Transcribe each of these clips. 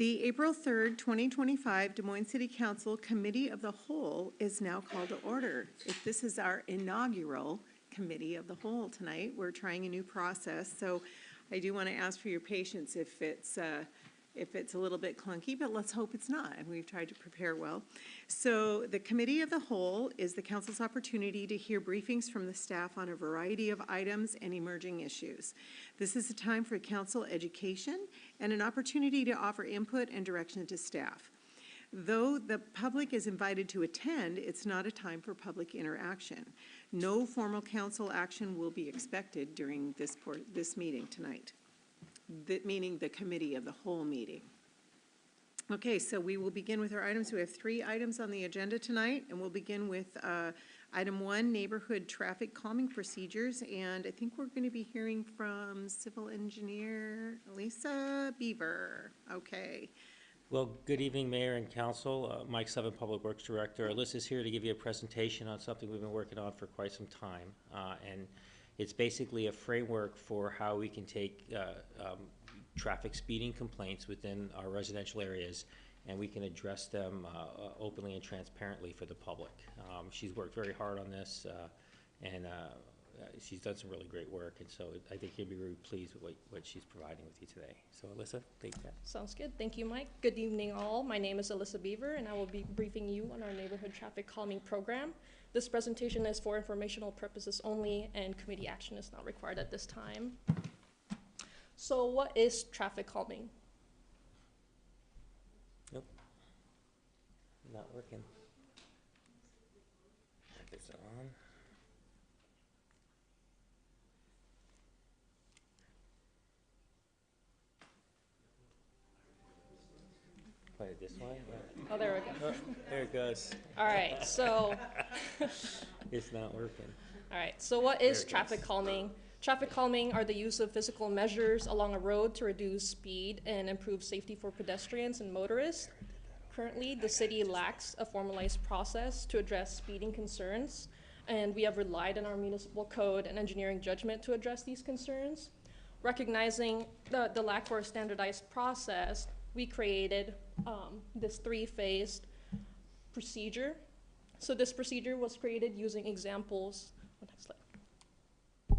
The April 3rd, 2025 Des Moines City Council Committee of the Whole is now called to order. If this is our inaugural Committee of the Whole tonight, we're trying a new process, so I do want to ask for your patience if it's a little bit clunky, but let's hope it's not, and we've tried to prepare well. So the Committee of the Whole is the council's opportunity to hear briefings from the staff on a variety of items and emerging issues. This is a time for council education and an opportunity to offer input and direction to staff. Though the public is invited to attend, it's not a time for public interaction. No formal council action will be expected during this meeting tonight. Meaning the Committee of the Whole meeting. Okay, so we will begin with our items. We have 3 items on the agenda tonight, and we'll begin with item 1, neighborhood traffic calming procedures, and I think we're going to be hearing from Civil Engineer Lisa Beaver. Okay. Well, good evening, Mayor and Council. Mike Seven, Public Works Director. Alyssa's here to give you a presentation on something we've been working on for quite some time, and it's basically a framework for how we can take traffic speeding complaints within our residential areas, and we can address them openly and transparently for the public. She's worked very hard on this, and she's done some really great work, and so I think you'll be really pleased with what she's providing with you today. So Alyssa, take that. Sounds good. Thank you, Mike. Good evening, all. My name is Alyssa Beaver, and I will be briefing you on our neighborhood traffic calming program. This presentation is for informational purposes only, and committee action is not required at this time. So what is traffic calming? Nope. Not working. Is it on? Play it this way? Oh, there we go. Oh, there it goes. All right, so. It's not working. All right, so what is traffic calming? Traffic calming are the use of physical measures along a road to reduce speed and improve safety for pedestrians and motorists. Currently, the city lacks a formalized process to address speeding concerns, and we have relied on our municipal code and engineering judgment to address these concerns. Recognizing the lack for a standardized process, we created this 3-phased procedure. So this procedure was created using examples. Next slide.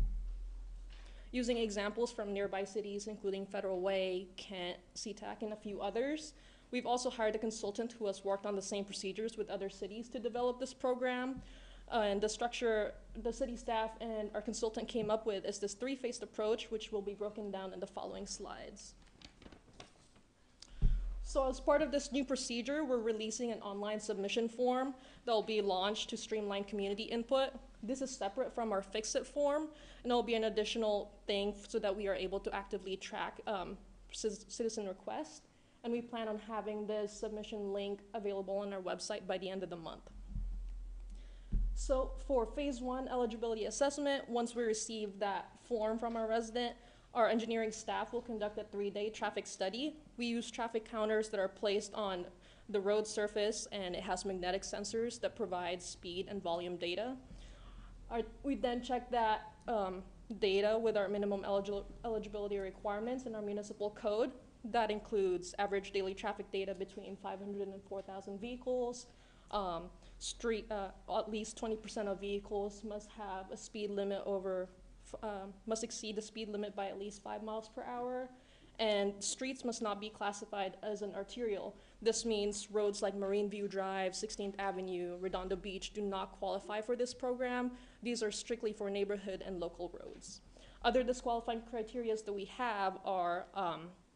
Using examples from nearby cities, including Federal Way, Kent, SeaTac, and a few others. We've also hired a consultant who has worked on the same procedures with other cities to develop this program. And the structure the city staff and our consultant came up with is this 3-phased approach, which will be broken down in the following slides. So as part of this new procedure, we're releasing an online submission form that will be launched to streamline community input. This is separate from our Fix-It form, and it will be an additional thing so that we are able to actively track citizen requests. And we plan on having this submission link available on our website by the end of the month. So for phase 1 eligibility assessment, once we receive that form from our resident, our engineering staff will conduct a 3-day traffic study. We use traffic counters that are placed on the road surface, and it has magnetic sensors that provide speed and volume data. We then check that data with our minimum eligibility requirements in our municipal code. That includes average daily traffic data between 500 and 4,000 vehicles. At least 20% of vehicles must have a speed limit must exceed the speed limit by at least 5 miles per hour, and streets must not be classified as an arterial. This means roads like Marine View Drive, 16th Avenue, Redondo Beach do not qualify for this program. These are strictly for neighborhood and local roads. Other disqualifying criteria that we have are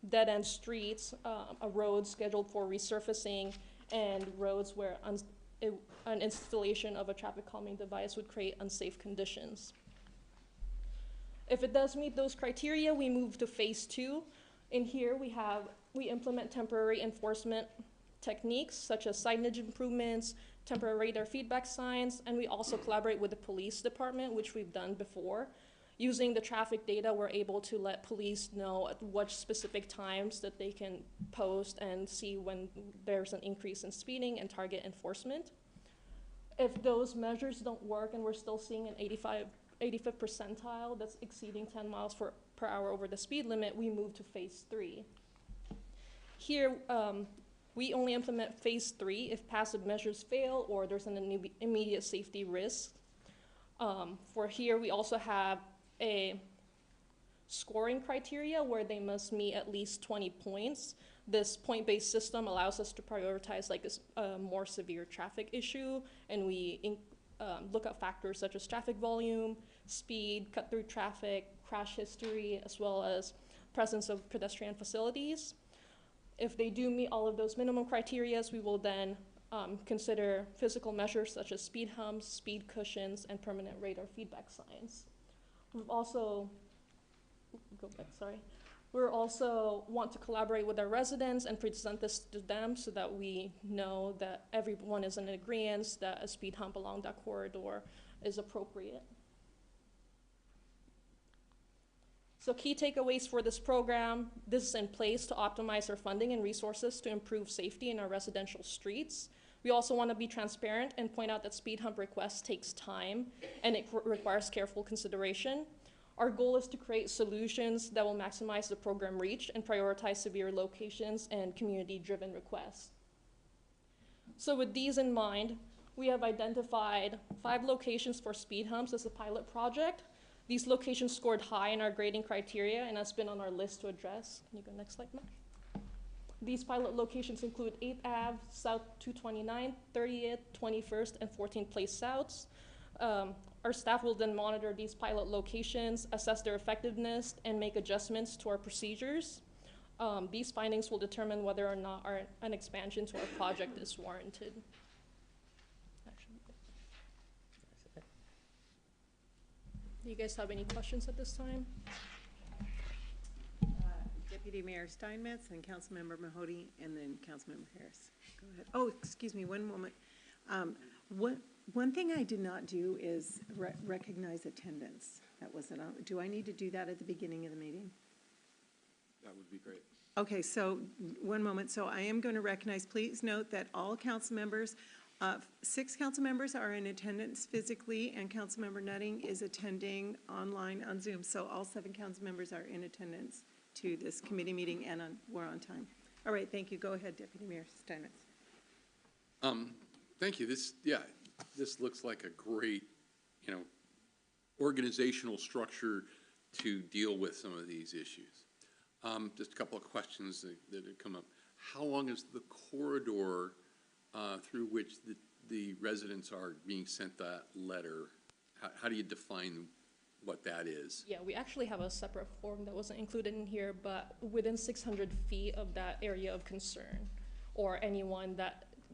dead-end streets, a road scheduled for resurfacing, and roads where an installation of a traffic calming device would create unsafe conditions. If it does meet those criteria, we move to phase 2. In here, we implement temporary enforcement techniques such as signage improvements, temporary radar feedback signs, and we also collaborate with the police department, which we've done before. Using the traffic data, we're able to let police know at what specific times that they can post and see when there's an increase in speeding and target enforcement. If those measures don't work and we're still seeing an 85th percentile that's exceeding 10 miles per hour over the speed limit, we move to phase 3. Here, we only implement phase 3 if passive measures fail or there's an immediate safety risk. For here, we also have a scoring criteria where they must meet at least 20 points. This point-based system allows us to prioritize like a more severe traffic issue, and we look at factors such as traffic volume, speed, cut-through traffic, crash history, as well as presence of pedestrian facilities. If they do meet all of those minimum criteria, we will then consider physical measures such as speed humps, speed cushions, and permanent radar feedback signs. We've also, We're also want to collaborate with our residents and present this to them so that we know that everyone is in agreement that a speed hump along that corridor is appropriate. So key takeaways for this program: this is in place to optimize our funding and resources to improve safety in our residential streets. We also want to be transparent and point out that speed hump requests takes time and it requires careful consideration. Our goal is to create solutions that will maximize the program reach and prioritize severe locations and community-driven requests. So with these in mind, we have identified 5 locations for speed humps as a pilot project. These locations scored high in our grading criteria and has been on our list to address. Can you go next slide, Mark? These pilot locations include 8th Ave, South 229, 30th, 21st, and 14th Place Souths. Our staff will then monitor these pilot locations, assess their effectiveness, and make adjustments to our procedures. These findings will determine whether or not an expansion to our project is warranted. Do you guys have any questions at this time? Deputy Mayor Steinmetz and Councilmember Mahoney, and then Councilmember Harris. Go ahead. Oh, excuse me, one moment. One thing I did not do is recognize attendance. That wasn't on. Do I need to do that at the beginning of the meeting? That would be great. Okay, so one moment. So I am going to recognize, please note that all council members, 6 council members are in attendance physically, and Councilmember Nutting is attending online on Zoom. So all 7 council members are in attendance to this committee meeting, and we're on time. All right, thank you. Go ahead, Deputy Mayor Steinmetz. Thank you. This looks like a great, organizational structure to deal with some of these issues. Just a couple of questions that have come up. How long is the corridor through which the residents are being sent that letter? How do you define what that is? Yeah, we actually have a separate form that wasn't included in here, but within 600 feet of that area of concern, or anyone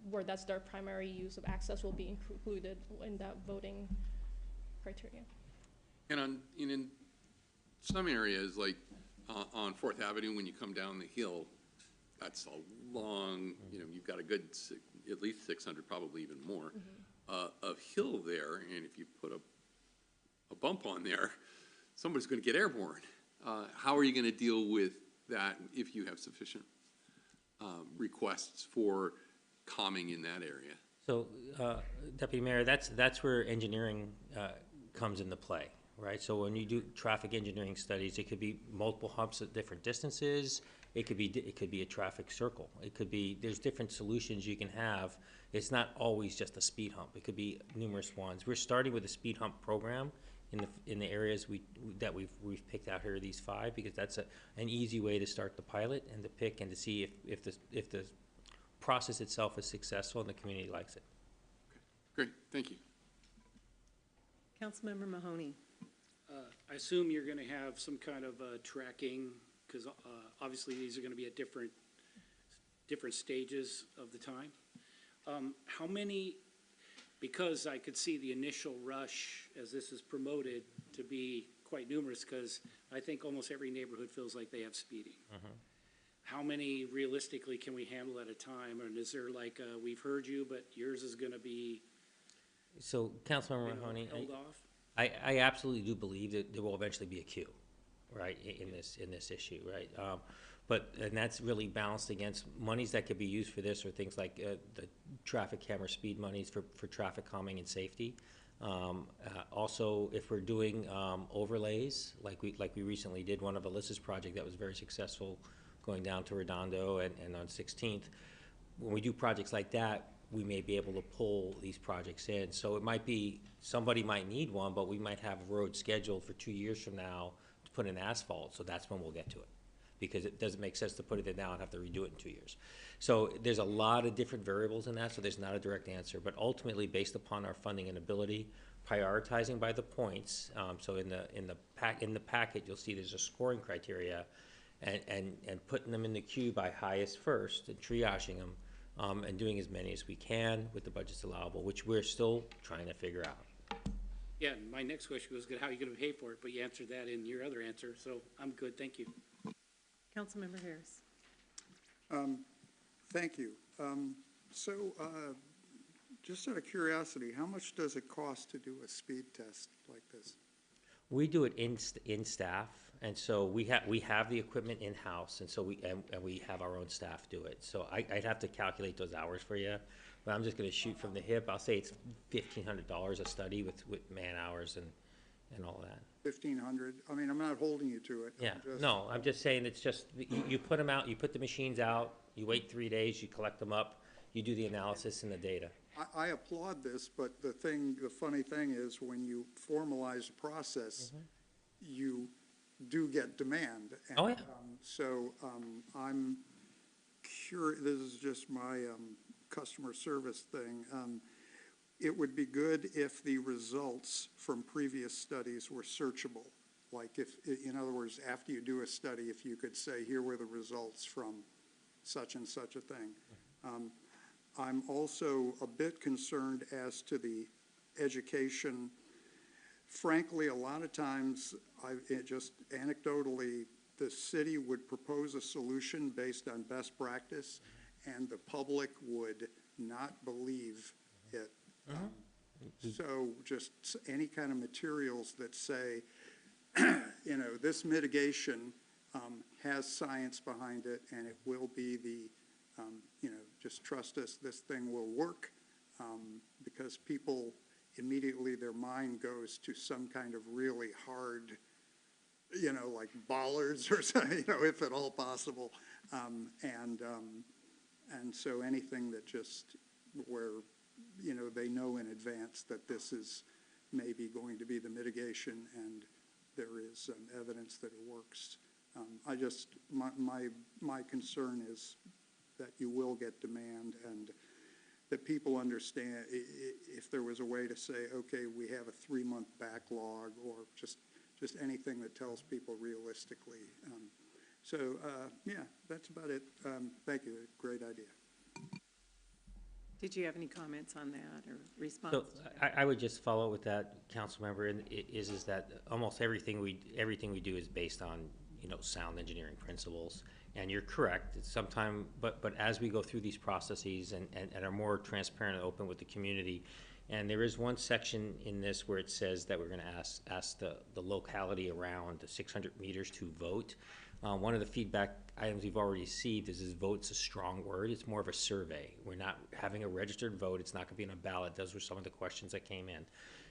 where that's their primary use of access, will be included in that voting criteria. And in some areas, like on 4th Avenue, when you come down the hill, that's a long, you've got a good at least 600, probably even more, of hill there, and if you put a bump on there, somebody's going to get airborne. How are you going to deal with that if you have sufficient requests for calming in that area? So, Deputy Mayor, that's where engineering comes into play, right? So when you do traffic engineering studies, it could be multiple humps at different distances. It could be a traffic circle. There's different solutions you can have. It's not always just a speed hump. It could be numerous ones. We're starting with a speed hump program in the areas that we've picked out here, these 5, because that's an easy way to start the pilot and to pick and to see if the process itself is successful and the community likes it. Okay. Great, thank you. Councilmember Mahoney. I assume you're going to have some kind of tracking, because obviously these are going to be at different stages of the time. How many, because I could see the initial rush as this is promoted to be quite numerous, because I think almost every neighborhood feels like they have speeding. How many realistically can we handle at a time? And is there like, we've heard you, but yours is going to be So, Councilmember Mahoney, held off? I absolutely do believe that there will eventually be a queue, right, in this issue, right? And that's really balanced against monies that could be used for this, or things like the traffic camera speed monies for traffic calming and safety. Also, if we're doing overlays, like we recently did one of Alyssa's project that was very successful going down to Redondo and on 16th. When we do projects like that, we may be able to pull these projects in. So it might be, somebody might need one, but we might have a road scheduled for 2 years from now to put in asphalt, so that's when we'll get to it. Because it doesn't make sense to put it in now and have to redo it in 2 years. So there's a lot of different variables in that, so there's not a direct answer. But ultimately, based upon our funding and ability, prioritizing by the points, so in the packet, you'll see there's a scoring criteria, and putting them in the queue by highest first, and triaging them, and doing as many as we can with the budgets allowable, which we're still trying to figure out. Yeah, and my next question was, how are you gonna pay for it? But you answered that in your other answer, so I'm good, thank you. Councilmember Harris. Thank you. Just out of curiosity, how much does it cost to do a speed test like this? We do it in staff, and so we have the equipment in-house, and so we have our own staff do it. So I'd have to calculate those hours for you, but I'm just gonna shoot from the hip. I'll say it's $1,500 a study with man hours and all that. 1,500? I mean, I'm not holding you to it. Yeah, no, I'm just saying, it's just, you put them out, you put the machines out, you wait 3 days, you collect them up, you do the analysis and the data. I applaud this, but the funny thing is, when you formalize a process, you do get demand. And, Oh, yeah. I'm curious, this is just my customer service thing. It would be good if the results from previous studies were searchable. Like if, in other words, after you do a study, if you could say, here were the results from such and such a thing. I'm also a bit concerned as to the education. Frankly, a lot of times, just anecdotally, the city would propose a solution based on best practice, and the public would not believe it. So just any kind of materials that say, this mitigation has science behind it, and it will be just trust us, this thing will work, because people immediately, their mind goes to some kind of really hard, like bollards or something, if at all possible. And so anything that just where, they know in advance that this is maybe going to be the mitigation and there is evidence that it works. My concern is that you will get demand, and that people understand if there was a way to say, okay, we have a 3-month backlog, or just anything that tells people realistically. Yeah, that's about it. Thank you, great idea. Did you have any comments on that or response? So I would just follow with that, council member, and is that almost everything we do is based on, sound engineering principles. And you're correct, it's sometime, but as we go through these processes and are more transparent and open with the community, and there is one section in this where it says that we're gonna ask the locality around the 600 meters to vote. One of the feedback items we've already received is vote's a strong word. It's more of a survey. We're not having a registered vote. It's not gonna be on a ballot. Those were some of the questions that came in.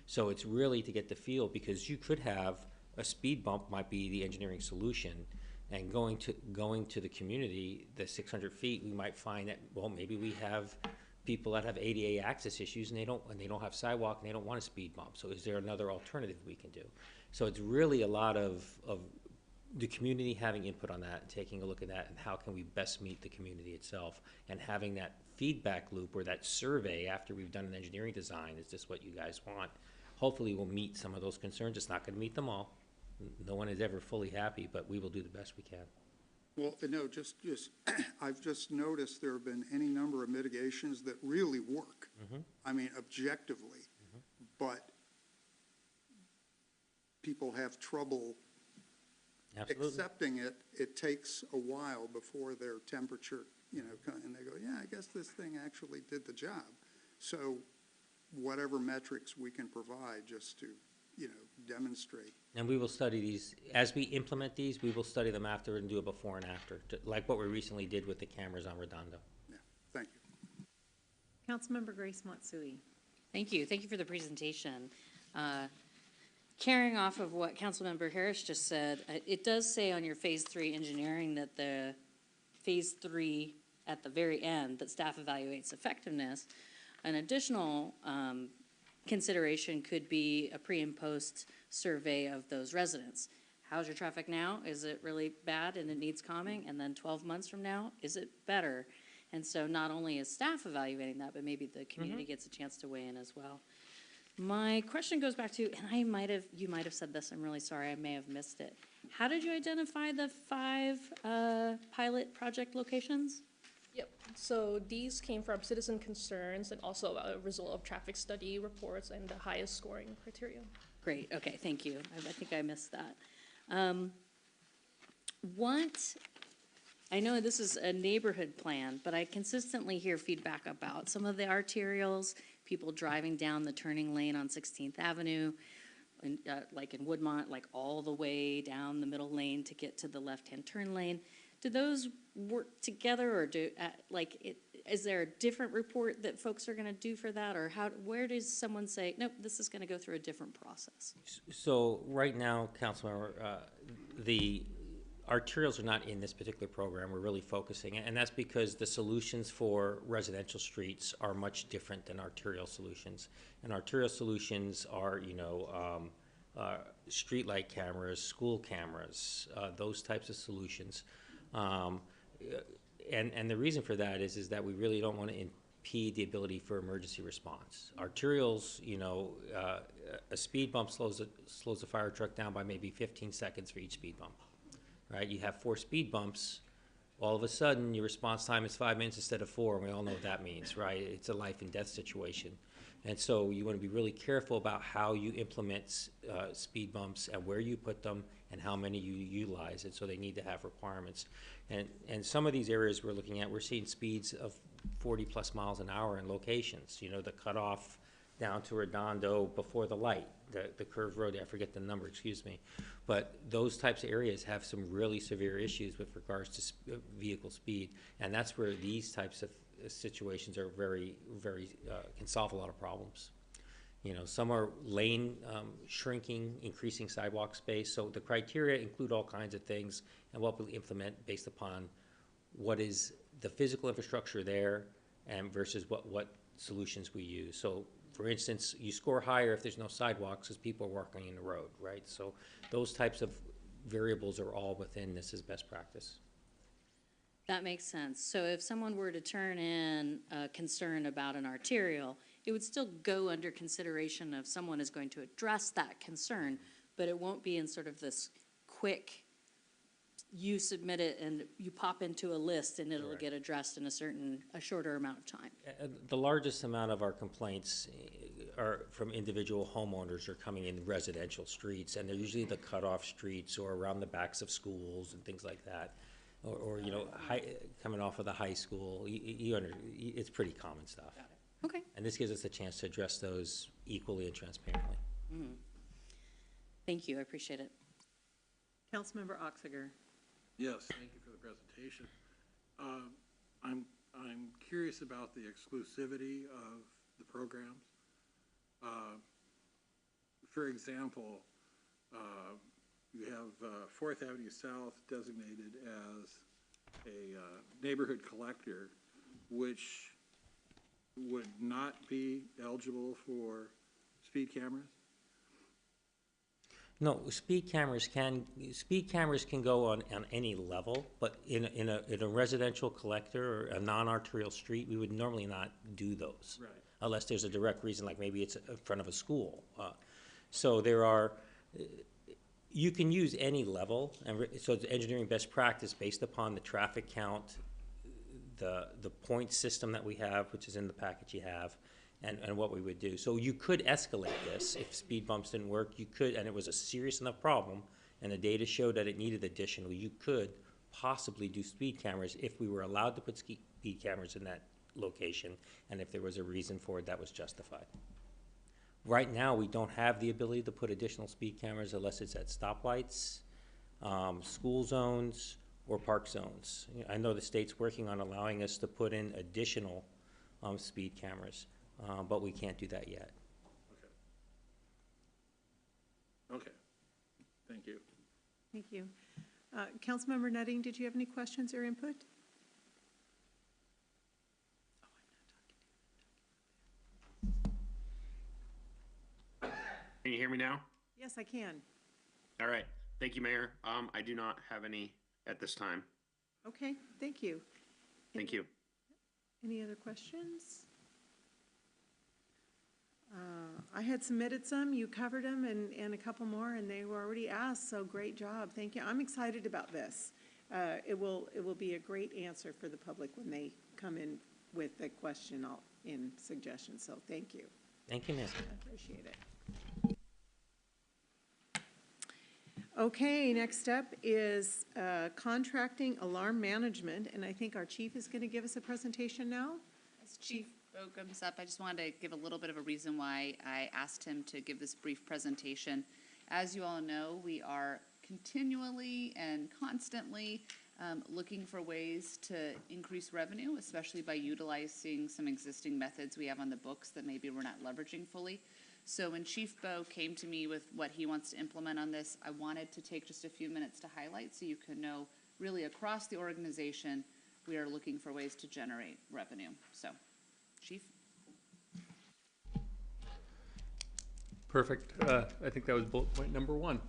So it's really to get the feel, because you could have a speed bump might be the engineering solution, and going to the community, the 600 feet, we might find that, well, maybe we have people that have ADA access issues and they don't have sidewalk and they don't want a speed bump. So is there another alternative we can do? So it's really a lot of the community having input on that, and taking a look at that, and how can we best meet the community itself, and having that feedback loop or that survey after we've done an engineering design. Is this what you guys want? Hopefully we'll meet some of those concerns. It's not gonna meet them all. No one is ever fully happy, but we will do the best we can. Well, no, just I've just noticed there have been any number of mitigations that really work. I mean, objectively, but people have trouble Absolutely. accepting it. It takes a while before their temperature, and they go, yeah, I guess this thing actually did the job. So whatever metrics we can provide just to, demonstrate. And we will study these, as we implement these, we will study them after and do a before and after, like what we recently did with the cameras on Redondo. Yeah, thank you. Councilmember Grace Matsui. Thank you. Thank you for the presentation. Carrying off of what Councilmember Harris just said, it does say on your Phase 3 engineering that the phase 3 at the very end, that staff evaluates effectiveness, an additional consideration could be a pre and post survey of those residents. How's your traffic now? Is it really bad and it needs calming? And then 12 months from now, is it better? And so not only is staff evaluating that, but maybe the community gets a chance to weigh in as well. My question goes back to, and you might have said this, I'm really sorry, I may have missed it. How did you identify the 5 pilot project locations? Yep, so these came from citizen concerns and also a result of traffic study reports and the highest scoring criteria. Great, okay, thank you. I think I missed that. I know this is a neighborhood plan, but I consistently hear feedback about some of the arterials, people driving down the turning lane on 16th Avenue, like in Woodmont, like all the way down the middle lane to get to the left-hand turn lane. Do those work together, or is there a different report that folks are gonna do for that, or where does someone say, nope, this is gonna go through a different process? So right now, Councilmember, the arterials are not in this particular program. We're really focusing, and that's because the solutions for residential streets are much different than arterial solutions. And arterial solutions are, street light cameras, school cameras, those types of solutions. And the reason for that is that we really don't want to impede the ability for emergency response. Arterials, a speed bump slows a fire truck down by maybe 15 seconds for each speed bump. Right, you have 4 speed bumps, all of a sudden your response time is 5 minutes instead of 4, and we all know what that means, right? It's a life and death situation. And so you want to be really careful about how you implement speed bumps and where you put them and how many you utilize, and so they need to have requirements. And some of these areas we're looking at, we're seeing speeds of 40 plus miles an hour in locations, the cutoff down to Redondo before the light, the curved road, I forget the number, excuse me. But those types of areas have some really severe issues with regards to vehicle speed. And that's where these types of situations are very, very, can solve a lot of problems. Some are lane shrinking, increasing sidewalk space. So the criteria include all kinds of things and what we implement based upon what is the physical infrastructure there and versus what solutions we use. So for instance, you score higher if there's no sidewalks as people are walking in the road, right? So those types of variables are all within this as best practice. That makes sense. So if someone were to turn in a concern about an arterial, it would still go under consideration of someone is going to address that concern, but it won't be in sort of this quick, you submit it and you pop into a list and it'll Correct. get addressed in a shorter amount of time. The largest amount of our complaints are from individual homeowners are coming in residential streets, and they're usually the cutoff streets or around the backs of schools and things like that. Or coming off of the high school, it's pretty common stuff. Okay. And this gives us a chance to address those equally and transparently. Thank you, I appreciate it. Councilmember Oxiger. Yes, thank you for the presentation. I'm curious about the exclusivity of the programs. For example, you have 4th Avenue South designated as a neighborhood collector, which would not be eligible for speed cameras? No, speed cameras can go on any level, but in a residential collector or a non-arterial street, we would normally not do those. Right. Unless there's a direct reason, like maybe it's in front of a school. So you can use any level, and so it's engineering best practice based upon the traffic count, the point system that we have, which is in the package you have, and what we would do. So you could escalate this if speed bumps didn't work. You could, and it was a serious enough problem, and the data showed that it needed additional. You could possibly do speed cameras if we were allowed to put speed cameras in that location, and if there was a reason for it that was justified. Right now, we don't have the ability to put additional speed cameras unless it's at stoplights, school zones, or park zones. I know the state's working on allowing us to put in additional speed cameras, but we can't do that yet. Okay. Thank you. Thank you. Councilmember Nutting, did you have any questions or input? hear me now? Yes, I can. All right. Thank you, Mayor. I do not have any at this time. Okay, thank you. Thank you. Any other questions? I had submitted some, you covered them, and a couple more, and they were already asked, so great job, thank you. I'm excited about this. It will be a great answer for the public when they come in with a question in suggestions, so thank you. Thank you, Ms. I appreciate it. Okay, next up is contracting alarm management, and I think our chief is going to give us a presentation now. As Chief Bo comes up, I just wanted to give a little bit of a reason why I asked him to give this brief presentation. As you all know, we are continually and constantly looking for ways to increase revenue, especially by utilizing some existing methods we have on the books that maybe we're not leveraging fully. So when Chief Bo came to me with what he wants to implement on this, I wanted to take just a few minutes to highlight so you can know really across the organization we are looking for ways to generate revenue. So, Chief? Perfect. I think that was bullet point number one.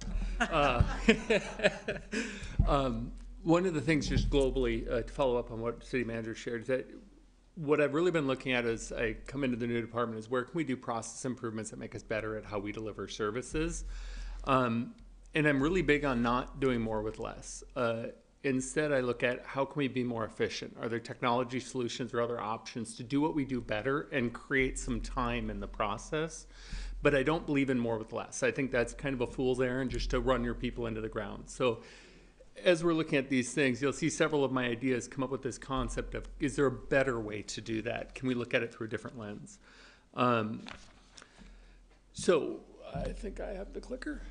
One of the things just globally, to follow up on what City Manager shared, is that what I've really been looking at as I come into the new department is where can we do process improvements that make us better at how we deliver services. And I'm really big on not doing more with less. Instead, I look at how can we be more efficient? Are there technology solutions or other options to do what we do better and create some time in the process? But I don't believe in more with less. I think that's kind of a fool's errand just to run your people into the ground. So as we're looking at these things, you'll see several of my ideas come up with this concept of, is there a better way to do that? Can we look at it through a different lens? So I think I have the clicker.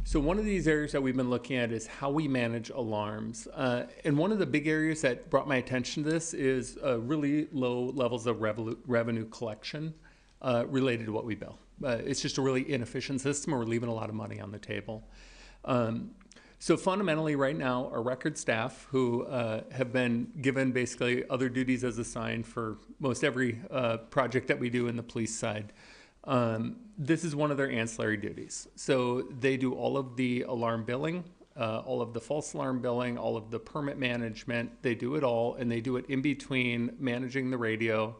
So one of these areas that we've been looking at is how we manage alarms. And one of the big areas that brought my attention to this is really low levels of revenue collection related to what we bill. It's just a really inefficient system, and we're leaving a lot of money on the table. So fundamentally right now, our record staff who have been given basically other duties as assigned for most every project that we do in the police side, this is one of their ancillary duties. So they do all of the alarm billing, all of the false alarm billing, all of the permit management. They do it all, and they do it in between managing the radio,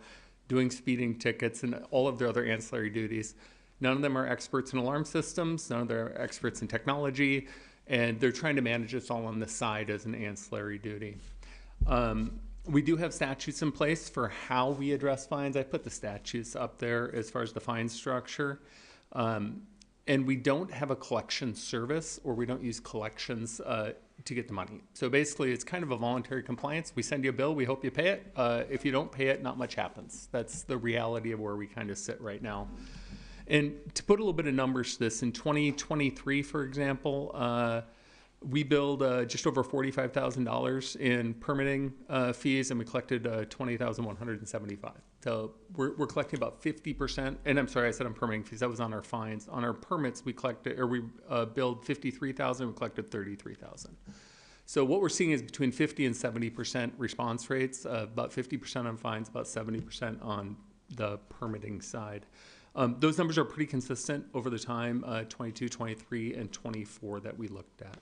doing speeding tickets, and all of their other ancillary duties. None of them are experts in alarm systems. None of them are experts in technology, and they're trying to manage this all on the side as an ancillary duty. We do have statutes in place for how we address fines. I put the statutes up there as far as the fine structure. And we don't have a collection service, or we don't use collections to get the money. So basically, it's kind of a voluntary compliance. We send you a bill, we hope you pay it. If you don't pay it, not much happens. That's the reality of where we kind of sit right now. And to put a little bit of numbers to this, in 2023, for example, we billed just over $45,000 in permitting fees, and we collected $20,175. So we're collecting about 50%. And I'm sorry, I said on permitting fees. That was on our fines. On our permits, we collected, or we billed $53,000. We collected $33,000. So what we're seeing is between 50 and 70% response rates. About 50% on fines, about 70% on the permitting side. Those numbers are pretty consistent over the time, 22, 23, and 24 that we looked at.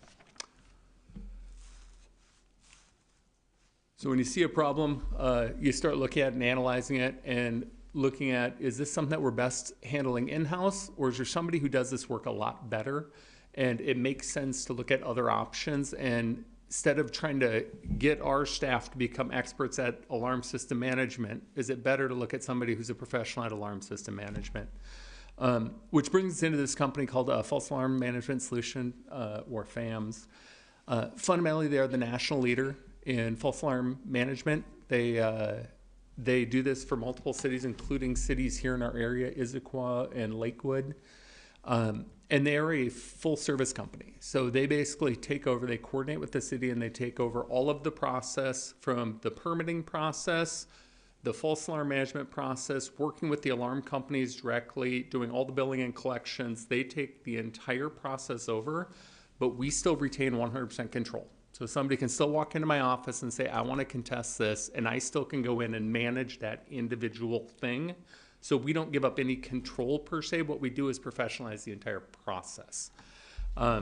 So when you see a problem, you start looking at and analyzing it and looking at, is this something that we're best handling in-house, or is there somebody who does this work a lot better? And it makes sense to look at other options, and instead of trying to get our staff to become experts at alarm system management, is it better to look at somebody who's a professional at alarm system management? Which brings us into this company called False Alarm Management Solution, or FAMS. Fundamentally, they are the national leader in false alarm management. They do this for multiple cities, including cities here in our area, Issaquah and Lakewood. And they are a full service company. So they basically take over, they coordinate with the city, and they take over all of the process from the permitting process, the false alarm management process, working with the alarm companies directly, doing all the billing and collections. They take the entire process over, but we still retain 100% control. So somebody can still walk into my office and say, I want to contest this, and I still can go in and manage that individual thing So we don't give up any control per se. What we do is professionalize the entire process. I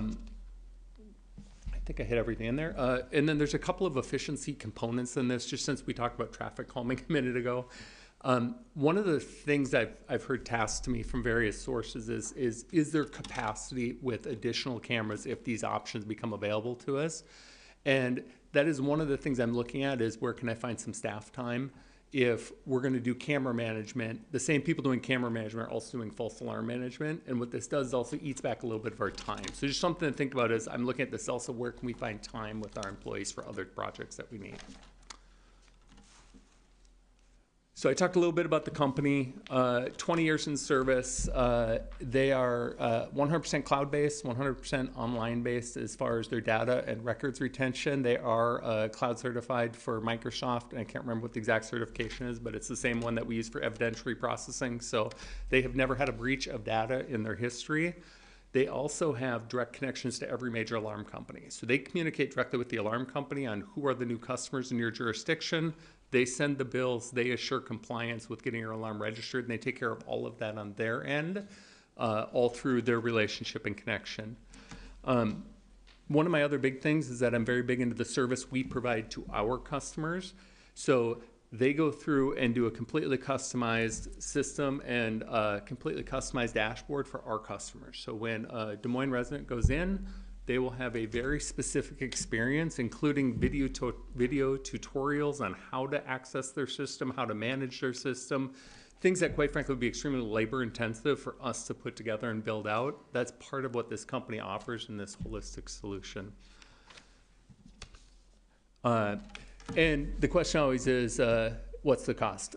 think I hit everything in there. And then there's a couple of efficiency components in this, just since we talked about traffic calming a minute ago. One of the things I've heard tasked to me from various sources is there capacity with additional cameras if these options become available to us? And that is one of the things I'm looking at, is where can I find some staff time if we're going to do camera management. The same people doing camera management are also doing false alarm management, and what this does is also eats back a little bit of our time. So just something to think about is I'm looking at this also, where can we find time with our employees for other projects that we need. So I talked a little bit about the company, 20 years in service. They are 100% cloud-based, 100% online-based as far as their data and records retention. They are cloud certified for Microsoft, and I can't remember what the exact certification is, but it's the same one that we use for evidentiary processing. So they have never had a breach of data in their history. They also have direct connections to every major alarm company. So they communicate directly with the alarm company on who are the new customers in your jurisdiction. They send the bills, they assure compliance with getting your alarm registered, and they take care of all of that on their end, all through their relationship and connection. One of my other big things is that I'm very big into the service we provide to our customers. So they go through and do a completely customized system and a completely customized dashboard for our customers. So when a Des Moines resident goes in, they will have a very specific experience, including video tutorials on how to access their system, how to manage their system, things that quite frankly would be extremely labor intensive for us to put together and build out. That's part of what this company offers in this holistic solution. And the question always is, what's the cost?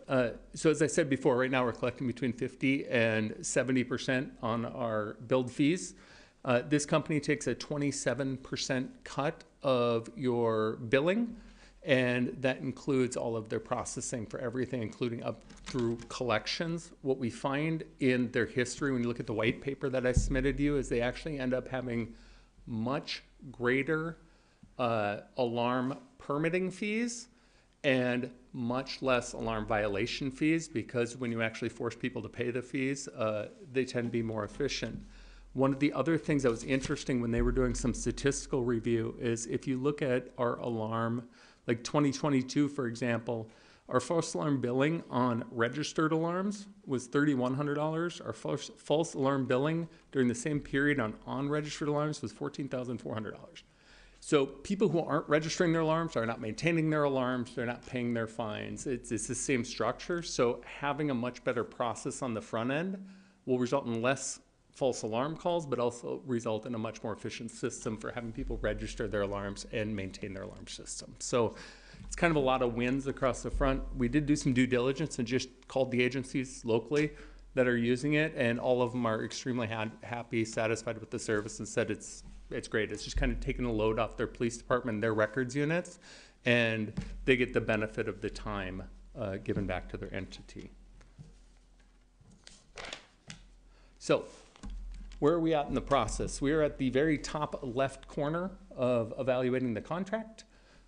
So as I said before, right now we're collecting between 50 and 70% on our build fees. This company takes a 27% cut of your billing, and that includes all of their processing for everything, including up through collections. What we find in their history, when you look at the white paper that I submitted to you, is they actually end up having much greater alarm permitting fees and much less alarm violation fees, because when you actually force people to pay the fees, they tend to be more efficient. One of the other things that was interesting when they were doing some statistical review is if you look at our alarm, like 2022, for example, our false alarm billing on registered alarms was $3,100. Our false alarm billing during the same period on unregistered alarms was $14,400. So people who aren't registering their alarms are not maintaining their alarms, they're not paying their fines. It's the same structure. So having a much better process on the front end will result in less false alarm calls, but also result in a much more efficient system for having people register their alarms and maintain their alarm system. So it's kind of a lot of wins across the front. We did do some due diligence and just called the agencies locally that are using it, and all of them are extremely happy, satisfied with the service, and said it's great. It's just kind of taking a load off their police department and their records units, and they get the benefit of the time given back to their entity. So where are we at in the process? We are at the very top left corner of evaluating the contract.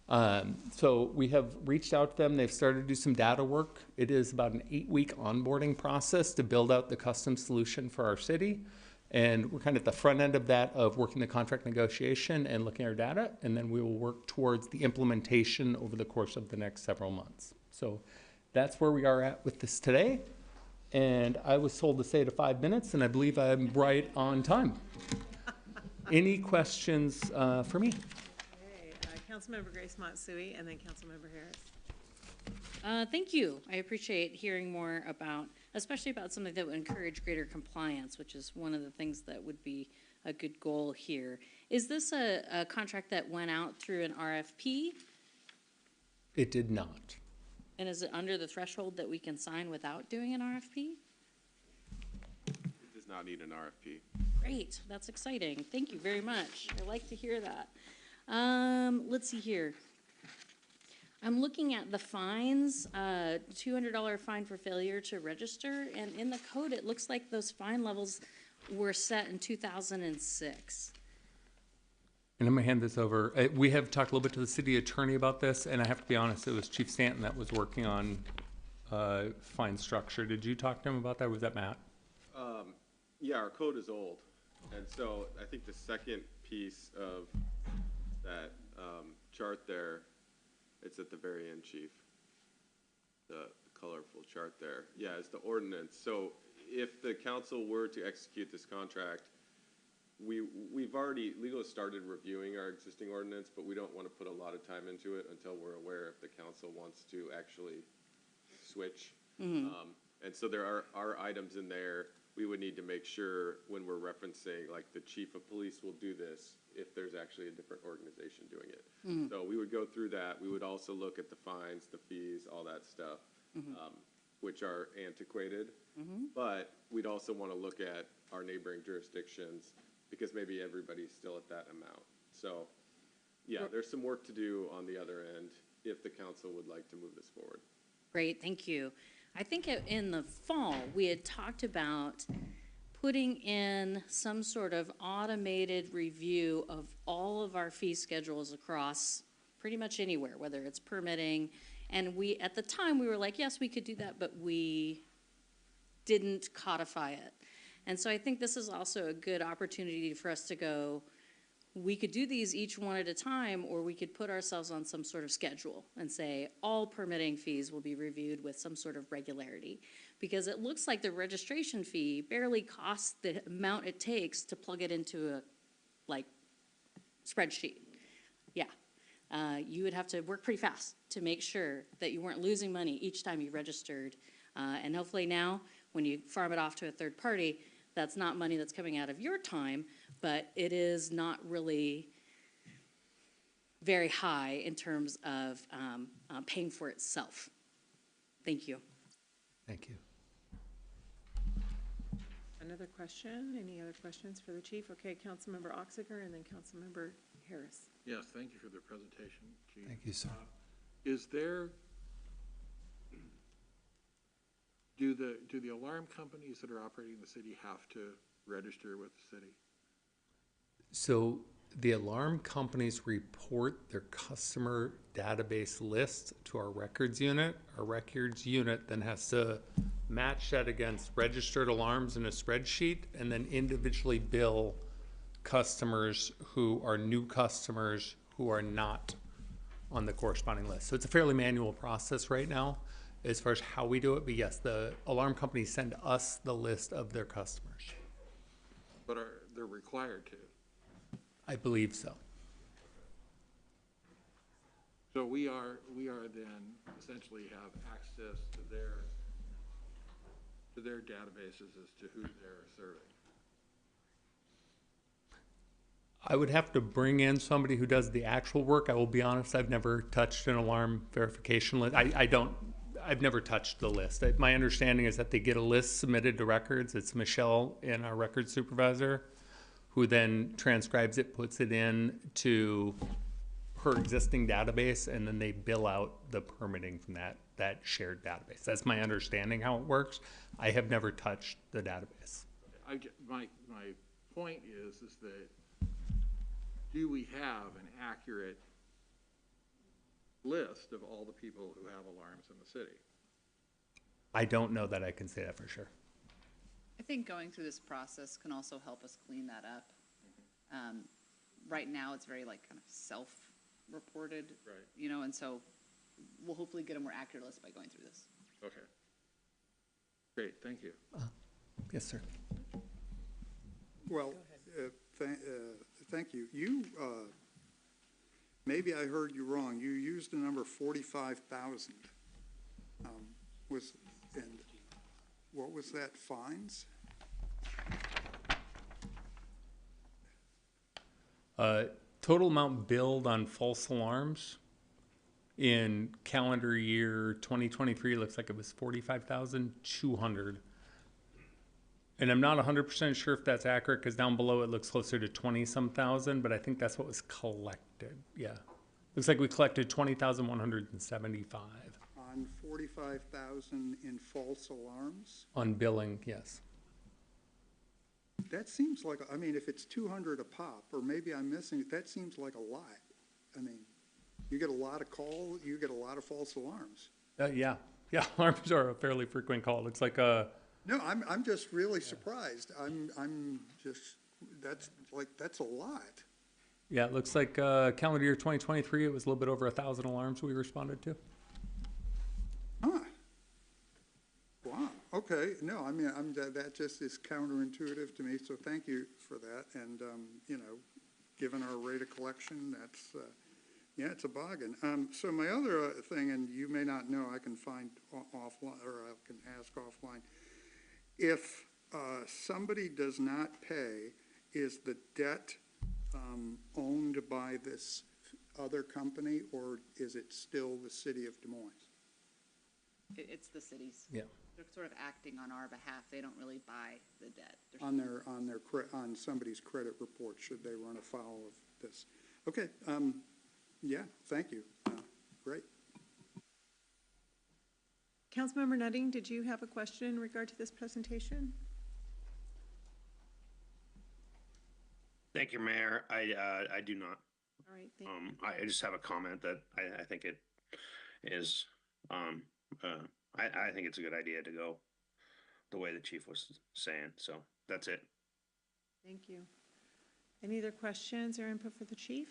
So we have reached out to them. They've started to do some data work. It is about an 8-week onboarding process to build out the custom solution for our city. And we're kind of at the front end of that, of working the contract negotiation and looking at our data. And then we will work towards the implementation over the course of the next several months. So that's where we are at with this today. And I was told to say to 5 minutes, and I believe I'm right on time. Any questions for me? Okay, Councilmember Grace Matsui, and then Councilmember Harris. Thank you. I appreciate hearing more about, especially about something that would encourage greater compliance, which is one of the things that would be a good goal here. Is this a contract that went out through an RFP? It did not. And is it under the threshold that we can sign without doing an RFP? It does not need an RFP. Great, that's exciting. Thank you very much. I like to hear that. Let's see here. I'm looking at the fines, $200 fine for failure to register, and in the code, it looks like those fine levels were set in 2006. And I'm gonna hand this over. We have talked a little bit to the city attorney about this, and I have to be honest, it was Chief Stanton that was working on fine structure. Did you talk to him about that? Was that Matt? Yeah, our code is old, and so I think the second piece of that chart there, it's at the very end, Chief. The colorful chart there. Yeah, it's the ordinance. So if the council were to execute this contract, we've already, legal has started reviewing our existing ordinance, but we don't want to put a lot of time into it until we're aware if the council wants to actually switch. And so there are items in there we would need to make sure when we're referencing, like the chief of police will do this if there's actually a different organization doing it. So we would go through that. We would also look at the fines, the fees, all that stuff, which are antiquated. But we'd also want to look at our neighboring jurisdictions because maybe everybody's still at that amount. So, yeah, there's some work to do on the other end if the council would like to move this forward. Great, thank you. I think in the fall, we had talked about putting in some sort of automated review of all of our fee schedules across pretty much anywhere, whether it's permitting. And we, at the time, we were like, yes, we could do that, but we didn't codify it. And so I think this is also a good opportunity for us to go, we could do these each one at a time, or we could put ourselves on some sort of schedule and say all permitting fees will be reviewed with some sort of regularity. Because it looks like the registration fee barely costs the amount it takes to plug it into a, like, spreadsheet. Yeah. You would have to work pretty fast to make sure that you weren't losing money each time you registered. And hopefully now, when you farm it off to a third party, that's not money that's coming out of your time, but it is not really very high in terms of paying for itself. Thank you. Thank you. Another question? Any other questions for the chief? Okay, Councilmember Oxiger and then Councilmember Harris. Yes, thank you for the presentation, Chief. Thank you, sir. Is there, do the alarm companies that are operating in the city have to register with the city? So the alarm companies report their customer database list to our records unit. Our records unit then has to match that against registered alarms in a spreadsheet and then individually bill customers who are new customers who are not on the corresponding list. So it's a fairly manual process right now as far as how we do it. But yes, the alarm companies send us the list of their customers. But they're required to? I believe so. So we are then essentially have access to their databases as to who they're serving. I would have to bring in somebody who does the actual work. I will be honest, I've never touched an alarm verification list. I've never touched the list. My understanding is that they get a list submitted to records. It's Michelle and our records supervisor who then transcribes it, puts it in to her existing database, and then they bill out the permitting from that shared database. That's my understanding how it works. I have never touched the database. My point is that do we have an accurate list of all the people who have alarms in the city? I don't know that I can say that for sure. I think going through this process can also help us clean that up. Right now, it's very kind of self-reported, Right. you know, and so we'll hopefully get a more accurate list by going through this. Okay. Great, thank you. Yes, sir. Well, thank you. You, maybe I heard you wrong. You used the number 45,000. And what was that, fines? Total amount billed on false alarms in calendar year 2023 looks like it was 45,200. And I'm not 100% sure if that's accurate because down below it looks closer to 20-some thousand, but I think that's what was collected. Yeah. Looks like we collected 20,175. On 45,000 in false alarms? On billing, yes. That seems like, I mean, if it's 200 a pop, or maybe I'm missing it, that seems like a lot. I mean, you get a lot of calls, you get a lot of false alarms. Yeah, Yeah, alarms are a fairly frequent call. Looks like No, I'm just really surprised. I'm just, that's a lot. yeah, it looks like calendar year 2023, it was a little bit over 1,000 alarms we responded to. Huh. Wow, okay, no, I mean, that just is counterintuitive to me, so thank you for that. And, you know, given our rate of collection, that's, yeah, it's a bargain. So my other thing, and you may not know, I can find offline, or I can ask offline. If somebody does not pay, is the debt owned by this other company, or is it still the city of Des Moines? It's the cities. Yeah. They're sort of acting on our behalf. They don't really buy the debt. On somebody's credit report, should they run afoul of this? Okay, yeah, thank you. Great. Councilmember Nutting, did you have a question in regard to this presentation? Thank you, Mayor. I do not. All right, thank you. I just have a comment that I think it is, I think it's a good idea to go the way the chief was saying, so that's it. Thank you. Any other questions or input for the chief?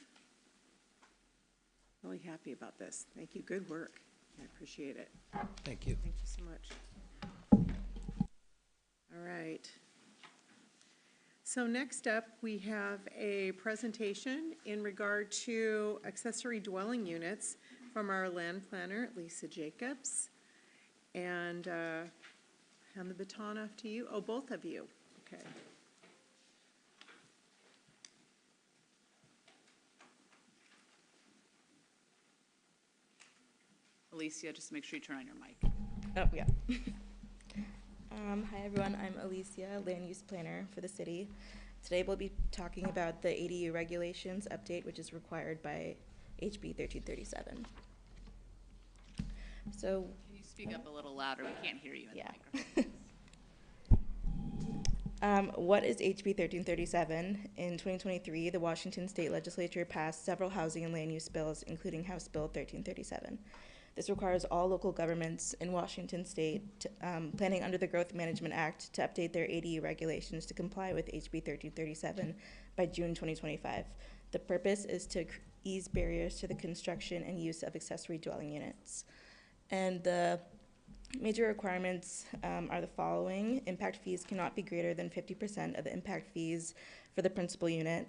Really happy about this. Thank you. Good work. I appreciate it. Thank you. Thank you so much. All right. So next up, we have a presentation in regard to accessory dwelling units from our land planner, Lisa Jacobs. And hand the baton off to you. Oh, both of you. Okay. Alicia, just make sure you turn on your mic. Oh, yeah. Hi, everyone. I'm Alicia, land use planner for the city. Today, we'll be talking about the ADU regulations update, which is required by HB 1337. So, Can you speak up a little louder? We can't hear you in the microphone. what is HB 1337? In 2023, the Washington State Legislature passed several housing and land use bills, including House Bill 1337. This requires all local governments in Washington State, planning under the Growth Management Act, to update their ADU regulations to comply with HB 1337 by June 2025. The purpose is to ease barriers to the construction and use of accessory dwelling units. And the major requirements are the following. Impact fees cannot be greater than 50% of the impact fees for the principal unit,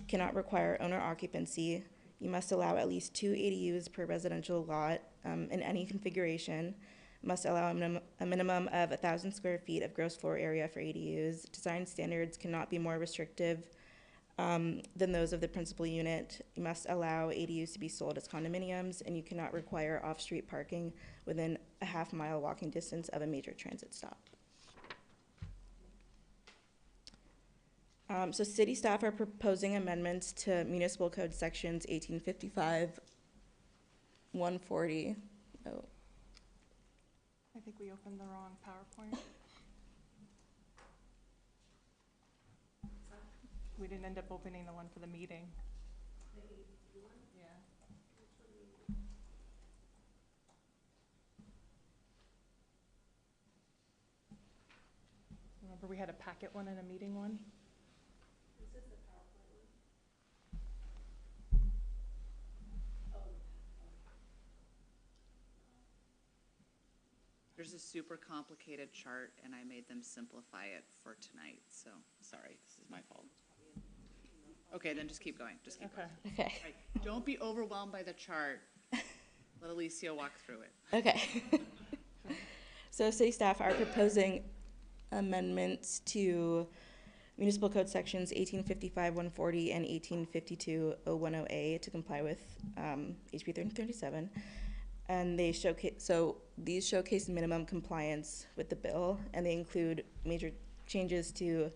cannot require owner occupancy. You must allow at least 2 ADUs per residential lot in any configuration, must allow a minimum of 1,000 square feet of gross floor area for ADUs. Design standards cannot be more restrictive than those of the principal unit. You must allow ADUs to be sold as condominiums, and you cannot require off-street parking within a half-mile walking distance of a major transit stop. So city staff are proposing amendments to Municipal Code Sections 1855, 140. Oh, I think we opened the wrong PowerPoint. We didn't end up opening the one for the meeting. Yeah. Remember we had a packet one and a meeting one? There's a super complicated chart, and I made them simplify it for tonight, so, sorry, this is my fault. Okay, then just keep going, just keep going. okay. All right, don't be overwhelmed by the chart. Let Alicia walk through it. Okay. So city staff are proposing amendments to Municipal Code Sections 1855, 140, and 1852, 010A to comply with HB 1337. And they these showcase minimum compliance with the bill, and they include major changes to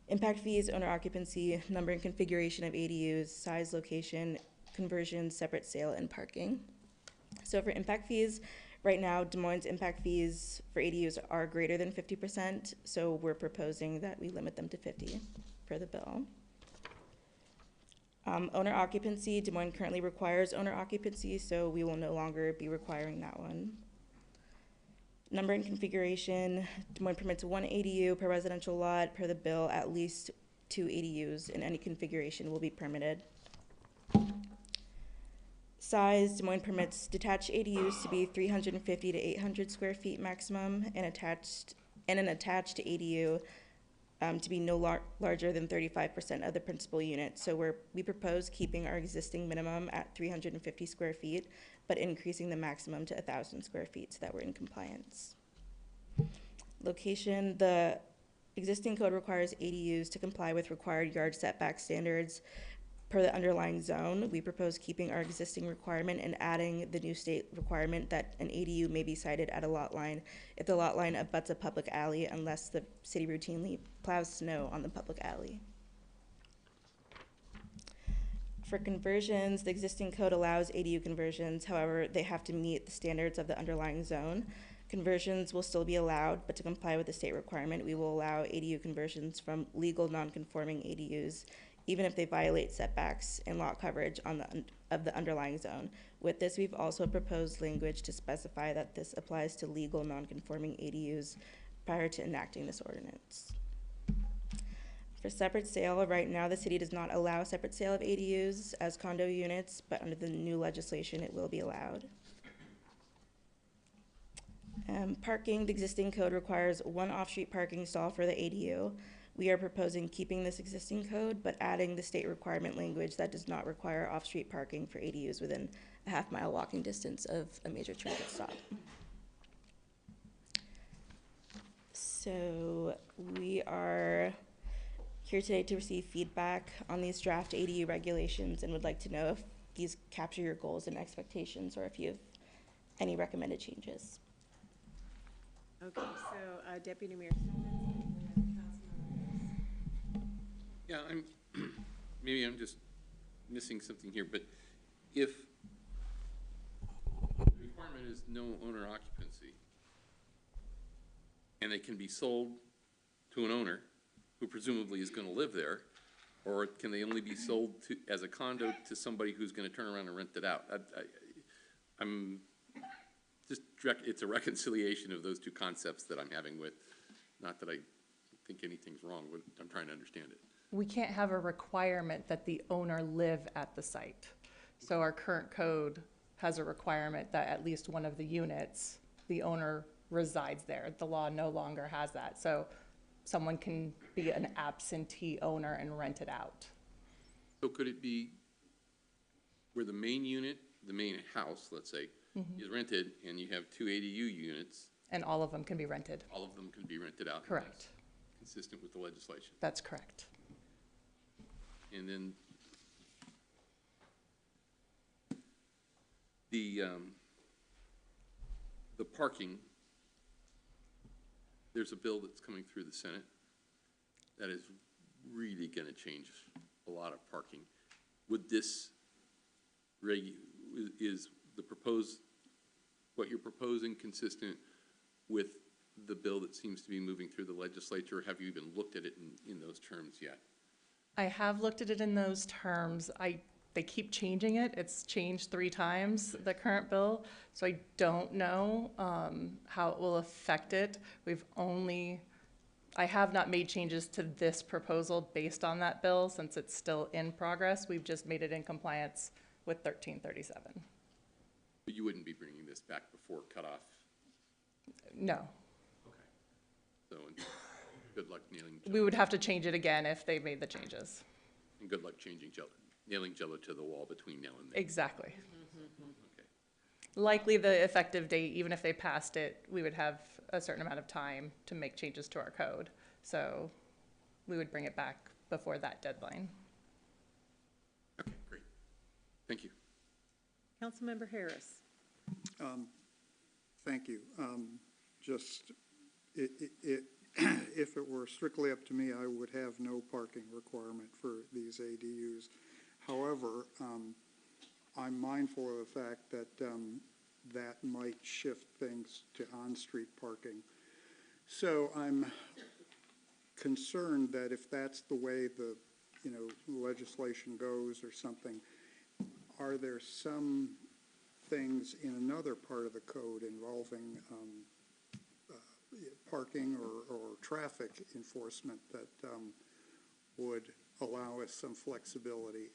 impact fees, owner occupancy, number and configuration of ADUs, size, location, conversion, separate sale, and parking. So for impact fees, right now, Des Moines impact fees for ADUs are greater than 50%, so we're proposing that we limit them to 50 per the bill. Owner occupancy, Des Moines currently requires owner occupancy, so we will no longer be requiring that one. Number and configuration, Des Moines permits 1 ADU per residential lot. Per the bill, at least 2 ADUs in any configuration will be permitted. Size, Des Moines permits detached ADUs to be 350 to 800 square feet maximum, and an attached ADU to be no larger than 35% of the principal unit. So we propose keeping our existing minimum at 350 square feet, but increasing the maximum to 1,000 square feet so that we're in compliance. Location, the existing code requires ADUs to comply with required yard setback standards per the underlying zone. We propose keeping our existing requirement and adding the new state requirement that an ADU may be sited at a lot line if the lot line abuts a public alley, unless the city routinely plows snow on the public alley. For conversions, the existing code allows ADU conversions. However, they have to meet the standards of the underlying zone. Conversions will still be allowed, but to comply with the state requirement, we will allow ADU conversions from legal non-conforming ADUs, even if they violate setbacks and lot coverage of the underlying zone. With this, we've also proposed language to specify that this applies to legal non-conforming ADUs prior to enacting this ordinance. For separate sale, right now, the city does not allow separate sale of ADUs as condo units, but under the new legislation, it will be allowed. Parking, the existing code requires 1 off-street parking stall for the ADU. We are proposing keeping this existing code, but adding the state requirement language that does not require off-street parking for ADUs within a half-mile walking distance of a major transit stop. So we are here today to receive feedback on these draft ADU regulations and would like to know if these capture your goals and expectations or if you have any recommended changes. Okay, so Deputy Mayor. Yeah, maybe I'm just missing something here, but if the requirement is no owner occupancy, and they can be sold to an owner who presumably is gonna live there, or can they only be sold as a condo to somebody who's gonna turn around and rent it out? I'm just, it's a reconciliation of those two concepts that I'm having with, not that I think anything's wrong, but I'm trying to understand it. We can't have a requirement that the owner live at the site. So our current code has a requirement that at least one of the units, the owner resides there. The law no longer has that. So someone can be an absentee owner and rent it out. So could it be where the main unit, the main house, let's say, is rented, and you have 2 ADU units? And all of them can be rented. All of them can be rented out? Correct. Consistent with the legislation? That's correct. And then the parking, there's a bill that's coming through the Senate that is really gonna change a lot of parking. Would this is the proposed, what you're proposing consistent with the bill that seems to be moving through the legislature? Have you even looked at it in those terms yet? I have looked at it in those terms. They keep changing it. It's changed 3 times, the current bill. So I don't know how it will affect it. I have not made changes to this proposal based on that bill since it's still in progress. We've just made it in compliance with 1337. But you wouldn't be bringing this back before cutoff? No. Okay. So, good luck nailing We would have to change it again if they made the changes. And good luck nailing Jello to the wall between now and then. Exactly. Okay. Likely the effective date, even if they passed it, we would have a certain amount of time to make changes to our code. So we would bring it back before that deadline. Okay, great. Thank you. Councilmember Harris. Thank you. Just, if it were strictly up to me, I would have no parking requirement for these ADUs. However, I'm mindful of the fact that that might shift things to on-street parking. So I'm concerned that if that's the way the legislation goes or something, are there some things in another part of the code involving parking or traffic enforcement that would allow us some flexibility.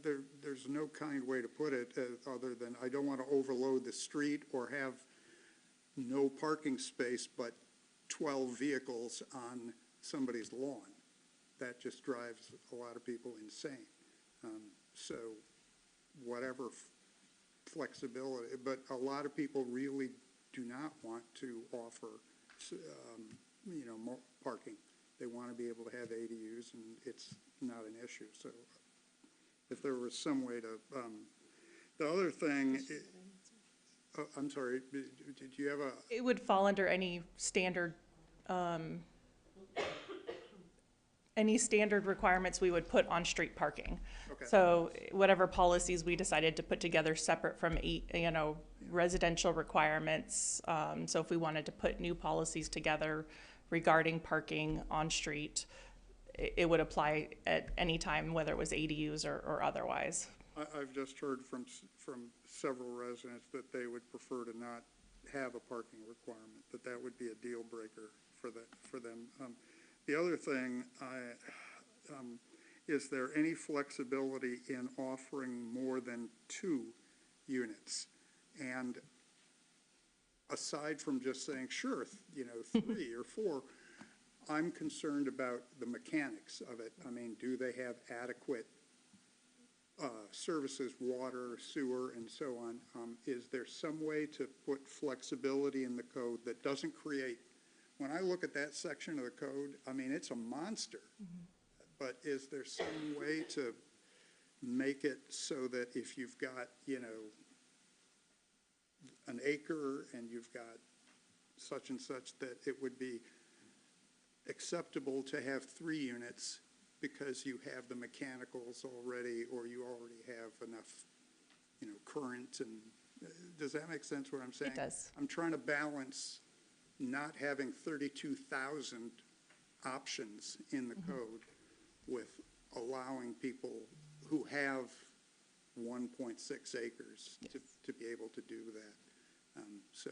There's no kind way to put it other than I don't want to overload the street or have no parking space but 12 vehicles on somebody's lawn. That just drives a lot of people insane. So whatever flexibility, but a lot of people really do not want to offer, more parking. They want to be able to have ADUs, and it's not an issue. So if there was some way to, the other thing, I'm sorry, did you have a? It would fall under any standard requirements we would put on street parking. Okay. So whatever policies we decided to put together separate from residential requirements. So if we wanted to put new policies together regarding parking on street, it would apply at any time, whether it was ADUs or otherwise. I've just heard from several residents that they would prefer to not have a parking requirement, that would be a deal breaker for them. The other thing, is there any flexibility in offering more than 2 units? And aside from just saying, sure, 3 or 4, I'm concerned about the mechanics of it. I mean, do they have adequate services, water, sewer, and so on? Is there some way to put flexibility in the code that doesn't create, when I look at that section of the code, I mean, it's a monster. Mm-hmm. But is there some way to make it so that if you've got, an acre and you've got such and such, that it would be acceptable to have 3 units because you have the mechanicals already, or you already have enough, current, and does that make sense what I'm saying? It does. I'm trying to balance not having 32,000 options in the code with allowing people who have 1.6 acres to be able to do that. So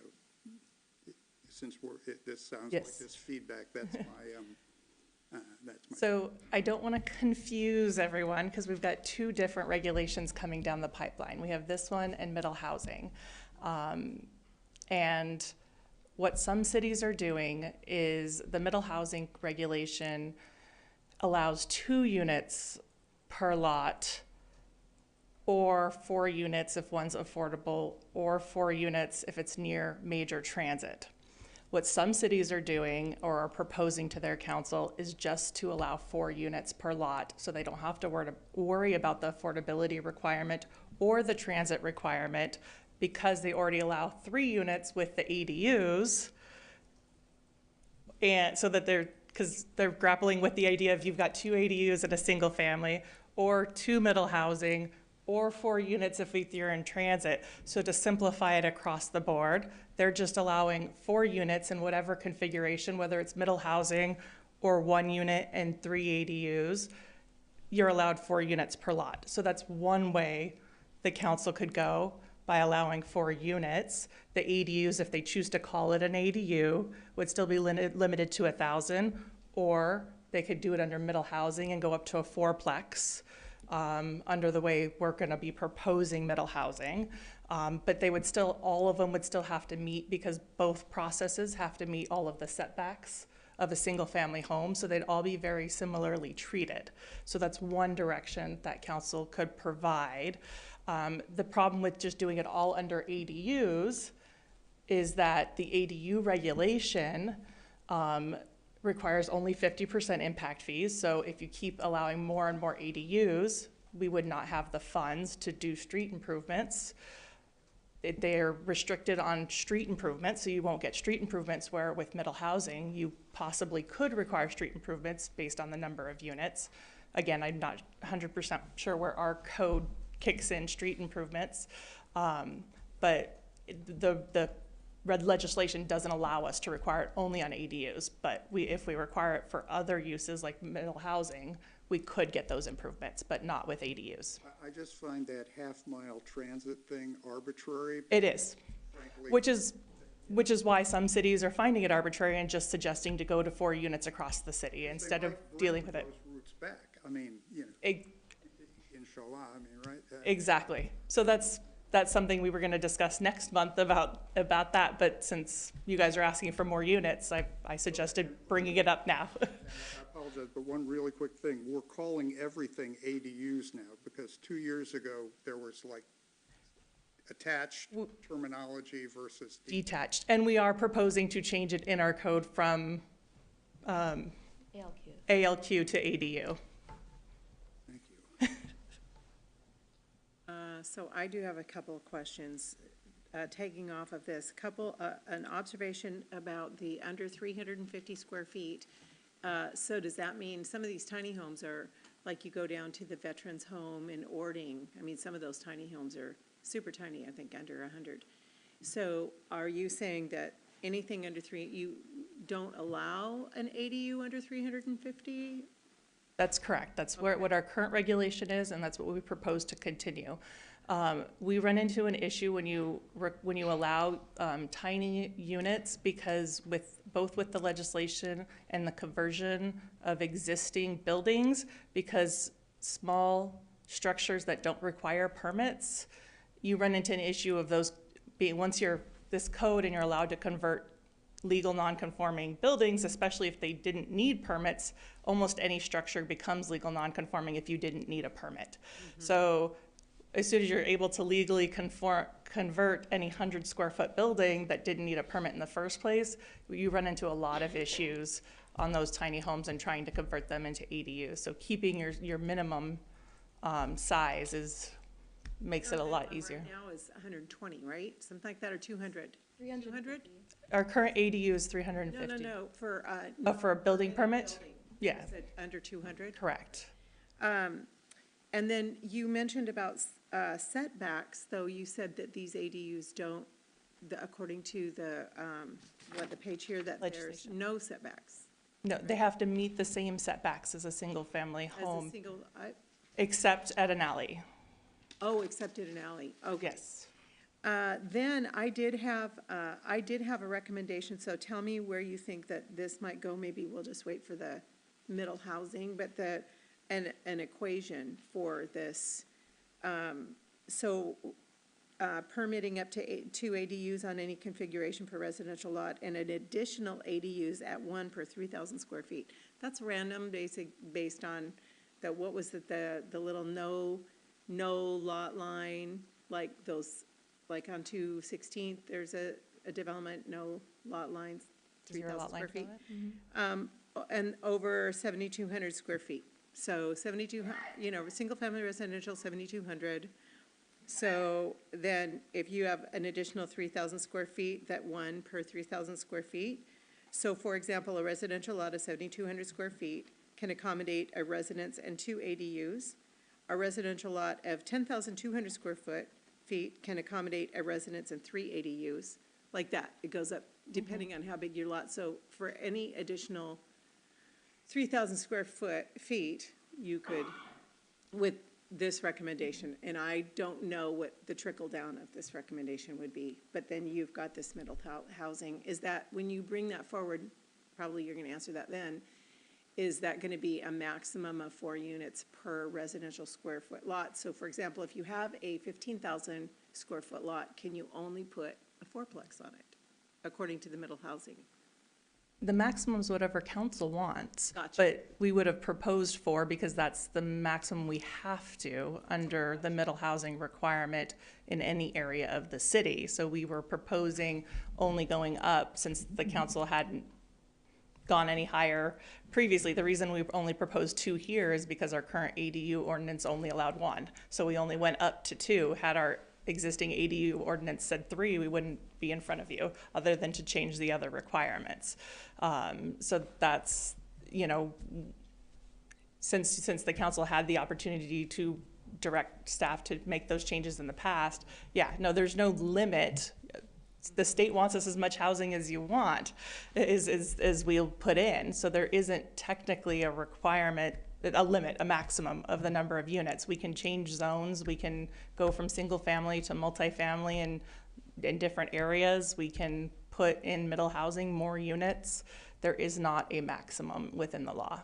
since this sounds like this feedback, that's my, So I don't want to confuse everyone because we've got 2 different regulations coming down the pipeline. We have this one and middle housing. And what some cities are doing is the middle housing regulation allows 2 units per lot, or 4 units if one's affordable, or 4 units if it's near major transit. What some cities are doing or are proposing to their council is just to allow 4 units per lot, so they don't have to worry about the affordability requirement or the transit requirement, because they already allow 3 units with the ADUs, and so that because they're grappling with the idea of you've got 2 ADUs in a single family, or 2 middle housing, or 4 units if you're in transit. So to simplify it across the board, they're just allowing 4 units in whatever configuration, whether it's middle housing or 1 unit and 3 ADUs, you're allowed 4 units per lot. So that's one way the council could go, by allowing 4 units. The ADUs, if they choose to call it an ADU, would still be limited to 1,000, or they could do it under middle housing and go up to a 4-plex under the way we're going to be proposing middle housing. But they would still, all of them would still have to meet, because both processes have to meet all of the setbacks of a single family home, so they'd all be very similarly treated. So that's one direction that council could provide. The problem with just doing it all under ADUs is that the ADU regulation requires only 50% impact fees. So if you keep allowing more and more ADUs, we would not have the funds to do street improvements. They're restricted on street improvements, so you won't get street improvements, where with middle housing, you possibly could require street improvements based on the number of units. Again, I'm not 100% sure where our code kicks in street improvements, but the red legislation doesn't allow us to require it only on ADUs, but if we require it for other uses like middle housing, we could get those improvements, but not with ADUs. I just find that half-mile transit thing arbitrary. It is, Frankly, which is Which is why some cities are finding it arbitrary and just suggesting to go to 4 units across the city instead of dealing with it. Those routes back, I mean, you know, E- inshallah, I mean, right? Exactly. So that's something we were gonna discuss next month about that, but since you guys are asking for more units, I suggested bringing it up now. I apologize, but one really quick thing, we're calling everything ADUs now, because 2 years ago, there was like attached terminology versus. Detached, and we are proposing to change it in our code from ALQ to ADU. Thank you. So I do have a couple of questions, taking off of this. An observation about the under 350 square feet. So does that mean some of these tiny homes are, like you go down to the Veterans Home in Ording, I mean, some of those tiny homes are super tiny, I think under 100. So are you saying that anything under you don't allow an ADU under 350? That's correct. That's what our current regulation is, and that's what we propose to continue. We run into an issue when you allow tiny units, because both with the legislation and the conversion of existing buildings, because small structures that don't require permits, you run into an issue of those being, once you're this code and you're allowed to convert legal non-conforming buildings, especially if they didn't need permits, almost any structure becomes legal non-conforming if you didn't need a permit. So as soon as you're able to legally convert any 100-square-foot building that didn't need a permit in the first place, you run into a lot of issues on those tiny homes and trying to convert them into ADUs. So keeping your minimum size makes it a lot easier. Right now is 120, right? Something like that, or 200? 300? Our current ADU is 350. No, for. For a building permit? Building. Yeah, Is it under 200? correct. And then you mentioned about setbacks, though you said that these ADUs don't, according to the page here, that there's Legislation. no setbacks. No, they have to meet the same setbacks as a single-family As a home, single, except at an alley. except in an alley, okay. Yes. Then I did have a recommendation, so tell me where you think that this might go. Maybe we'll just wait for the middle housing, but an equation for this. Permitting up to 2 ADUs on any configuration per residential lot, and an additional ADUs at 1 per 3,000 square feet. That's random, based on what was it, the little no lot line, like those, like on 216th, there's a development, no lot lines, 3,000 square feet. And over 7,200 square feet. So 7,200, single-family residential, 7,200. So then if you have an additional 3,000 square feet, that 1 per 3,000 square feet. So for example, a residential lot of 7,200 square feet can accommodate a residence and 2 ADUs. A residential lot of 10,200 square feet can accommodate a residence and 3 ADUs. Like that, it goes up depending on how big your lot. So for any additional 3,000 square feet, you could, with this recommendation, and I don't know what the trickle down of this recommendation would be, but then you've got this middle housing. Is that, when you bring that forward, probably you're gonna answer that then, is that gonna be a maximum of 4 units per residential square foot lot? So for example, if you have a 15,000 square foot lot, can you only put a 4-plex on it, according to the middle housing? The maximum is whatever council wants. Gotcha. But we would have proposed 4 because that's the maximum we have to under the middle housing requirement in any area of the city. So we were proposing only going up since the council hadn't gone any higher previously. The reason we only proposed 2 here is because our current ADU ordinance only allowed 1. So we only went up to 2. Had our existing ADU ordinance said 3, we wouldn't be in front of you, other than to change the other requirements. So that's, since the council had the opportunity to direct staff to make those changes in the past, there's no limit. The state wants us as much housing as you want, as we'll put in. So there isn't technically a requirement, a limit, a maximum of the number of units. We can change zones. We can go from single family to multifamily and in different areas. We can put in middle housing more units, there is not a maximum within the law.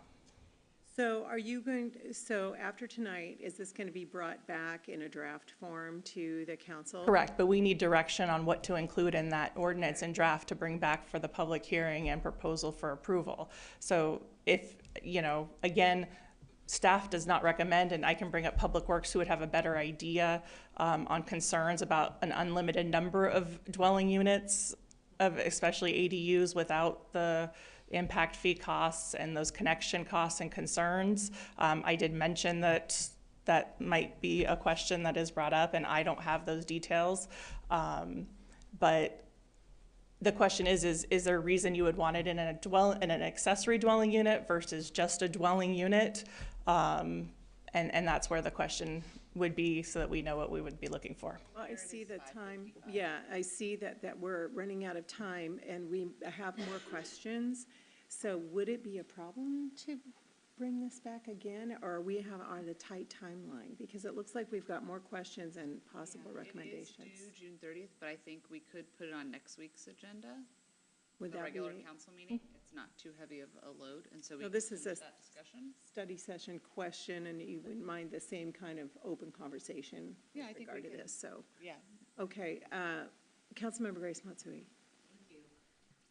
So are you going, so after tonight, is this going to be brought back in a draft form to the council? Correct, but we need direction on what to include in that ordinance and draft to bring back for the public hearing and proposal for approval. So if, you know, again, staff does not recommend, and I can bring up Public Works who would have a better idea on concerns about an unlimited number of dwelling units, of especially ADUs without the impact fee costs and those connection costs and concerns. I did mention that that might be a question that is brought up, and I don't have those details. But the question is there a reason you would want it in an accessory dwelling unit versus just a dwelling unit? And that's where the question would be, so that we know what we would be looking for. Well, I see the time, yeah, I see that we're running out of time and we have more questions. So would it be a problem to bring this back again, or we have on a tight timeline? Because it looks like we've got more questions and possible recommendations. It is due June 30th, but I think we could put it on next week's agenda. Would The that regular be council meeting. It's not too heavy of a load, and so we No, can this is finish a that discussion. study session question, and you wouldn't mind the same kind of open conversation Yeah, I with think regard we to could. this, so. Yeah. Okay, Councilmember Grace Matsui.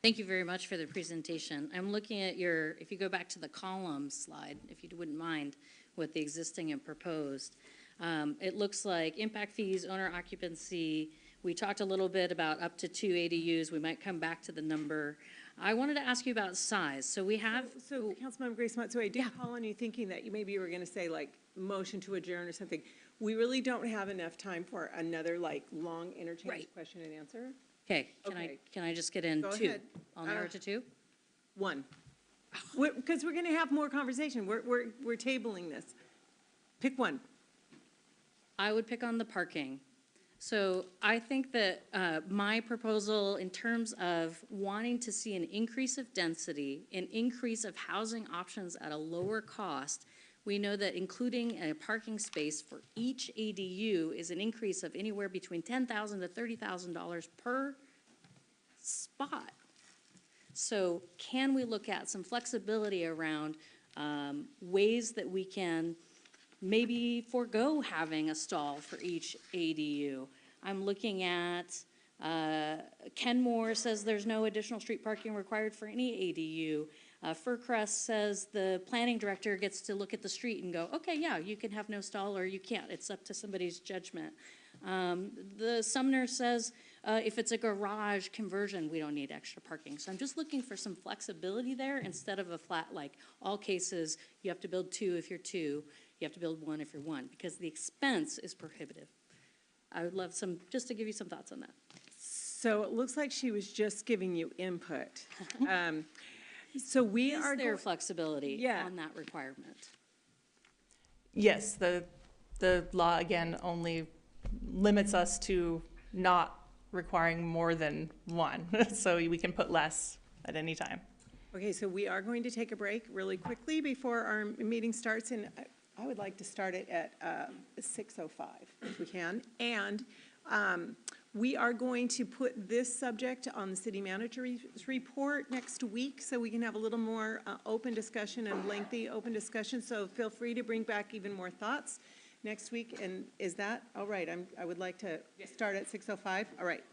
Thank you very much for the presentation. I'm looking at your, if you go back to the column slide, if you wouldn't mind, with the existing and proposed. It looks like impact fees, owner occupancy. We talked a little bit about up to 2 ADUs. We might come back to the number. I wanted to ask you about size. So we have. So Councilmember Grace Matsui, I did call on you thinking that maybe you were gonna say like motion to adjourn or something. We really don't have enough time for another like long interchange Right. question and answer. Okay, Okay. can I just get in Go 2? ahead. I'll narrow it to 2? One. Because we're gonna have more conversation. We're tabling this. Pick one. I would pick on the parking. So I think that my proposal in terms of wanting to see an increase of density, an increase of housing options at a lower cost, we know that including a parking space for each ADU is an increase of anywhere between $10,000 to $30,000 per spot. So can we look at some flexibility around ways that we can maybe forego having a stall for each ADU? I'm looking at, Kenmore says there's no additional street parking required for any ADU. Furcrest says the planning director gets to look at the street and go, okay, yeah, you can have no stall or you can't. It's up to somebody's judgment. The Sumner says if it's a garage conversion, we don't need extra parking. So I'm just looking for some flexibility there instead of a flat, like all cases, you have to build 2 if you're 2, you have to build 1 if you're 1, because the expense is prohibitive. I would love just to give you some thoughts on that. So it looks like she was just giving you input. So we Is are. there flexibility Yeah. on that requirement? Yes, the law again only limits us to not requiring more than 1, so we can put less at any time. Okay, so we are going to take a break really quickly before our meeting starts, and I would like to start it at 6:05 if we can. And we are going to put this subject on the city manager's report next week, so we can have a little more open discussion and lengthy open discussion. So feel free to bring back even more thoughts next week. And is that all right? I would like to start at 6:05. All right.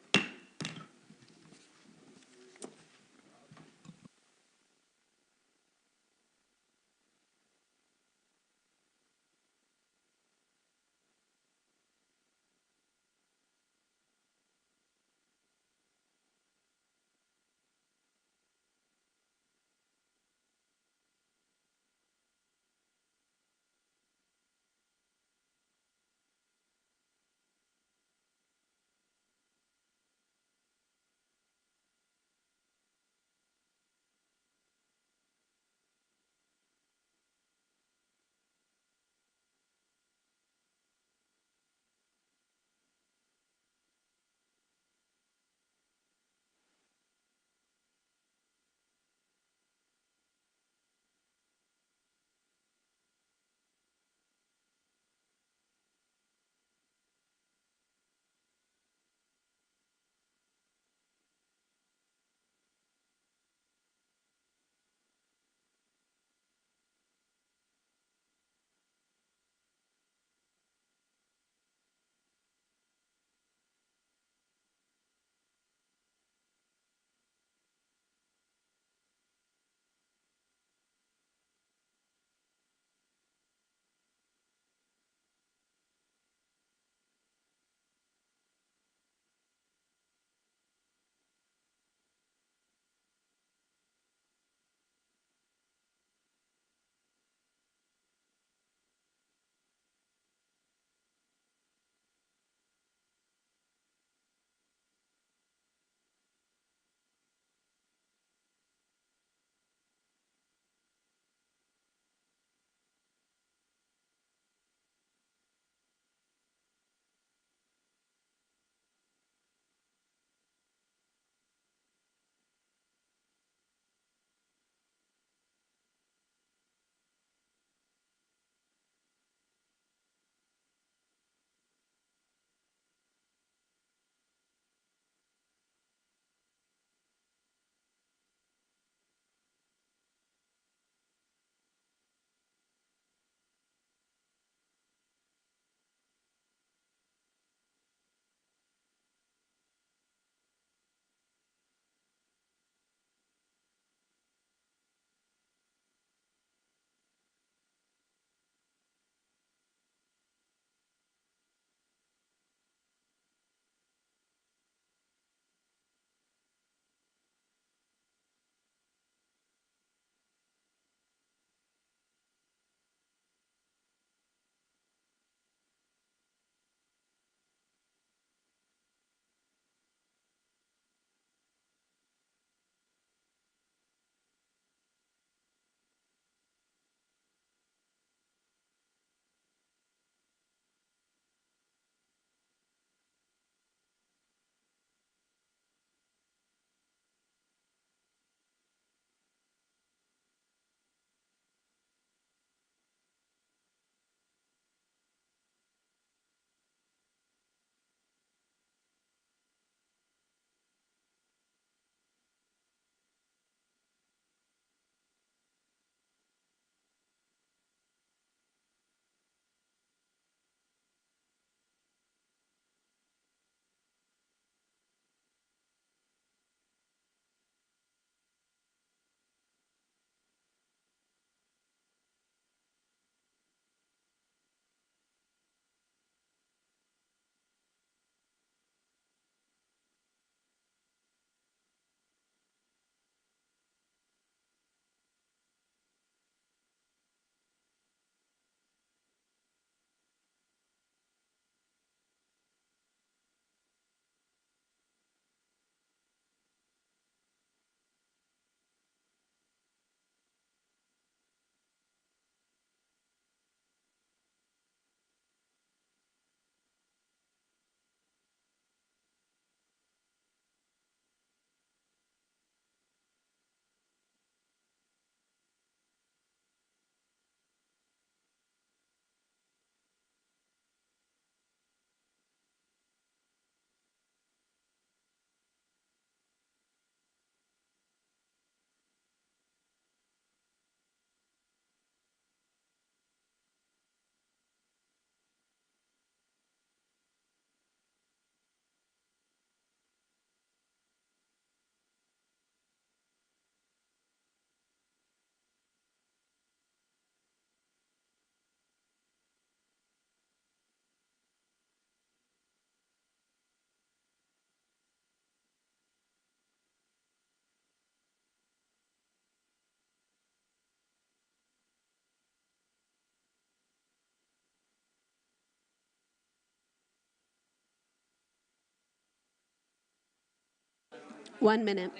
1 minute.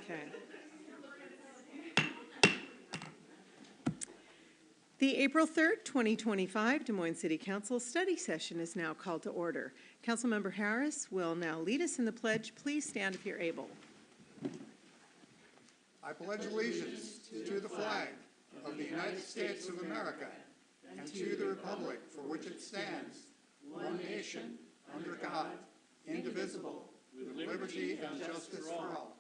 Okay. The April 3rd, 2025 Des Moines City Council study session is now called to order. Councilmember Harris will now lead us in the pledge. Please stand if you're able. I pledge allegiance to the flag of the United States of America and to the republic for which it stands, one nation, under God, indivisible, with liberty and justice for all.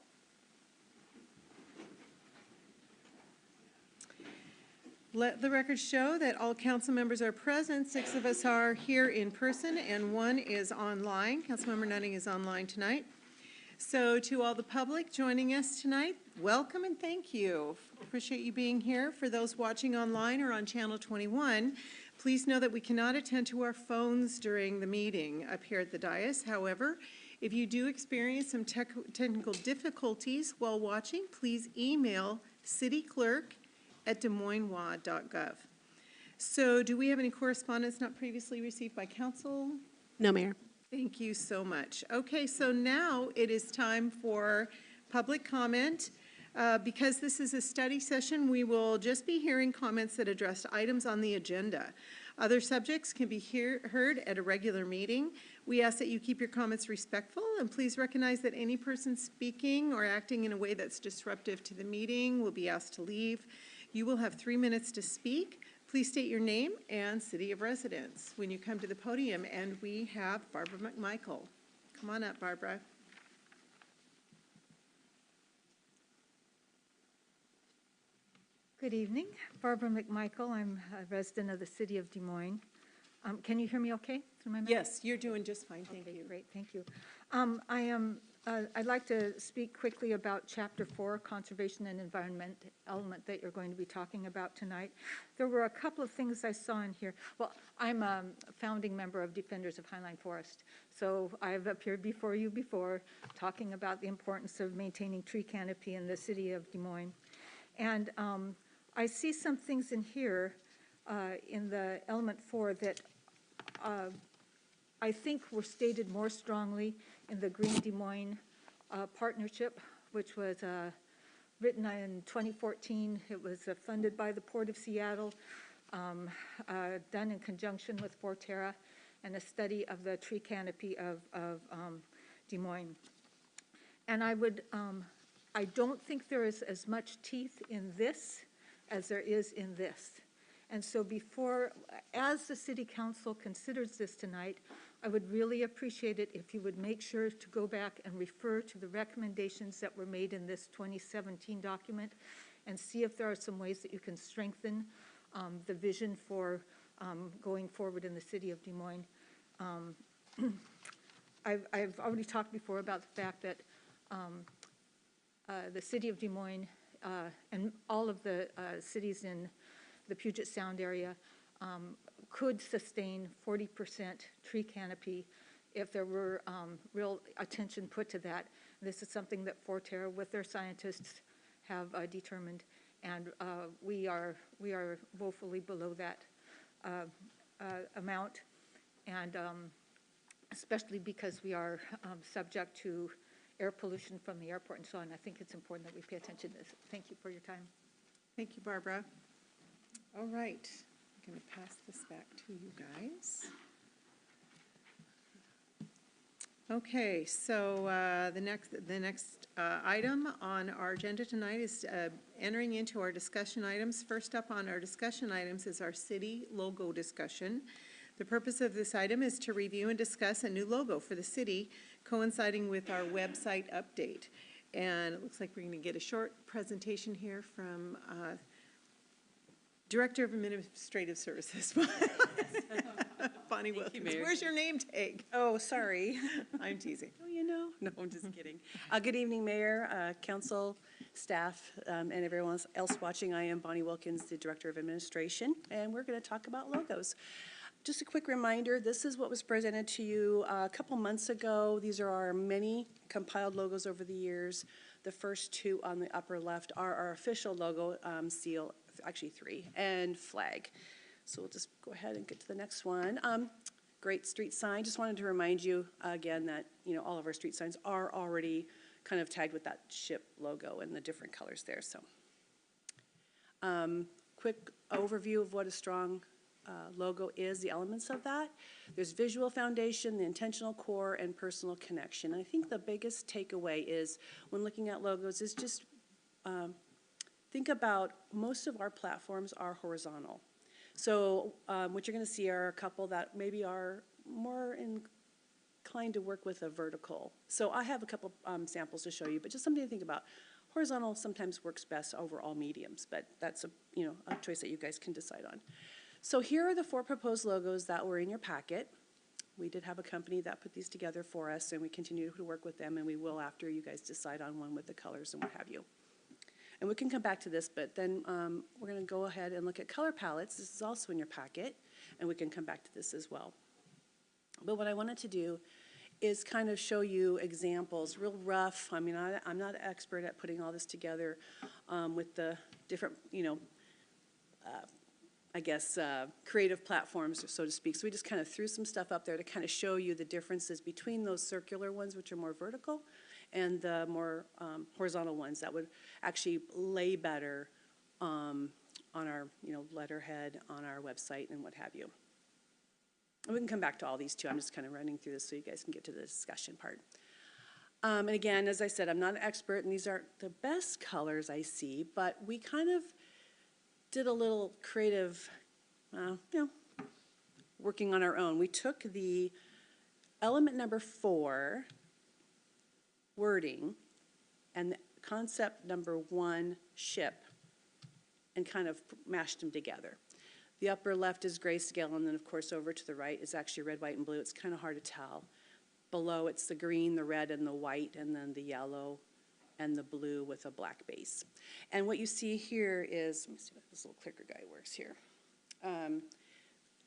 Let the record show that all council members are present. 6 of us are here in person and 1 is online. Councilmember Nutting is online tonight. So to all the public joining us tonight, welcome and thank you. Appreciate you being here. For those watching online or on Channel 21, please know that we cannot attend to our phones during the meeting up here at the dais. However, if you do experience some technical difficulties while watching, please email cityclerk@desmoineswa.gov. So do we have any correspondence not previously received by council? No, Mayor. Thank you so much. Okay, so now it is time for public comment. Because this is a study session, we will just be hearing comments that address items on the agenda. Other subjects can be heard at a regular meeting. We ask that you keep your comments respectful, and please recognize that any person speaking or acting in a way that's disruptive to the meeting will be asked to leave. You will have 3 minutes to speak. Please state your name and city of residence when you come to the podium, and we have Barbara McMichael. Come on up, Barbara. Good evening. Barbara McMichael. I'm a resident of the city of Des Moines. Can you hear me okay through my mic? Yes, you're doing just fine, thank you. Great, thank you. I'd like to speak quickly about Chapter 4, Conservation and Environment element that you're going to be talking about tonight. There were a couple of things I saw in here. Well, I'm a founding member of Defenders of Highline Forest, so I've appeared before you before talking about the importance of maintaining tree canopy in the city of Des Moines. And I see some things in here in the element 4 that I think were stated more strongly in the Green Des Moines partnership, which was written in 2014. It was funded by the Port of Seattle, done in conjunction with Forterra, and a study of the tree canopy of Des Moines. And I don't think there is as much teeth in this as there is in this. And so as the City Council considers this tonight, I would really appreciate it if you would make sure to go back and refer to the recommendations that were made in this 2017 document and see if there are some ways that you can strengthen the vision for going forward in the city of Des Moines. I've already talked before about the fact that the city of Des Moines and all of the cities in the Puget Sound area could sustain 40% tree canopy if there were real attention put to that. This is something that Forterra with their scientists have determined, and we are woefully below that amount, and especially because we are subject to air pollution from the airport and so on. I think it's important that we pay attention to this. Thank you for your time. Thank you, Barbara. All right, I'm going to pass this back to you guys. Okay, so the next item on our agenda tonight is entering into our discussion items. First up on our discussion items is our city logo discussion. The purpose of this item is to review and discuss a new logo for the city coinciding with our website update. And it looks like we're going to get a short presentation here from Director of Administrative Services, Bonnie Wilkins. Mayor. Where's your name tag? Oh, sorry. I'm teasing. Oh, you know? No, I'm just kidding. Good evening, Mayor, council, staff, and everyone else watching. I am Bonnie Wilkins, the Director of Administration, and we're going to talk about logos. Just a quick reminder, this is what was presented to you a couple months ago. These are our many compiled logos over the years. The first two on the upper left are our official logo seal, actually 3, and flag. So we'll just go ahead and get to the next one. Great street sign. Just wanted to remind you again that all of our street signs are already kind of tagged with that ship logo and the different colors there. So, quick overview of what a strong logo is, the elements of that. There's visual foundation, the intentional core, and personal connection. And I think the biggest takeaway is when looking at logos is just think about most of our platforms are horizontal. So what you're going to see are a couple that maybe are more inclined to work with a vertical. So I have a couple samples to show you, but just something to think about. Horizontal sometimes works best over all mediums, but that's a choice that you guys can decide on. So here are the 4 proposed logos that were in your packet. We did have a company that put these together for us, and we continue to work with them, and we will after you guys decide on one with the colors and what have you. And we can come back to this, but then we're going to go ahead and look at color palettes. This is also in your packet, and we can come back to this as well. But what I wanted to do is kind of show you examples, real rough. I mean, I'm not an expert at putting all this together with the different, I guess, creative platforms, so to speak. So we just kind of threw some stuff up there to kind of show you the differences between those circular ones, which are more vertical, and the more horizontal ones that would actually lay better on our, letterhead, on our website, and what have you. And we can come back to all these too. I'm just kind of running through this so you guys can get to the discussion part. And again, as I said, I'm not an expert, and these aren't the best colors I see, but we kind of did a little creative, working on our own. We took the element number 4 wording and the concept number 1 ship and kind of mashed them together. The upper left is grayscale, and then of course over to the right is actually red, white, and blue. It's kind of hard to tell. Below it's the green, the red, and the white, and then the yellow and the blue with a black base. And what you see here is, let me see if this little clicker guy works here.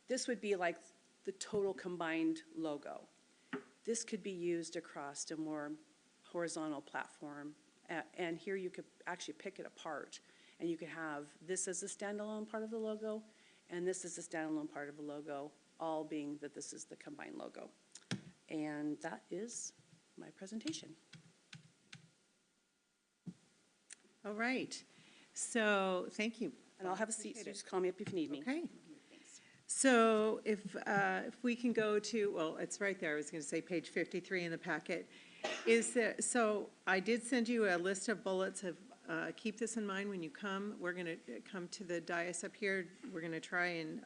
This would be like the total combined logo. This could be used across a more horizontal platform. And here you could actually pick it apart. And you could have this as a standalone part of the logo, and this is a standalone part of the logo, all being that this is the combined logo. And that is my presentation. All right. So, thank you. And I'll have a seat, so just call me up if you need me. Okay. So if we can go to, well, it's right there. I was going to say page 53 in the packet. So I did send you a list of bullets of, keep this in mind when you come. We're going to come to the dais up here. We're going to try and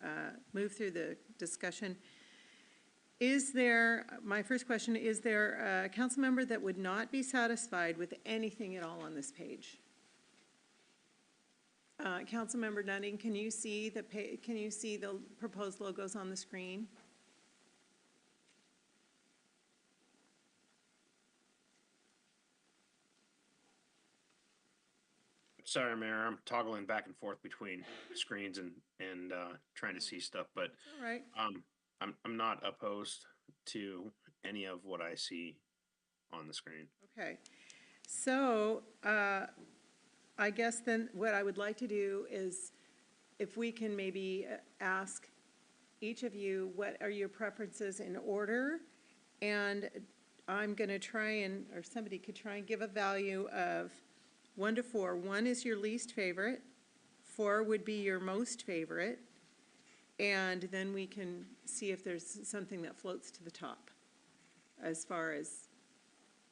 move through the discussion. My first question, is there a council member that would not be satisfied with anything at all on this page? Councilmember Nutting, can you see the proposed logos on the screen? Sorry, Mayor, I'm toggling back and forth between screens and trying to see stuff, but All right. I'm not opposed to any of what I see on the screen. Okay. So, I guess then what I would like to do is if we can maybe ask each of you, what are your preferences in order? And I'm going to try and, or somebody could try and give a value of 1 to 4. 1 is your least favorite. 4 would be your most favorite. And then we can see if there's something that floats to the top as far as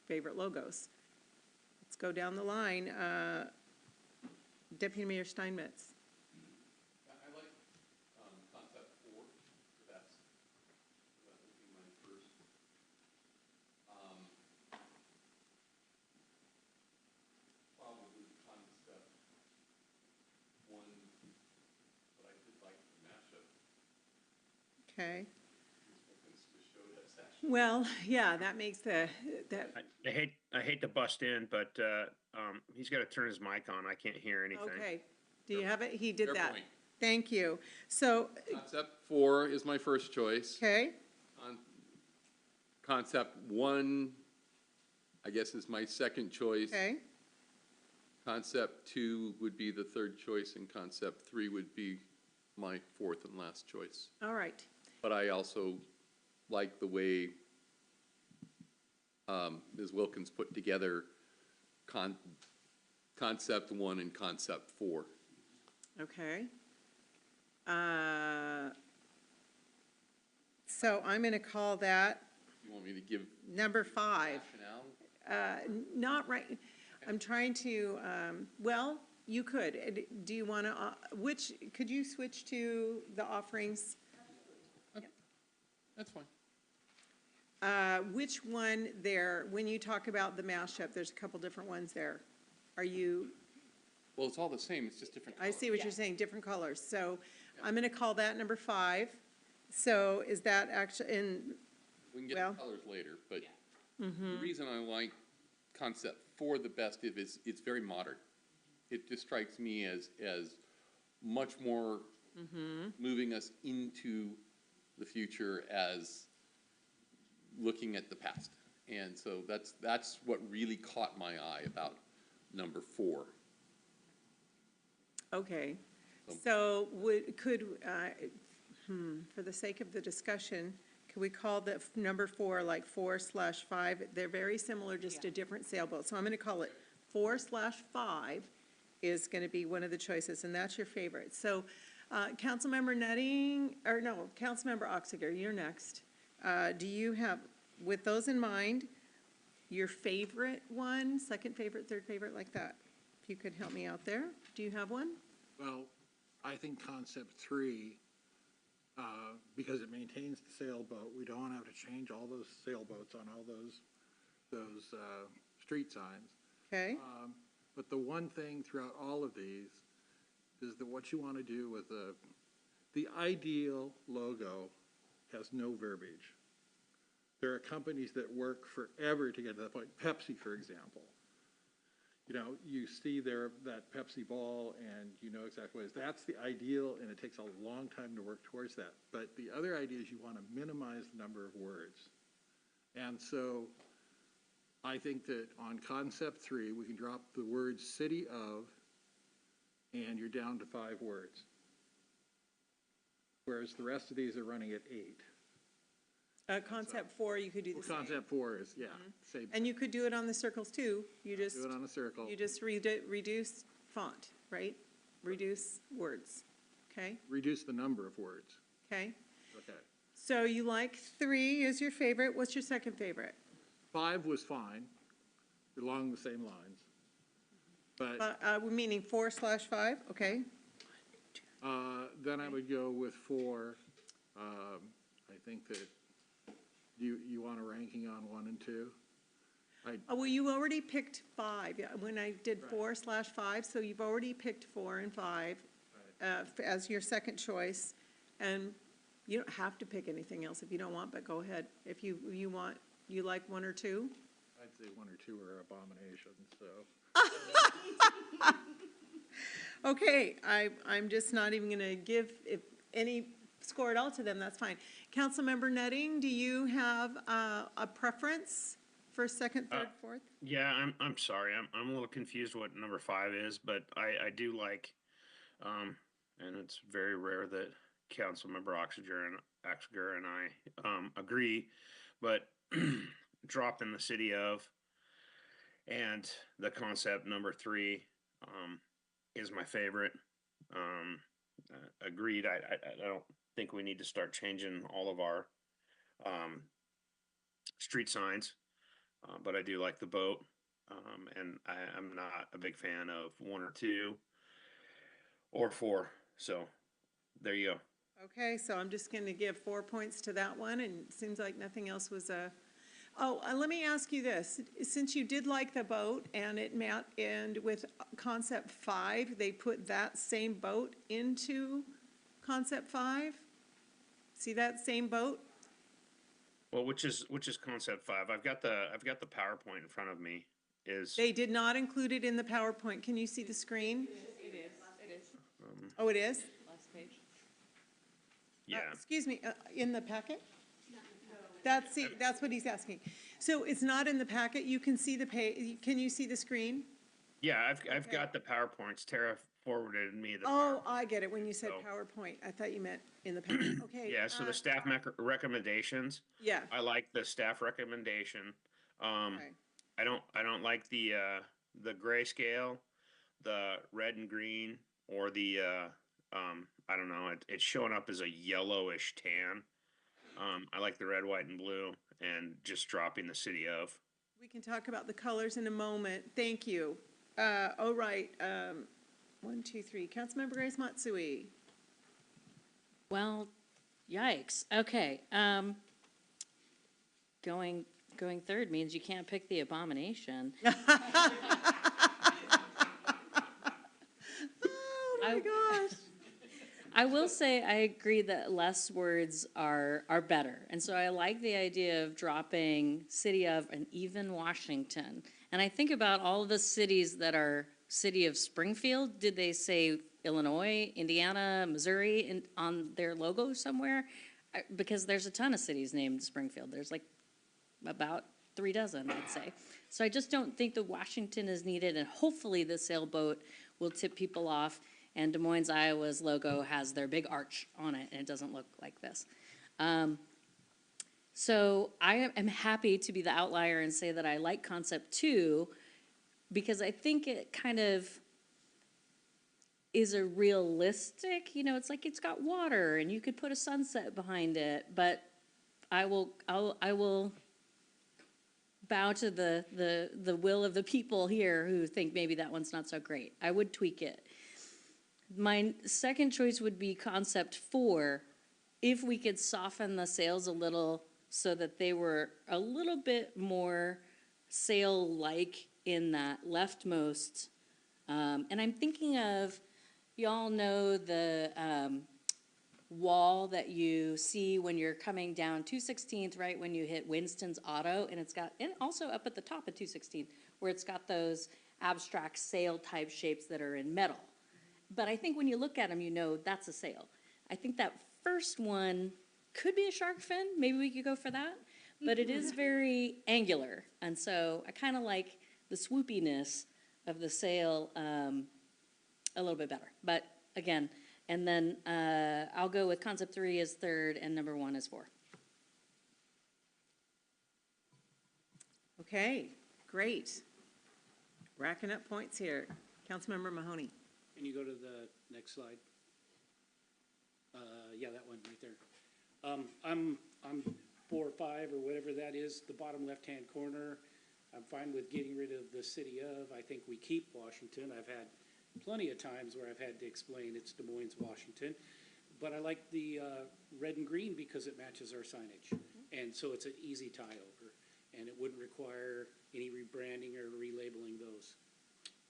favorite logos. Let's go down the line. Deputy Mayor Steinmetz. I like, concept 4, that would be my first. Probably concept 1, but I did like the mashup. Okay. Just showed us actually. Well, yeah, that makes that, I hate to bust in, but, he's gotta turn his mic on. I can't hear anything. okay. Do you have it? He did Fair that. point. Thank you. So, Concept 4 is my first choice. okay, Concept 1, I guess, is my second choice. okay, Concept 2 would be the third choice, and concept 3 would be my fourth and last choice. all right. But I also like the way Ms. Wilkins put together concept 1 and concept 4. Okay. So I'm going to call that You want me to give number 5. rationale? Not right, I'm trying to, well, you could. Do you want to, could you switch to the offerings? That's fine. Which one there, when you talk about the mashup, there's a couple different ones there. Are you, Well, it's all the same, it's just different I colors. see what you're saying, different colors. So I'm going to call that number 5. So is that actually, We can get well- the colors later, but the reason I like concept 4 the best is it's very modern. It just strikes me as much more moving us into the future as looking at the past. And so that's what really caught my eye about number 4. okay. So for the sake of the discussion, could we call the number 4 like 4/5? They're very similar, just a different sailboat. So I'm going to call it 4/5 is going to be one of the choices, and that's your favorite. So Councilmember Nutting, or no, Councilmember Oxiger, you're next. Do you have, with those in mind, your favorite one, second favorite, third favorite, like that? If you could help me out there. Do you have one? Well, I think concept 3, because it maintains the sailboat, we don't have to change all those sailboats on all those street signs. Okay, But the one thing throughout all of these is that what you want to do with the ideal logo has no verbiage. There are companies that work forever to get to that point. Pepsi, for example. You know, you see that Pepsi ball and you know exactly what it is. That's the ideal, and it takes a long time to work towards that. But the other idea is you want to minimize the number of words. And so I think that on concept 3, we can drop the words city of, and you're down to 5 words. Whereas the rest of these are running at 8. concept 4, you could do the same. Concept 4 is, yeah, same. And you could do it on the circles too. You just, Do it on a circle. you just reduce font, right? Reduce words, okay? Reduce the number of words. Okay? Okay. So you like 3 is your favorite. What's your second favorite? 5 was fine, along the same lines. But Meaning 4/5, okay? then I would go with 4. I think that you want a ranking on 1 and 2? Oh, well, you already picked 5, yeah, when I did 4/5, so you've already picked 4 and 5 as your second choice. And you don't have to pick anything else if you don't want, but go ahead. If you want, you like 1 or 2? I'd say 1 or 2 are abominations, so. Okay, I'm just not even gonna give any score at all to them, that's fine. Councilmember Nutting, do you have a preference for second, third, fourth? Yeah, I'm sorry. I'm a little confused what number 5 is, but I do like, and it's very rare that Councilmember Oxiger and I agree, but dropping the city of and the concept number 3 is my favorite. Agreed. I don't think we need to start changing all of our street signs, but I do like the boat. And I'm not a big fan of 1 or 2 or 4. So there you go. Okay, so I'm just going to give 4 points to that one, and it seems like nothing else was let me ask you this. Since you did like the boat and it met, and with concept 5, they put that same boat into concept 5? See that same boat? Well, which is concept 5? I've got the PowerPoint in front of me. They did not include it in the PowerPoint. Can you see the screen? It is. Oh, it is? Last page. Yeah. Excuse me, in the packet? That's what he's asking. So it's not in the packet? You can see can you see the screen? Yeah, I've got the PowerPoints. Tara forwarded me the Oh, PowerPoint. I get it, when you said So- PowerPoint. I thought you meant in the packet. Okay. Yeah, so the staff recommendations. Yeah. I like the staff recommendation. Okay. I don't like the grayscale, the red and green, or the I don't know. It's showing up as a yellowish tan. I like the red, white, and blue, and just dropping the city of. We can talk about the colors in a moment. Thank you. All right, 1, 2, 3. Councilmember Grace Matsui. Well, yikes. Okay. Going third means you can't pick the abomination. Oh my gosh. I will say I agree that less words are better. And so I like the idea of dropping city of and even Washington. And I think about all the cities that are city of Springfield. Did they say Illinois, Indiana, Missouri on their logo somewhere? Because there's a ton of cities named Springfield. There's like about 3 dozen, I'd say. So I just don't think the Washington is needed, and hopefully the sailboat will tip people off. And Des Moines, Iowa's logo has their big arch on it, and it doesn't look like this. So I am happy to be the outlier and say that I like concept 2, because I think it kind of is a realistic, it's like it's got water and you could put a sunset behind it, but I will bow to the will of the people here who think maybe that one's not so great. I would tweak it. My second choice would be concept 4, if we could soften the sails a little so that they were a little bit more sail-like in that leftmost. And I'm thinking of, y'all know the wall that you see when you're coming down 216th, right when you hit Winston's Auto, and also up at the top of 216th, where it's got those abstract sail-type shapes that are in metal. But I think when you look at them, that's a sail. I think that first one could be a shark fin. Maybe we could go for that. But it is very angular. And so I kind of like the swoopiness of the sail a little bit better. But again, and then I'll go with concept 3 as third and number 1 as 4. Okay, great. Racking up points here. Councilmember Mahoney. Can you go to the next slide? Yeah, that one right there. I'm 4 or 5 or whatever that is, the bottom left-hand corner. I'm fine with getting rid of the city of. I think we keep Washington. I've had plenty of times where I've had to explain it's Des Moines, Washington. But I like the red and green because it matches our signage. And so it's an easy tie over. And it wouldn't require any rebranding or relabeling those.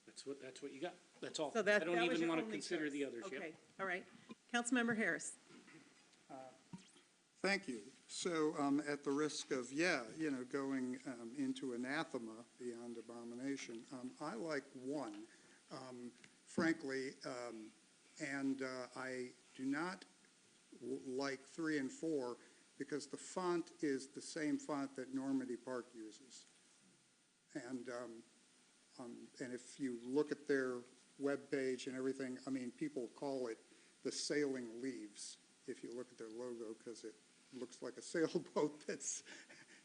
That's what you got. That's all. So I that don't was even your want to only consider choice. the others. Yep. Okay, all right. Councilmember Harris. Thank you. So at the risk of, going into anathema beyond abomination, I like 1, frankly, and I do not like 3 and 4 because the font is the same font that Normandy Park uses. And if you look at their webpage and everything, people call it the Sailing Leaves if you look at their logo, because it looks like a sailboat that's,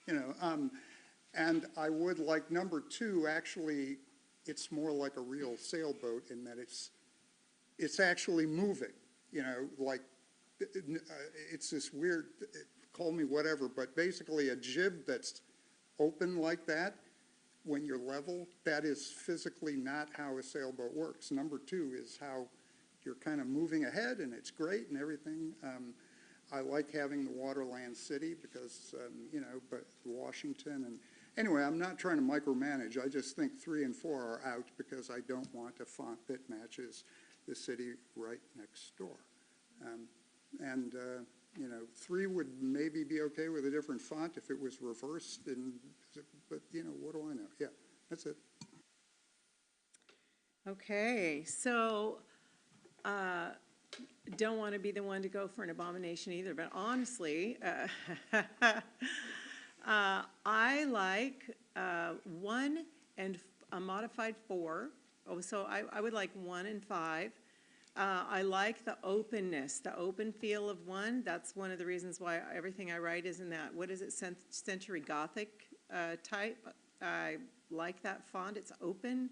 and I would like number 2, actually, it's more like a real sailboat in that it's actually moving, like it's this weird, call me whatever, but basically a jib that's open like that when you're level, that is physically not how a sailboat works. Number two is how you're kind of moving ahead, and it's great and everything. I like having the waterland city because, but Washington and, anyway, I'm not trying to micromanage. I just think 3 and 4 are out because I don't want a font that matches the city right next door. 3 would maybe be okay with a different font if it was reversed, but, what do I know? Yeah, that's it. Okay, so, don't want to be the one to go for an abomination either, but honestly, I like 1 and a modified 4. Oh, so I would like 1 and 5. I like the openness, the open feel of 1. That's one of the reasons why everything I write is in that, what is it, Century Gothic type. I like that font. It's open.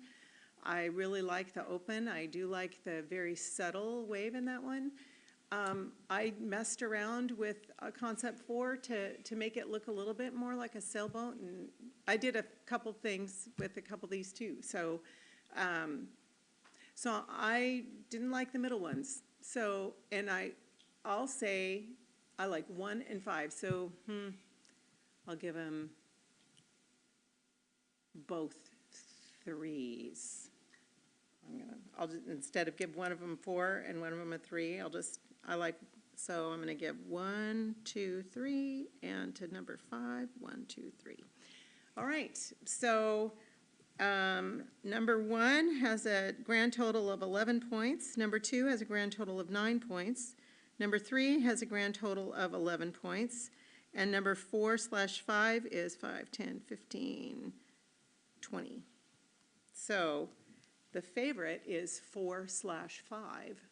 I really like the open. I do like the very subtle wave in that one. I messed around with Concept 4 to make it look a little bit more like a sailboat, and I did a couple things with a couple of these too. So, so I didn't like the middle ones. So, and I'll say I like 1 and 5. So, I'll give them both 3s. I'll just, instead of give one of them 4 and one of them a 3, so I'm gonna give 1, 2, 3, and to number 5, 1, 2, 3. All right, so, number 1 has a grand total of 11 points. Number 2 has a grand total of 9 points. Number 3 has a grand total of 11 points. And number 4/5 is 5, 10, 15, 20. So, the favorite is 4/5.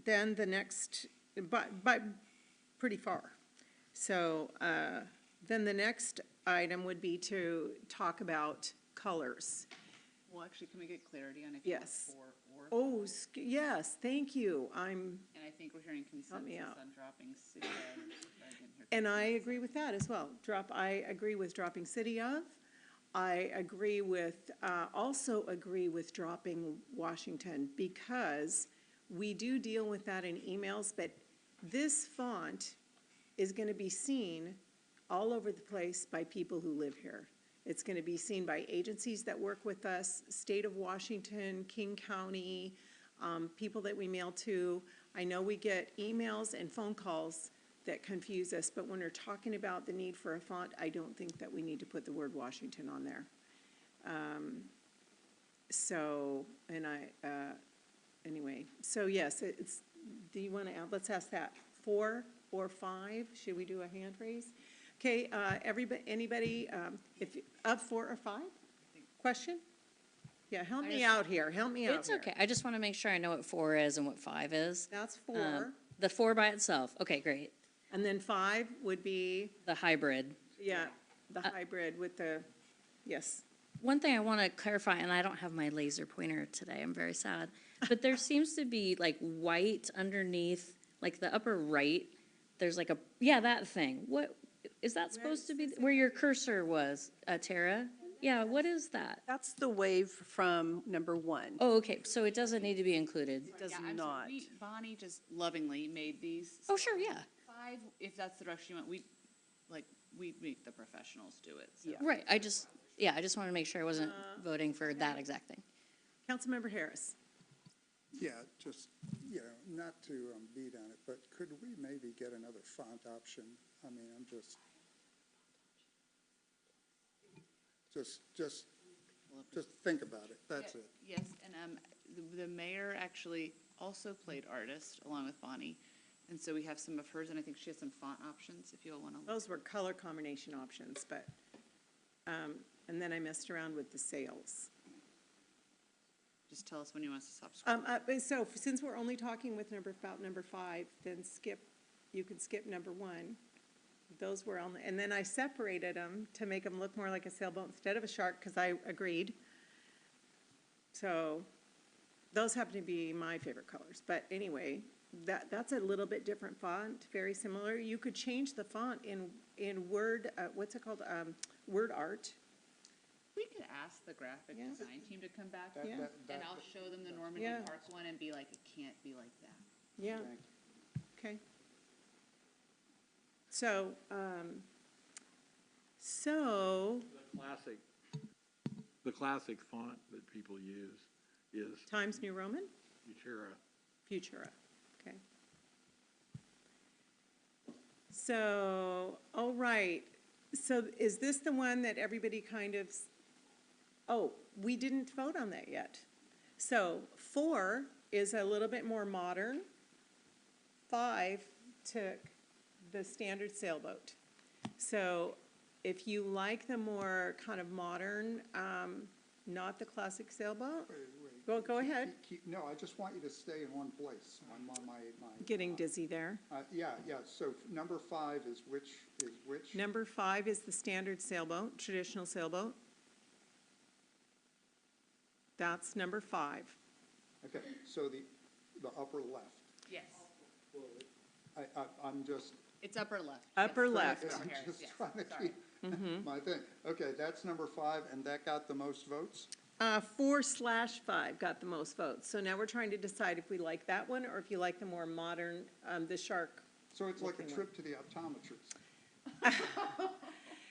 Then the next, by pretty far. So then the next item would be to talk about colors. Well, actually, can we get clarity on if you want Yes. 4 or? Oh, yes, thank you. And I think we're hearing consensus out. on dropping city of. I didn't hear And I agree with that as well. I agree with dropping city of. I agree with, also agree with dropping Washington, because we do deal with that in emails, but this font is gonna be seen all over the place by people who live here. It's gonna be seen by agencies that work with us, State of Washington, King County, people that we mail to. I know we get emails and phone calls that confuse us, but when we're talking about the need for a font, I don't think that we need to put the word Washington on there. Anyway, so yes, do you wanna, let's ask that, 4 or 5, should we do a hand raise? Okay, anybody, of 4 or 5? Question? Yeah, help me out here, It's okay. I just want to make sure I know what 4 is and what 5 is. That's 4. The 4 by itself. Okay, great. And then 5 would be, The hybrid. yeah, the hybrid with the, yes. One thing I want to clarify, and I don't have my laser pointer today, I'm very sad, but there seems to be like white underneath, like the upper right, there's like that thing. What, is that supposed to be, where your cursor was, Tara? Yeah, what is that? That's the wave from number 1. Oh, okay, so it doesn't need to be included. It does Yeah, I'm not. sorry, Bonnie just lovingly made these. Oh, sure, yeah. 5, if that's the direction you went, we make the professionals do it, so. Right, I just wanted to make sure I wasn't voting for that exact thing. Councilmember Harris. Yeah, just, not to beat on it, but could we maybe get another font option? I mean, I'm just think about it, that's it. Yes, and the mayor actually also played artist along with Bonnie. And so we have some of hers, and I think she has some font options, if you all want to. Those were color combination options, but, and then I messed around with the sales. Just tell us when you want us to stop scrolling. So since we're only talking with about number 5, then you can skip number 1. Those were on, and then I separated them to make them look more like a sailboat instead of a shark, because I agreed. So those happen to be my favorite colors, but anyway, that's a little bit different font, very similar. You could change the font in Word, what's it called, Word Art. We could ask the graphic Yeah. design team to come back, Yeah. and I'll show them the Normandy Yeah. Park one and be like, it can't be like that. Yeah, okay. So, The classic font that people use is Times New Roman? Futura. Futura, okay. So, all right, so is this the one that everybody kind of, oh, we didn't vote on that yet. So 4 is a little bit more modern. 5 took the standard sailboat. So if you like the more kind of modern, not the classic sailboat, go ahead. No, I just want you to stay in one place. I'm on my. Getting dizzy there. Yeah, so number 5 is which? Number 5 is the standard sailboat, traditional sailboat. That's number 5. Okay, so the upper left. Yes. I'm just. It's upper left. Upper Yes. left. Over I'm here, just yes, trying to sorry. keep my thing. Okay, that's number 5, and that got the most votes? 4/5 got the most votes. So now we're trying to decide if we like that one or if you like the more modern, the shark. So it's like a looking trip to the optometrist.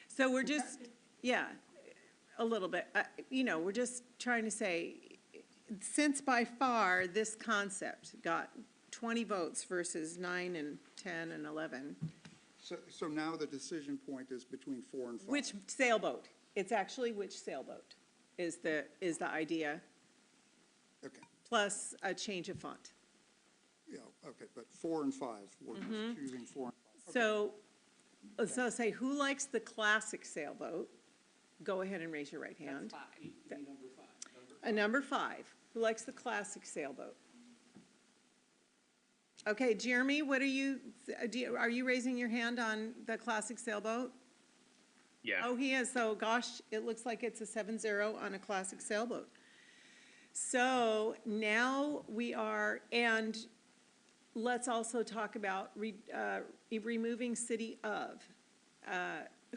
So we're just, yeah, a little bit. We're just trying to say, since by far this concept got 20 votes versus 9 and 10 and 11. So now the decision point is between 4 and 5. Which sailboat? It's actually which sailboat is the idea, Okay, plus a change of font. yeah, okay, but 4 and 5, we're just choosing 4 and 5. So say, who likes the classic sailboat? Go ahead and raise your right hand. Number 5, who likes the classic sailboat? Okay, Jeremy, what are you raising your hand on the classic sailboat? Yeah. Oh, he is, so gosh, it looks like it's a 7-0 on a classic sailboat. So now we are, and let's also talk about removing city of.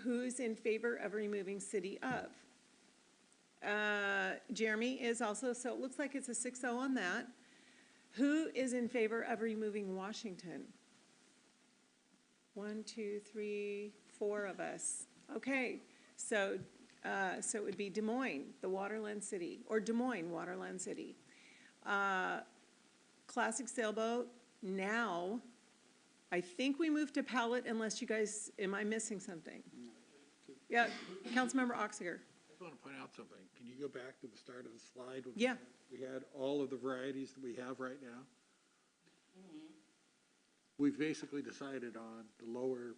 Who's in favor of removing city of? Jeremy is also, so it looks like it's a 6-0 on that. Who is in favor of removing Washington? 1, 2, 3, 4 of us. Okay, so it would be Des Moines, the Waterland City, or Des Moines, Waterland City. Classic sailboat, now, I think we moved to Pallet unless you guys, am I missing something? Yeah, Councilmember Oxiger. I just want to point out something. Can you go back to the start of the slide? when Yeah. We had all of the varieties that we have right now. We've basically decided on the lower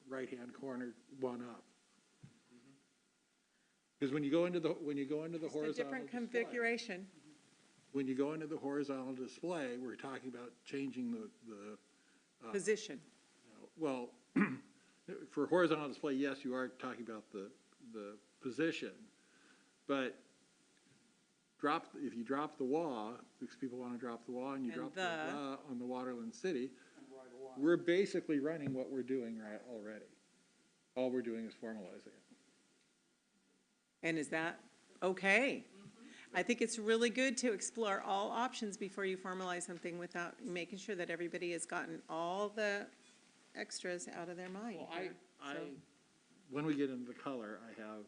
right-hand corner one up. Because when you go into the Just a horizontal different display, configuration. when you go into the horizontal display, we're talking about changing the Position. well, for horizontal display, yes, you are talking about the position, but if you drop the WA, because people want to drop the WA, and you And drop the on the Waterland City, we're basically running what we're doing right already. All we're doing is formalizing it. And is that okay? I think it's really good to explore all options before you formalize something without making sure that everybody has gotten all the extras out of their mind. Well, here. So- when we get into the color, I have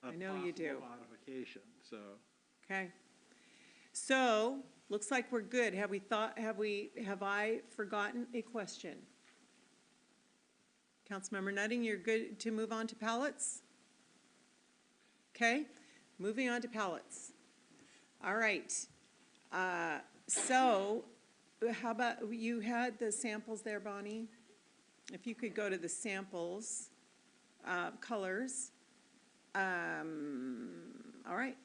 a I know you do. possible modification, so. Okay. So, looks like we're good. Have I forgotten a question? Councilmember Nutting, you're good to move on to pallets? Okay, moving on to pallets. All right. So, how about, you had the samples there, Bonnie? If you could go to the samples, colors. All right.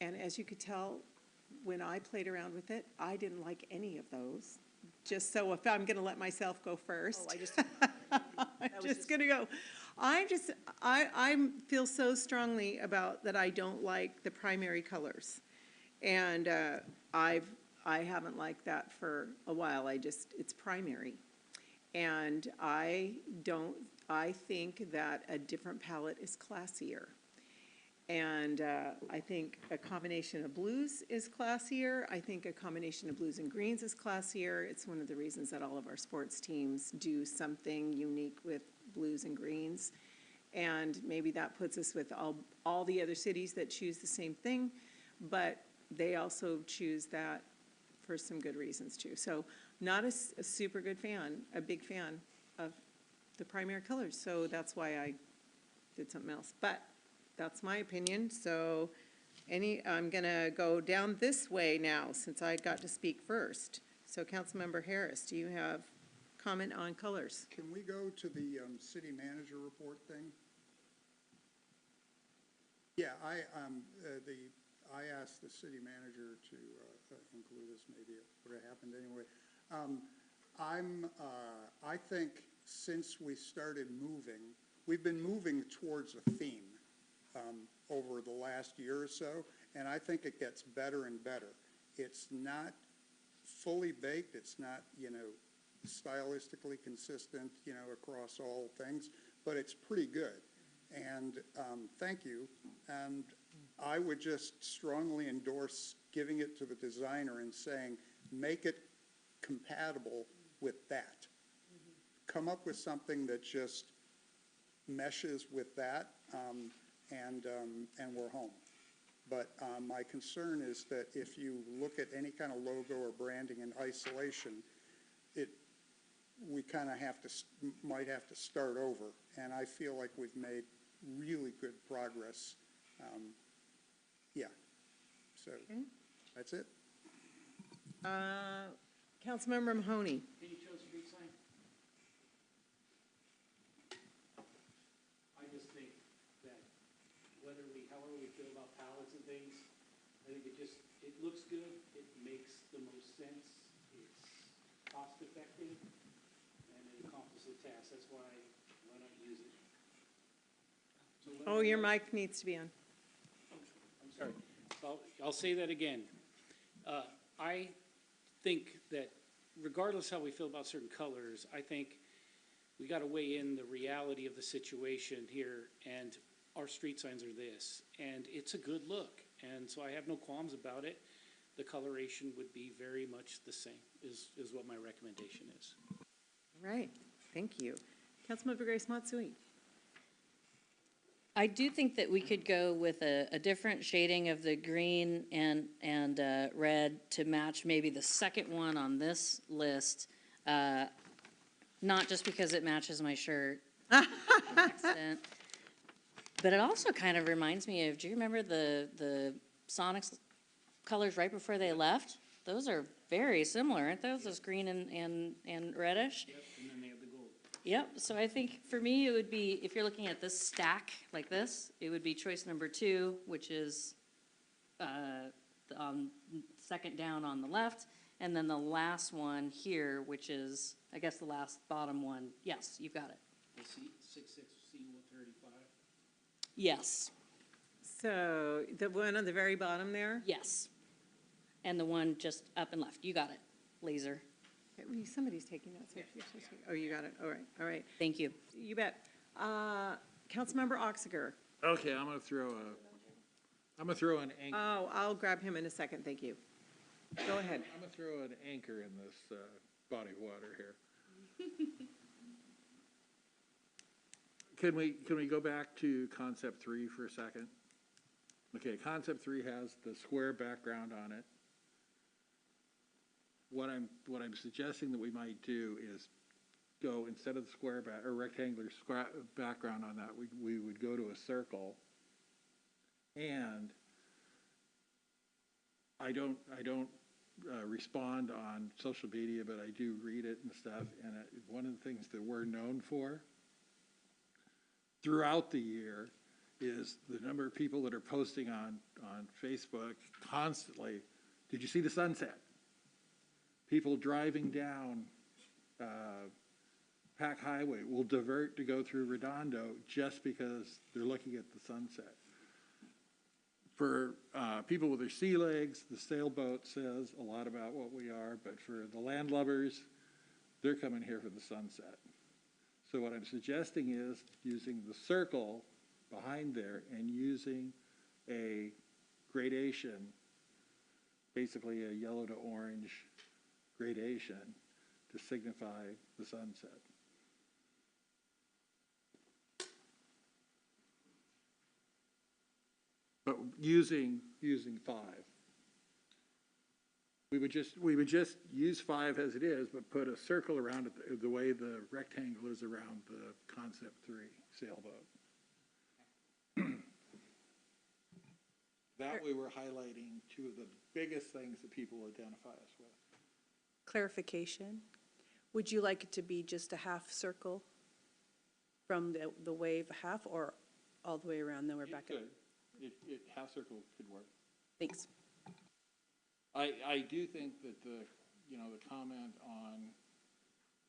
And as you could tell, when I played around with it, I didn't like any of those. Just so if I'm gonna let myself go first. I'm just gonna go. I feel so strongly about that I don't like the primary colors. And I haven't liked that for a while. It's primary. And I think that a different palette is classier. And I think a combination of blues is classier. I think a combination of blues and greens is classier. It's one of the reasons that all of our sports teams do something unique with blues and greens. And maybe that puts us with all the other cities that choose the same thing, but they also choose that for some good reasons too. So not a super good fan, a big fan of the primary colors. So that's why I did something else. But that's my opinion. So I'm gonna go down this way now since I got to speak first. So Councilmember Harris, do you have comment on colors? Can we go to the city manager report thing? Yeah, I asked the city manager to include this, maybe it would have happened anyway. I think since we started moving, we've been moving towards a theme over the last year or so, and I think it gets better and better. It's not fully baked, it's not, stylistically consistent, across all things, but it's pretty good. And thank you. And I would just strongly endorse giving it to the designer and saying, make it compatible with that. Come up with something that just meshes with that, and we're home. But my concern is that if you look at any kind of logo or branding in isolation, we kind of might have to start over. And I feel like we've made really good progress. Yeah. So that's it. Councilmember Mahoney. Any chose a big sign? I just think that however we feel about palettes and things, I think it looks good, it makes the most sense, it's cost effective, and it accomplishes the task. That's why not use it? Oh, your mic needs to be on. I'm sorry. I'll say that again. I think that regardless how we feel about certain colors, I think we got to weigh in the reality of the situation here, and our street signs are this, and it's a good look, and so I have no qualms about it. The coloration would be very much the same, is what my recommendation is. All right, thank you. Councilmember Grace Matsui. I do think that we could go with a different shading of the green and red to match maybe the second one on this list. Not just because it matches my shirt, accident, but it also kind of reminds me of, do you remember the Sonics colors right before they left? Those are very similar, aren't those? Those green and reddish? Yep, and then they have the gold. Yep, so I think for me, it would be, if you're looking at this stack like this, it would be choice number 2, which is second down on the left, and then the last one here, which is, I guess the last bottom one. Yes, you've got it. The C66C135. Yes. So the one on the very bottom there? Yes. And the one just up and left. You got it, laser. Okay, somebody's taking notes. Oh, you got it. All right. Thank you. You bet. Councilmember Oxiger. Okay, I'm gonna throw an anchor. Oh, I'll grab him in a second. Thank you. Go ahead. I'm gonna throw an anchor in this body of water here. Can we go back to concept 3 for a second? Okay, concept 3 has the square background on it. What I'm suggesting that we might do is go, instead of the square or rectangular background on that, we would go to a circle. And I don't respond on social media, but I do read it and stuff. And one of the things that we're known for throughout the year is the number of people that are posting on Facebook constantly. Did you see the sunset? People driving down Pack Highway will divert to go through Redondo just because they're looking at the sunset. For people with their sea legs, the sailboat says a lot about what we are, but for the landlubbers, they're coming here for the sunset. So what I'm suggesting is using the circle behind there and using a gradation, basically a yellow to orange gradation to signify the sunset. But using 5. We would just use 5 as it is, but put a circle around it the way the rectangle is around the Concept 3 sailboat. That way we're highlighting two of the biggest things that people identify us with. Clarification, would you like it to be just a half circle from the wave half, or all the way around, then we're back up? Half circle could work. Thanks. I do think that the comment on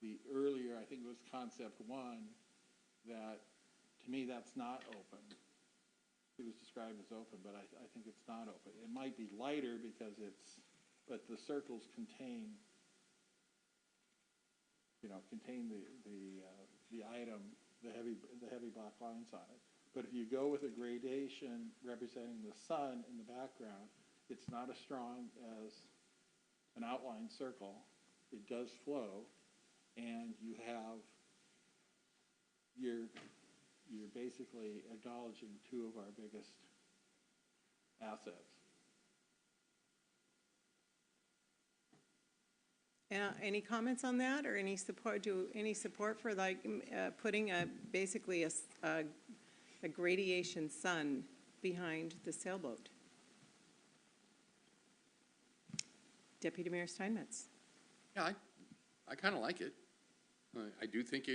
the earlier, I think it was Concept 1, that to me that's not open. It was described as open, but I think it's not open. It might be lighter because but the circles contain the item, the heavy black lines on it. But if you go with a gradation representing the sun in the background, it's not as strong as an outline circle. It does flow, and you're basically acknowledging two of our biggest assets. Any comments on that, or any support for putting basically a gradation sun behind the sailboat? Deputy Mayor Steinmetz. Yeah, I kind of like it. I do think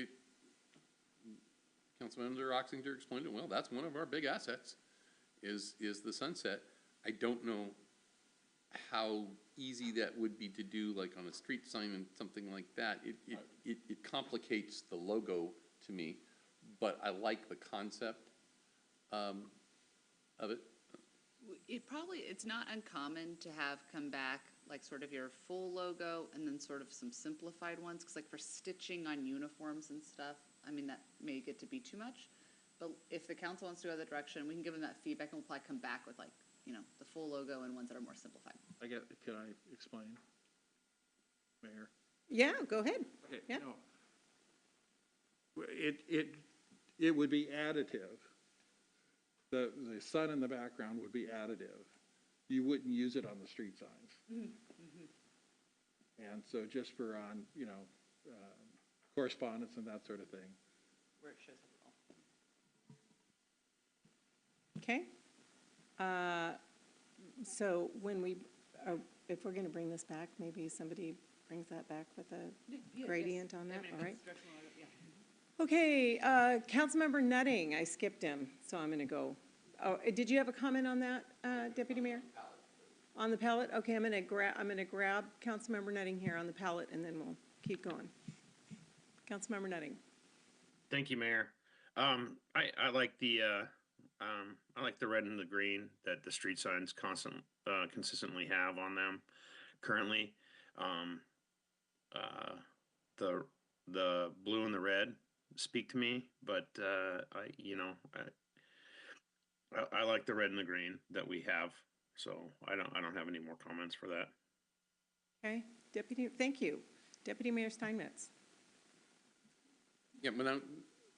Councilmember Oxinger explained it well. That's one of our big assets, is the sunset. I don't know how easy that would be to do, like on a street sign and something like that. It complicates the logo to me, but I like the concept of it. It's not uncommon to have come back like sort of your full logo and then sort of some simplified ones, because like for stitching on uniforms and stuff, I mean, that may get to be too much. But if the council wants to go that direction, we can give them that feedback and we'll probably come back with the full logo and ones that are more simplified. Can I explain, Mayor? Yeah, go ahead. Okay, Yeah. It would be additive. The sun in the background would be additive. You wouldn't use it on the street signs. And so just for correspondence and that sort of thing. Where it shows up Okay. So if we're going to bring this back, maybe somebody brings that back with a gradient on that, all right? Okay, Councilmember Nutting, I skipped him, so I'm going to go. Oh, did you have a comment on that, Deputy Mayor? On the palette? Okay, I'm going to grab Councilmember Nutting here on the palette, and then we'll keep going. Councilmember Nutting. Thank you, Mayor. I like the red and the green that the street signs consistently have on them currently. The blue and the red speak to me, but I like the red and the green that we have, so I don't have any more comments for that. Okay, thank you. Deputy Mayor Steinmetz. Yeah,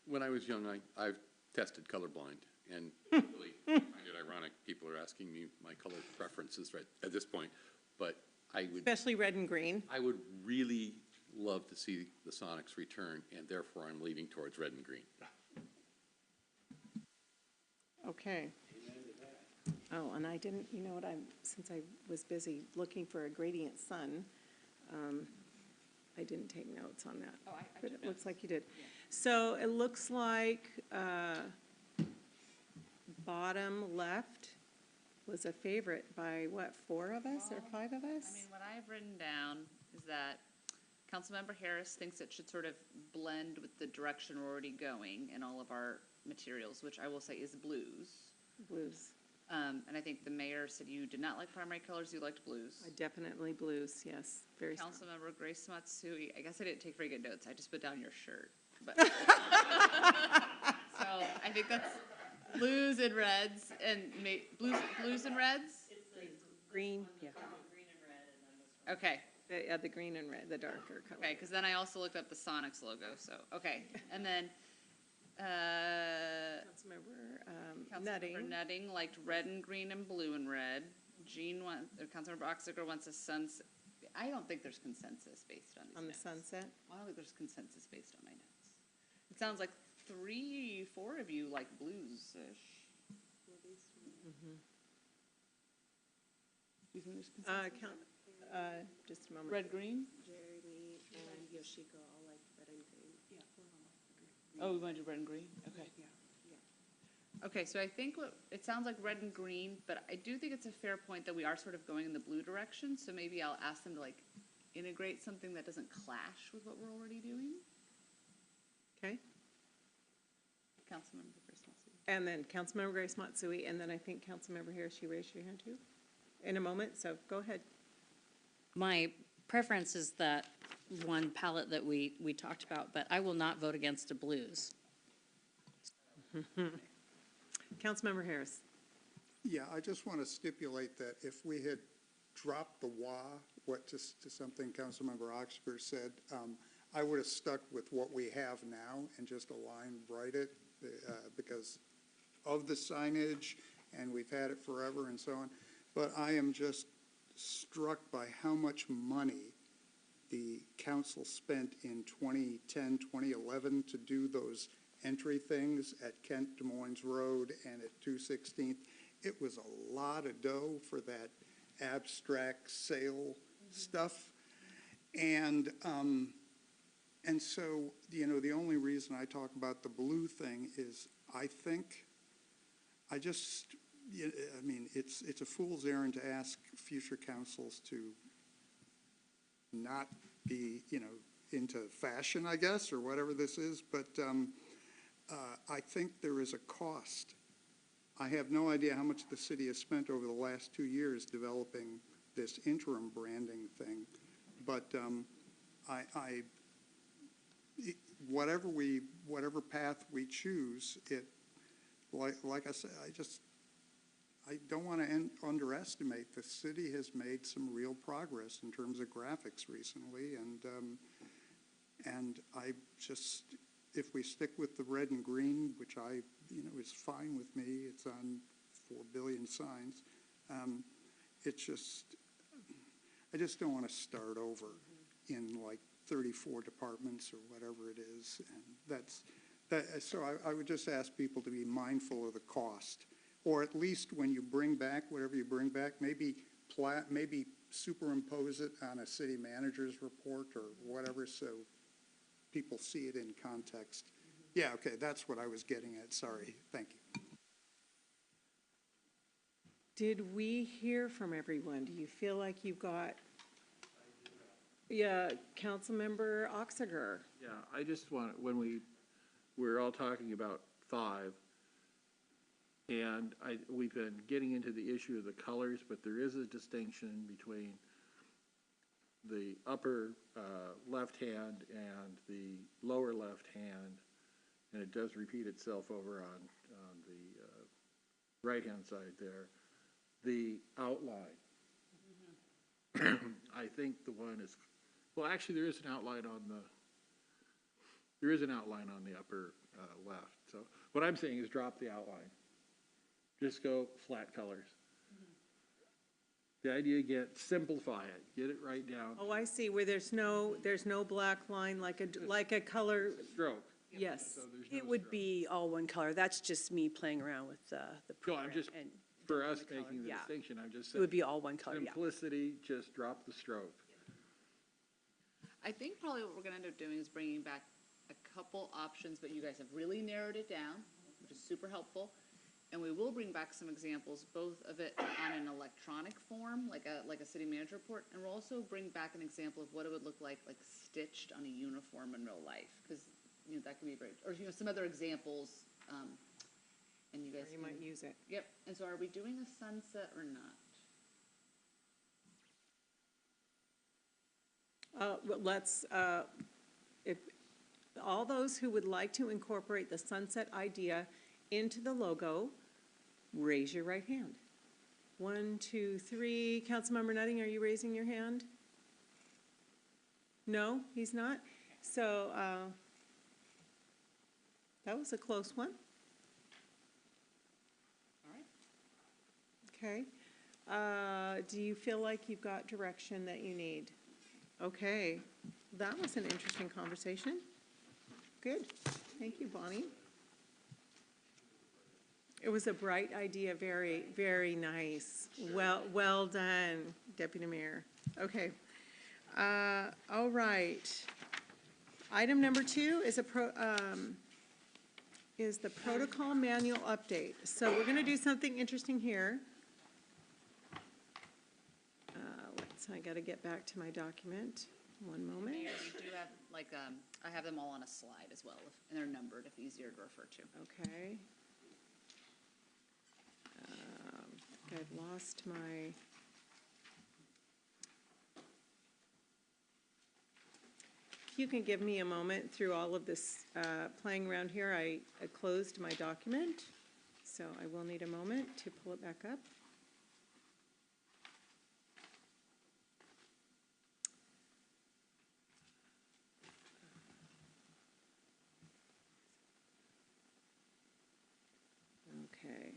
when I was young, I've tested colorblind, and really find it ironic people are asking me my color preferences right at this point, but Especially red and green. I would really love to see the Sonics return, and therefore I'm leaning towards red and green. Okay. Oh, and I didn't, since I was busy looking for a gradient sun, I didn't take notes on that. Oh, but it looks like you did. Yeah. So it looks like bottom left was a favorite by what, 4 of us or 5 of us? I mean, what I've written down is that Councilmember Harris thinks it should sort of blend with the direction we're already going in all of our materials, which I will say is blues. Blues. And I think the mayor said you did not like primary colors, you liked blues. Definitely blues, yes, very strong. Councilmember Grace Matsui, I guess I didn't take very good notes, I just put down your shirt, but. So I think that's blues and reds and blues and reds? Green, yeah. Okay, The green and red, the darker color. okay, because then I also looked up the Sonics logo, so, okay. And then, Councilmember Nutting. Councilmember Nutting liked red and green and blue and red. Councilmember Oxiger wants a sunset. I don't think there's consensus based on these On the notes. sunset? I don't think there's consensus based on my notes. It sounds like 3, 4 of you like blues-ish. Do you think there's consensus? Just a moment. Red, green? Jeremy and Yoshiko all like red and green. Oh, we want to do red and green? Okay. Okay, so I think it sounds like red and green, but I do think it's a fair point that we are sort of going in the blue direction, so maybe I'll ask them to like integrate something that doesn't clash with what we're already doing. Okay, Councilmember Grace Matsui. and then Councilmember Grace Matsui, and then I think Councilmember Harris, you raised your hand too, in a moment, so go ahead. My preference is that one palette that we talked about, but I will not vote against the blues. Councilmember Harris. Yeah, I just want to stipulate that if we had dropped the just to something Councilmember Oxford said, I would have stuck with what we have now and just aligned right it because of the signage, and we've had it forever and so on. But I am just struck by how much money the council spent in 2010, 2011 to do those entry things at Kent Des Moines Road and at 216th. It was a lot of dough for that abstract sale stuff. And so, you know, the only reason I talk about the blue thing is I mean, it's a fool's errand to ask future councils to not be, you know, into fashion, I guess, or whatever this is, but I think there is a cost. I have no idea how much the city has spent over the last 2 years developing this interim branding thing, but whatever path we choose, like I said, I don't want to underestimate. The city has made some real progress in terms of graphics recently, and I just, if we stick with the red and green, which is fine with me, it's on 4 billion signs. I just don't want to start over in like 34 departments or whatever it is, and so I would just ask people to be mindful of the cost. Or at least when you bring back whatever you bring back, maybe superimpose it on a city manager's report or whatever, so people see it in context. Yeah, okay, that's what I was getting at. Sorry. Thank you. Did we hear from everyone? Do you feel like you got? Yeah, Councilmember Oxiger. Yeah, I just want, when we're all talking about 5, and we've been getting into the issue of the colors, but there is a distinction between the upper left hand and the lower left hand, and it does repeat itself over on the right-hand side there. The outline. I think the one is, well, actually, there is an outline on the upper left. So what I'm saying is drop the outline. Just go flat colors. The idea, again, simplify it, get it right down. Oh, I see, where there's no black line like a color. Stroke. Yes. So there's no It would stroke. be all one color. That's just me playing around with the No, program. I'm just, and for us color, making the yeah. distinction, I'm just It would saying, be all one color, yeah. simplicity, just drop the stroke. I think probably what we're gonna end up doing is bringing back a couple options, but you guys have really narrowed it down, which is super helpful. And we will bring back some examples, both of it on an electronic form, like a city manager report, and we'll also bring back an example of what it would look like stitched on a uniform in real life, because, that could be great. Or, some other examples. and you guys You can- might use it. Yep, and so are we doing a sunset or not? Well, let's, if, all those who would like to incorporate the sunset idea into the logo, raise your right hand. 1, 2, 3. Councilmember Nutting, are you raising your hand? No, he's not? So, that was a close one. All right. Okay. Do you feel like you've got direction that you need? Okay. That was an interesting conversation. Good. Thank you, Bonnie. It was a bright idea, very, very nice. Well done, Deputy Mayor. Okay. All right. Item number 2 is is the protocol manual update. So we're going to do something interesting here. I got to get back to my document. One moment. Mayor, we do have, like, I have them all on a slide as well, and they're numbered if easier to refer to. Okay. I've lost my. If you can give me a moment through all of this playing around here, I closed my document, so I will need a moment to pull it back up. Okay.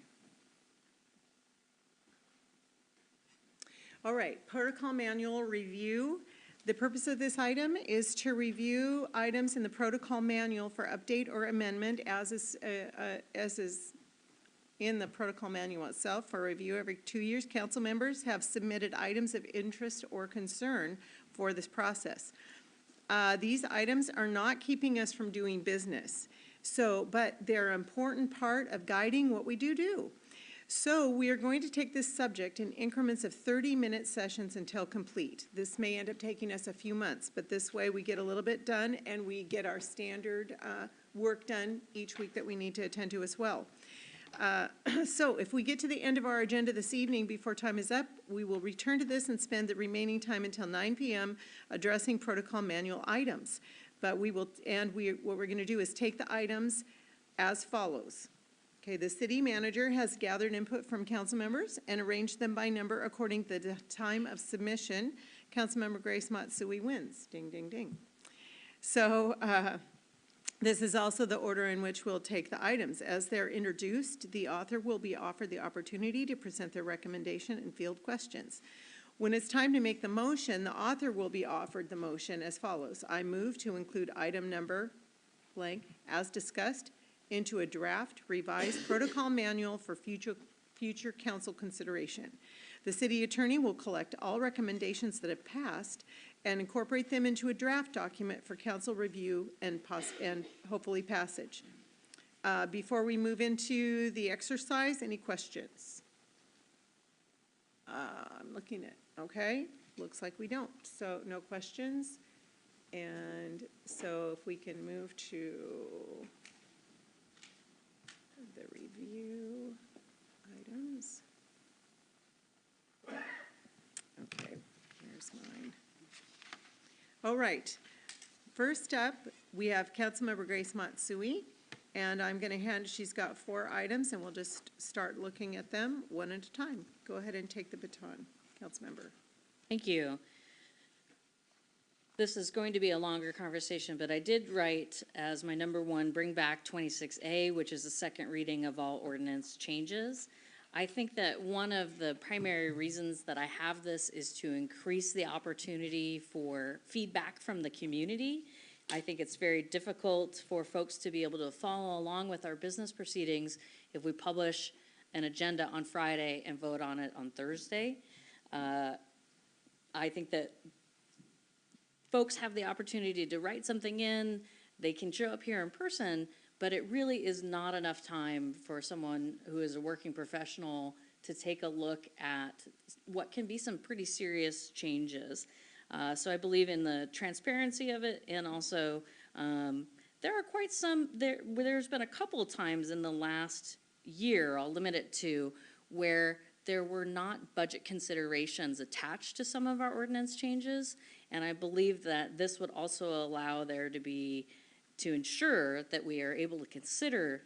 All right, protocol manual review. The purpose of this item is to review items in the protocol manual for update or amendment as is in the protocol manual itself for review every 2 years. Council members have submitted items of interest or concern for this process. These items are not keeping us from doing business. But they're an important part of guiding what we do. So we are going to take this subject in increments of 30-minute sessions until complete. This may end up taking us a few months, but this way we get a little bit done and we get our standard work done each week that we need to attend to as well. So if we get to the end of our agenda this evening before time is up, we will return to this and spend the remaining time until 9 p.m. addressing protocol manual items. But what we're going to do is take the items as follows. Okay, the city manager has gathered input from council members and arranged them by number according to the time of submission. Councilmember Grace Matsui wins. Ding, ding, ding. So this is also the order in which we'll take the items. As they're introduced, the author will be offered the opportunity to present their recommendation and field questions. When it's time to make the motion, the author will be offered the motion as follows. I move to include item number blank as discussed into a draft revised protocol manual for future council consideration. The city attorney will collect all recommendations that have passed and incorporate them into a draft document for council review and hopefully passage. Before we move into the exercise, any questions? I'm looking at, okay, looks like we don't. So no questions. And so if we can move to the review items. Okay, here's mine. All right. First up, we have Councilmember Grace Matsui, and I'm going to she's got 4 items, and we'll just start looking at them one at a time. Go ahead and take the baton, Councilmember. Thank you. This is going to be a longer conversation, but I did write as my number 1, bring back 26A, which is the second reading of all ordinance changes. I think that one of the primary reasons that I have this is to increase the opportunity for feedback from the community. I think it's very difficult for folks to be able to follow along with our business proceedings if we publish an agenda on Friday and vote on it on Thursday. I think that folks have the opportunity to write something in, they can show up here in person, but it really is not enough time for someone who is a working professional to take a look at what can be some pretty serious changes. So I believe in the transparency of it, and also there are quite some, there's been a couple of times in the last year, I'll limit it to, where there were not budget considerations attached to some of our ordinance changes. And I believe that this would also allow there to be, to ensure that we are able to consider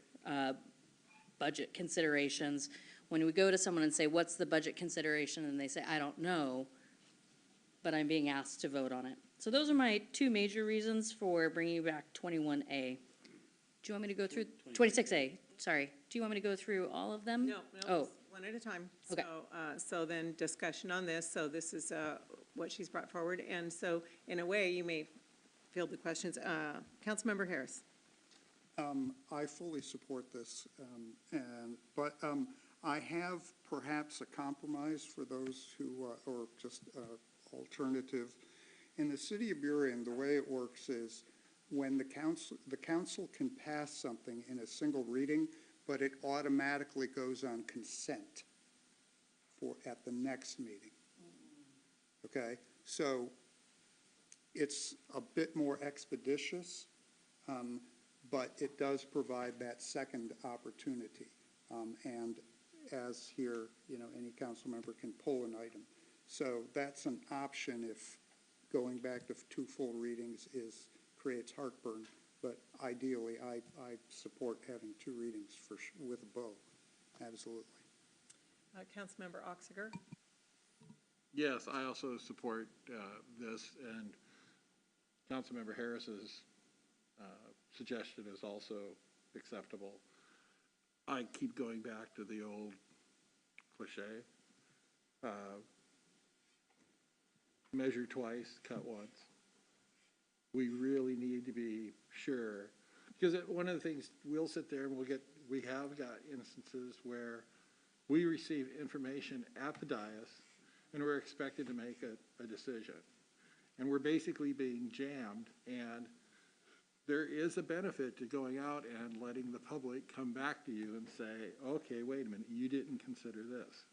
budget considerations. When we go to someone and say, what's the budget consideration? And they say, I don't know, but I'm being asked to vote on it. So those are my two major reasons for bringing back 21A. Do you want me to go through 26A? Sorry. Do you want me to go through all of them? No, Oh, just one at a time. Okay. So then discussion on this, so this is what she's brought forward, and so in a way, you may field the questions. Councilmember Harris. I fully support this, but I have perhaps a compromise for those who, or just alternative. In the city of Burien, the way it works is when the council can pass something in a single reading, but it automatically goes on consent at the next meeting. Okay, so it's a bit more expeditious, but it does provide that second opportunity. And as here, any council member can pull an item. So that's an option if going back to 2 full readings creates heartburn. But ideally, I support having 2 readings with a bow. Absolutely. Councilmember Oxiger. Yes, I also support this, and Councilmember Harris's suggestion is also acceptable. I keep going back to the old cliche. Measure twice, cut once. We really need to be sure, because one of the things, we'll sit there and we have got instances where we receive information at the dais and we're expected to make a decision. And we're basically being jammed, and there is a benefit to going out and letting the public come back to you and say, okay, wait a minute, you didn't consider this.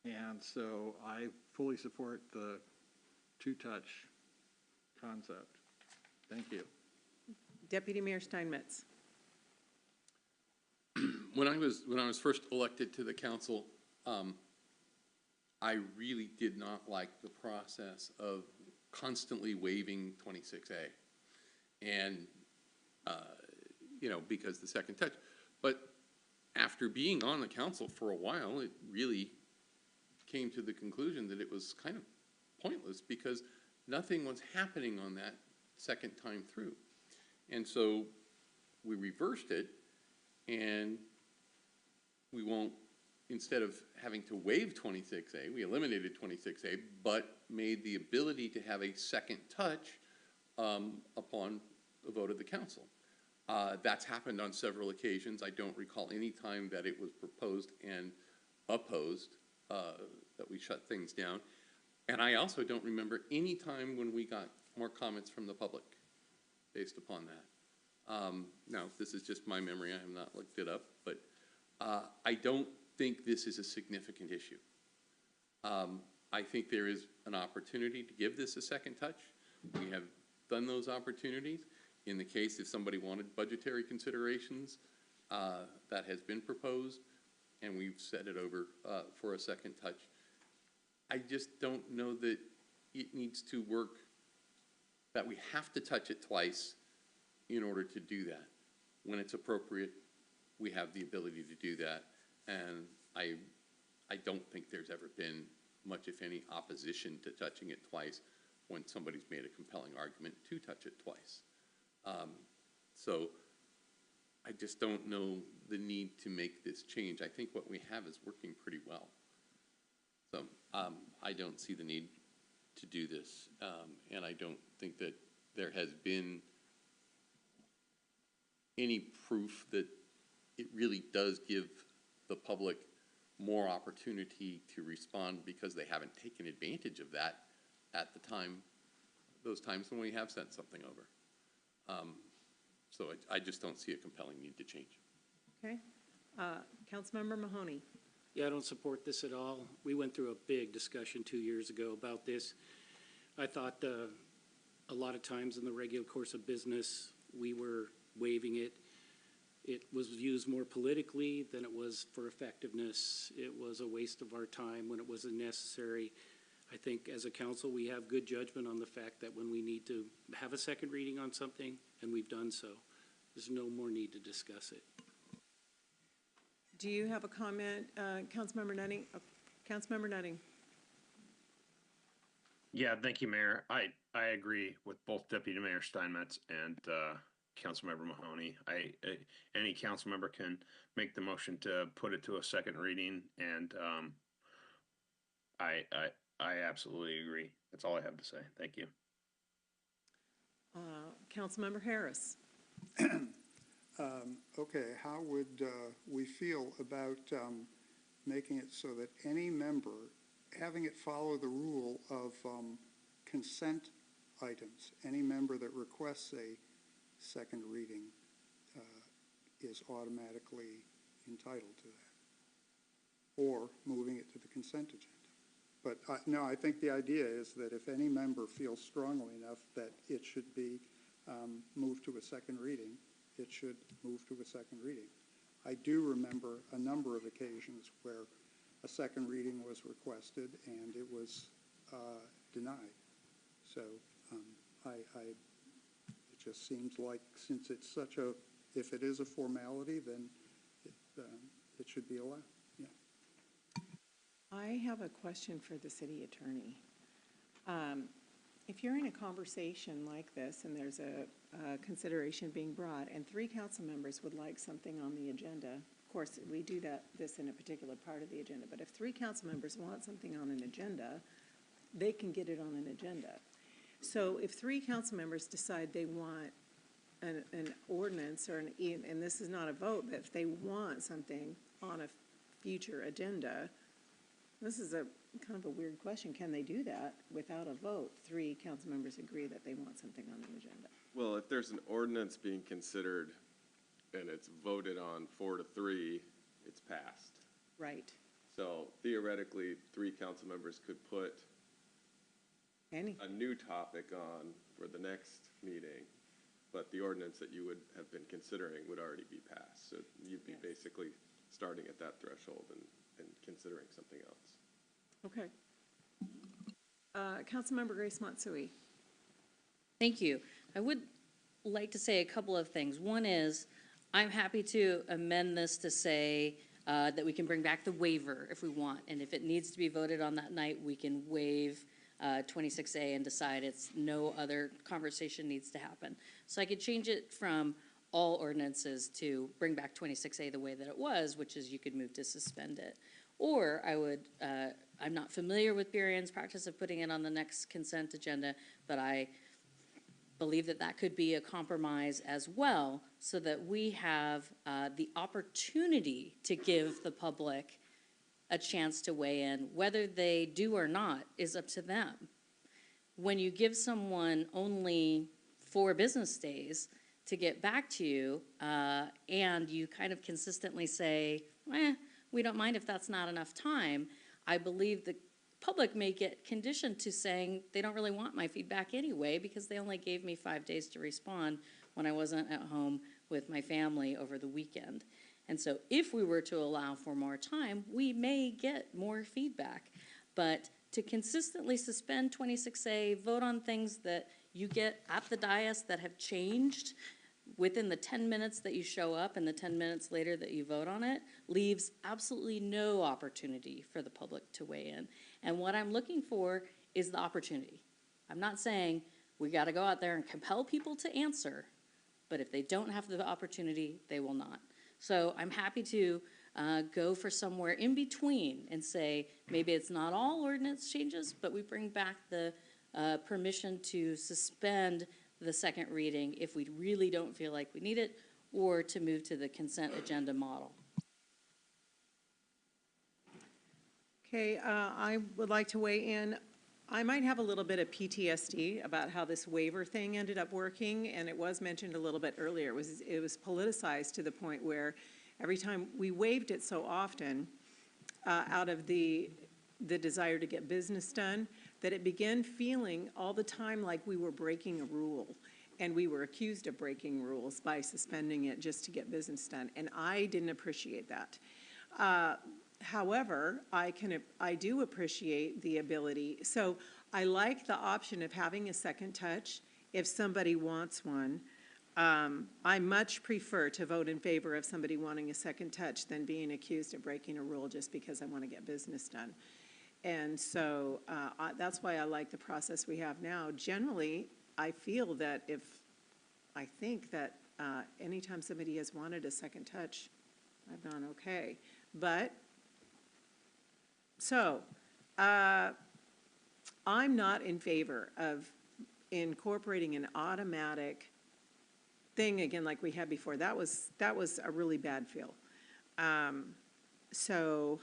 And so I fully support the 2-touch concept. Thank you. Deputy Mayor Steinmetz. When I was first elected to the council, I really did not like the process of constantly waiving 26A. And, because the second touch. But after being on the council for a while, it really came to the conclusion that it was kind of pointless because nothing was happening on that second time through. And so we reversed it, and we won't, instead of having to waive 26A, we eliminated 26A, but made the ability to have a second touch upon the vote of the council. That's happened on several occasions. I don't recall any time that it was proposed and opposed, that we shut things down. And I also don't remember any time when we got more comments from the public based upon that. Now, this is just my memory. I have not looked it up, but I don't think this is a significant issue. I think there is an opportunity to give this a second touch. We have done those opportunities. In the case if somebody wanted budgetary considerations, that has been proposed, and we've set it over for a second touch. I just don't know that it needs to work, that we have to touch it twice in order to do that. When it's appropriate, we have the ability to do that, and I don't think there's ever been much, if any, opposition to touching it twice when somebody's made a compelling argument to touch it twice. So I just don't know the need to make this change. I think what we have is working pretty well. So I don't see the need to do this, and I don't think that there has been any proof that it really does give the public more opportunity to respond because they haven't taken advantage of that at the time, those times when we have sent something over. So I just don't see a compelling need to change. Okay. Councilmember Mahoney. Yeah, I don't support this at all. We went through a big discussion 2 years ago about this. I thought a lot of times in the regular course of business, we were waiving it. it was used more politically than it was for effectiveness. It was a waste of our time when it wasn't necessary. I think as a council, we have good judgment on the fact that when we need to have a second reading on something, and we've done so, there's no more need to discuss it. Do you have a comment, Councilmember Nutting? Councilmember Nutting? Yeah, thank you, Mayor. I agree with both Deputy Mayor Steinmetz and Councilmember Mahoney. Any council member can make the motion to put it to a second reading, and I absolutely agree. That's all I have to say. Thank you. Councilmember Harris? Okay, how would we feel about making it so that any member, having it follow the rule of consent items, any member that requests a second reading is automatically entitled to that, or moving it to the consent agenda. But no, I think the idea is that if any member feels strongly enough that it should be moved to a second reading, it should move to a second reading. I do remember a number of occasions where a second reading was requested and it was denied. So it just seems like, since it's such a, if it is a formality, then it should be allowed. Yeah. I have a question for the city attorney. If you're in a conversation like this and there's a consideration being brought and 3 council members would like something on the agenda, of course, we do this in a particular part of the agenda, but if 3 council members want something on an agenda, they can get it on an agenda. So if 3 council members decide they want an ordinance or and this is not a vote, but if they want something on a future agenda, this is a kind of a weird question. Can they do that without a vote? 3 council members agree that they want something on an agenda. Well, if there's an ordinance being considered and it's voted on 4-3, it's passed. Right. So theoretically, 3 council members could put a new topic on for the next meeting, but the ordinance that you would have been considering would already be passed. So you'd be basically starting at that threshold and considering something else. Okay. Councilmember Grace Matsui. Thank you. I would like to say a couple of things. One is, I'm happy to amend this to say that we can bring back the waiver if we want, and if it needs to be voted on that night, we can waive 26A and decide it's no other conversation needs to happen. So I could change it from all ordinances to bring back 26A the way that it was, which is you could move to suspend it. Or I would, I'm not familiar with Burien's practice of putting it on the next consent agenda, but I believe that that could be a compromise as well, so that we have the opportunity to give the public a chance to weigh in. Whether they do or not is up to them. When you give someone only 4 business days to get back to you, and you kind of consistently say, we don't mind if that's not enough time, I believe the public may get conditioned to saying they don't really want my feedback anyway because they only gave me 5 days to respond when I wasn't at home with my family over the weekend. And so if we were to allow for more time, we may get more feedback. But to consistently suspend 26A, vote on things that you get at the dais that have changed within the 10 minutes that you show up and the 10 minutes later that you vote on it, leaves absolutely no opportunity for the public to weigh in. And what I'm looking for is the opportunity. I'm not saying we got to go out there and compel people to answer, but if they don't have the opportunity, they will not. So I'm happy to go for somewhere in between and say maybe it's not all ordinance changes, but we bring back the permission to suspend the second reading if we really don't feel like we need it, or to move to the consent agenda model. Okay, I would like to weigh in. I might have a little bit of PTSD about how this waiver thing ended up working, and it was mentioned a little bit earlier. It was politicized to the point where every time we waived it so often out of the desire to get business done, that it began feeling all the time like we were breaking a rule. and we were accused of breaking rules by suspending it just to get business done, and I didn't appreciate that. However, I do appreciate the ability, so I like the option of having a second touch if somebody wants one. I much prefer to vote in favor of somebody wanting a second touch than being accused of breaking a rule just because I want to get business done. And so that's why I like the process we have now. Generally, I feel that I think that anytime somebody has wanted a second touch, I've gone okay. But, so, I'm not in favor of incorporating an automatic thing again like we had before. That was a really bad feel. So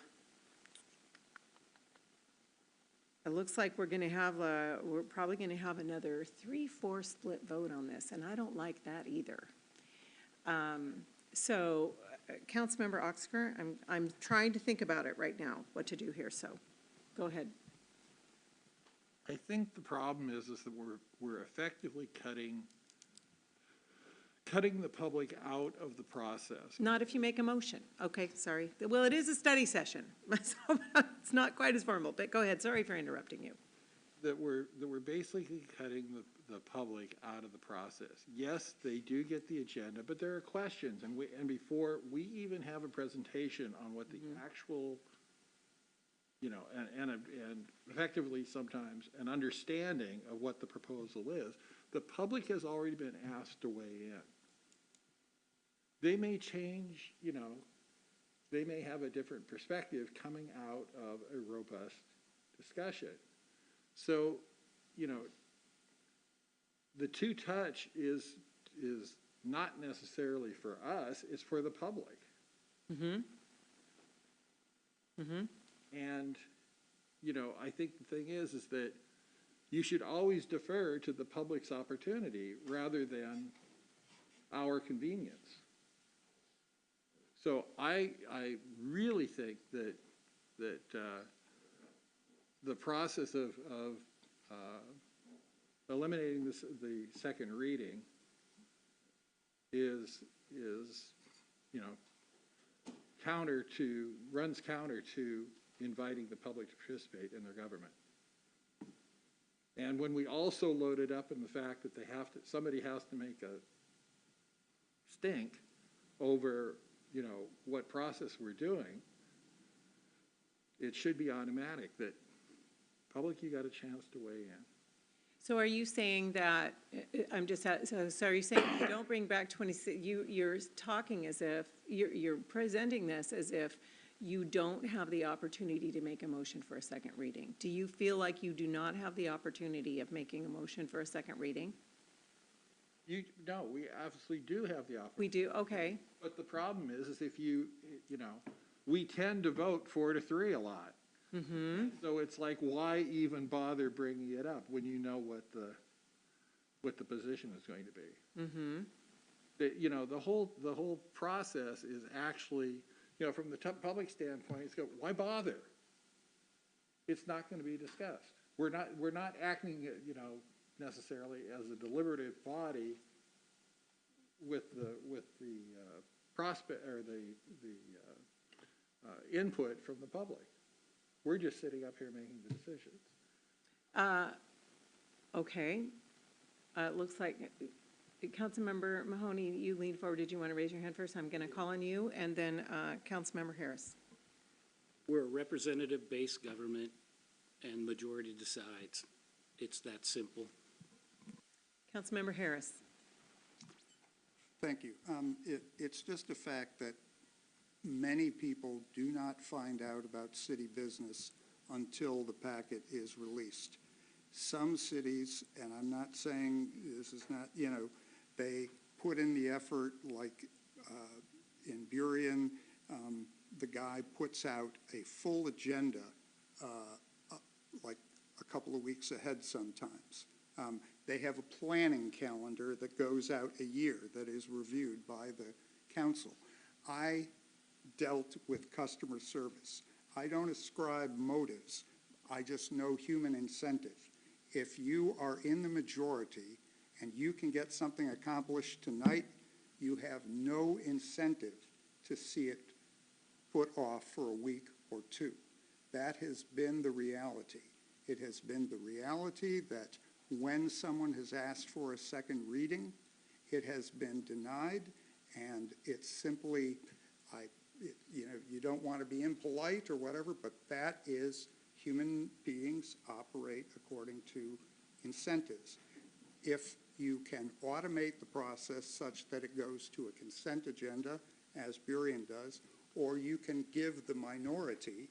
it looks like we're probably gonna have another 3-4 split vote on this, and I don't like that either. So, Councilmember Oxker, I'm trying to think about it right now, what to do here, so go ahead. I think the problem is that we're effectively cutting the public out of the process. Not if you make a motion. Okay, sorry. Well, it is a study session, so it's not quite as formal, but go ahead. Sorry for interrupting you. That we're basically cutting the public out of the process. Yes, they do get the agenda, but there are questions, and before we even have a presentation on what the actual, you know, and effectively sometimes an understanding of what the proposal is, the public has already been asked to weigh in. They may change, you know, they may have a different perspective coming out of a robust discussion. So, you know, the two-touch is not necessarily for us, it's for the public. Mm-hmm. Mm-hmm. And, you know, I think the thing is that you should always defer to the public's opportunity rather than our convenience. So I really think that the process of eliminating the second reading is you know runs counter to inviting the public to participate in their government. And when we also load it up in the fact that somebody has to make a stink over, you know, what process we're doing, it should be automatic that public, you got a chance to weigh in. So are you saying that, so are you saying you don't bring back 26, you're talking as if, you're presenting this as if you don't have the opportunity to make a motion for a second reading? Do you feel like you do not have the opportunity of making a motion for a second reading? No, we absolutely do have the opportunity. We do, okay. But the problem is if you know, we tend to vote 4-3 a lot. Mm-hmm. So it's like, why even bother bringing it up when you know what the position is going to be? Mm-hmm. You know, the whole process is actually, you know, from the public standpoint, it's why bother? It's not going to be discussed. We're not acting, you know, necessarily as a deliberative body with the prospect or the input from the public. We're just sitting up here making the decisions. Okay. It looks like, Councilmember Mahoney, you leaned forward. Did you want to raise your hand first? I'm going to call on you, and then Councilmember Harris. We're a representative-based government, and majority decides. It's that simple. Councilmember Harris. Thank you. It's just a fact that many people do not find out about city business until the packet is released. Some cities, and I'm not saying this is not, you know, they put in the effort, like in Burien, the guy puts out a full agenda like a couple of weeks ahead sometimes. They have a planning calendar that goes out a year that is reviewed by the council. I dealt with customer service. I don't ascribe motives. I just know human incentive. If you are in the majority and you can get something accomplished tonight, you have no incentive to see it put off for a week or two. That has been the reality. It has been the reality that when someone has asked for a second reading, it has been denied, and it's simply, you don't want to be impolite or whatever, but that is, human beings operate according to incentives. If you can automate the process such that it goes to a consent agenda, as Burien does, or you can give the minority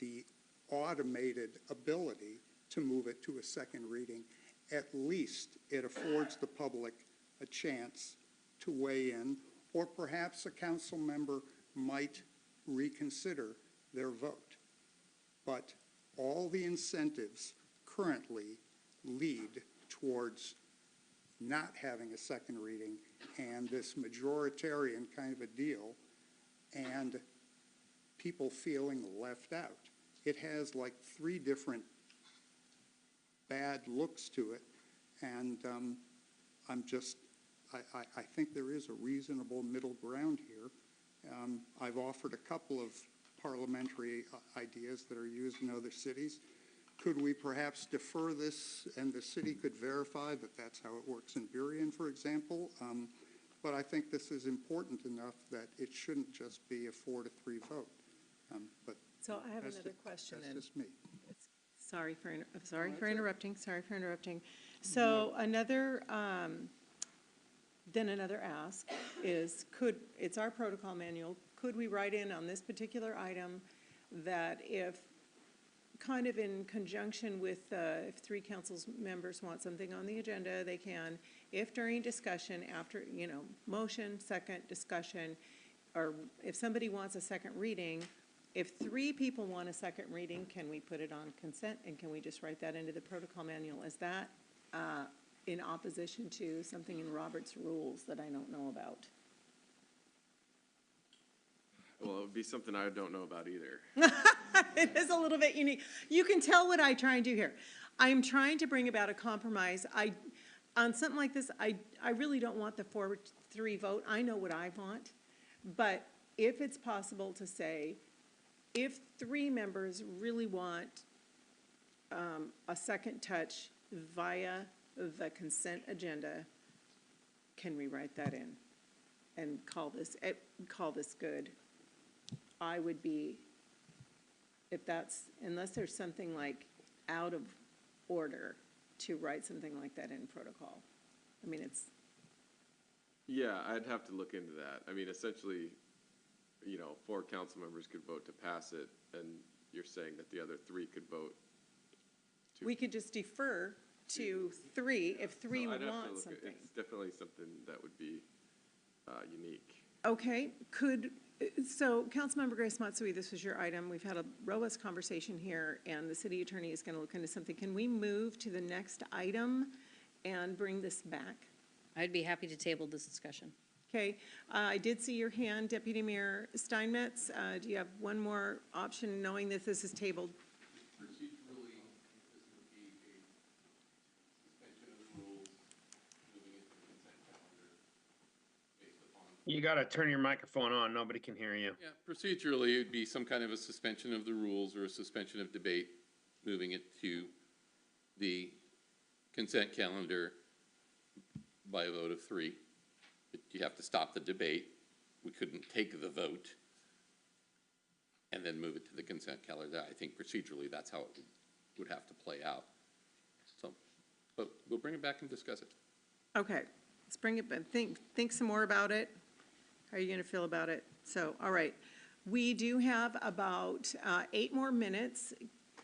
the automated ability to move it to a second reading, at least it affords the public a chance to weigh in, or perhaps a council member might reconsider their vote. But all the incentives currently lead towards not having a second reading and this majoritarian kind of a deal, and people feeling left out. It has like 3 different bad looks to it, and I think there is a reasonable middle ground here. I've offered a couple of parliamentary ideas that are used in other cities. Could we perhaps defer this, and the city could verify that that's how it works in Burien, for example? But I think this is important enough that it shouldn't just be a 4-3 vote. But So I have that's another just- question. That's and just me. Sorry for interrupting. So another ask is, it's our protocol manual, could we write in on this particular item that if, kind of in conjunction with, if 3 council members want something on the agenda, they can, if during discussion, after, motion, second, discussion, or if somebody wants a second reading, if 3 people want a second reading, can we put it on consent, and can we just write that into the protocol manual? Is that in opposition to something in Robert's rules that I don't know about? Well, it would be something I don't know about either. It is a little bit unique. You can tell what I try and do here. I'm trying to bring about a compromise. On something like this, I really don't want the 4-3 vote. I know what I want. But if it's possible to say, if 3 members really want a second touch via the consent agenda, can we write that in and call this good? I would be, if that's, unless there's something like out of order, to write something like that in protocol. I mean, it's. Yeah, I'd have to look into that. I mean, essentially, 4 council members could vote to pass it, and you're saying that the other 3 could vote to. We could just defer to 3 if 3 So I'd have to want look something. It's definitely something that would be unique. Okay, so Councilmember Grace Matsui, this was your item. We've had a robust conversation here, and the city attorney is going to look into something. Can we move to the next item and bring this back? I'd be happy to table this discussion. Okay, I did see your hand, Deputy Mayor Steinmetz. Do you have one more option, knowing that this is tabled? Procedurally, this would be a suspension of the rules, moving it to the consent calendar based upon. You gotta turn your microphone on, nobody can hear you. Yeah, procedurally, it'd be some kind of a suspension of the rules or a suspension of debate, moving it to the consent calendar by a vote of 3. But you have to stop the debate. We couldn't take the vote and then move it to the consent calendar. I think procedurally, that's how it would have to play out. So, but we'll bring it back and discuss it. Okay, let's bring it back. Think some more about it. How are you going to feel about it? So, all right. We do have about 8 more minutes.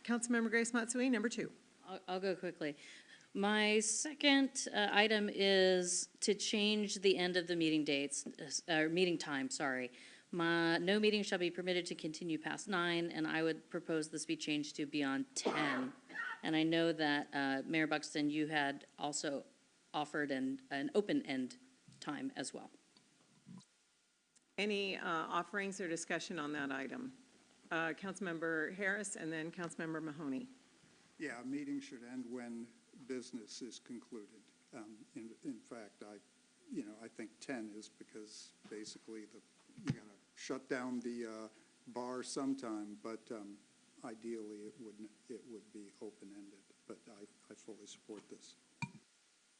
Councilmember Grace Matsui, number 2. I'll go quickly. My second item is to change the end of the meeting dates, meeting time, sorry. No meeting shall be permitted to continue past 9, and I would propose this be changed to beyond 10. And I know that, Mayor Buxton, you had also offered an open-end time as well. Any offerings or discussion on that item? Councilmember Harris and then Councilmember Mahoney. Yeah, a meeting should end when business is concluded. In fact, I think 10 is because basically you gotta shut down the bar sometime, but ideally it would be open-ended, but I fully support this.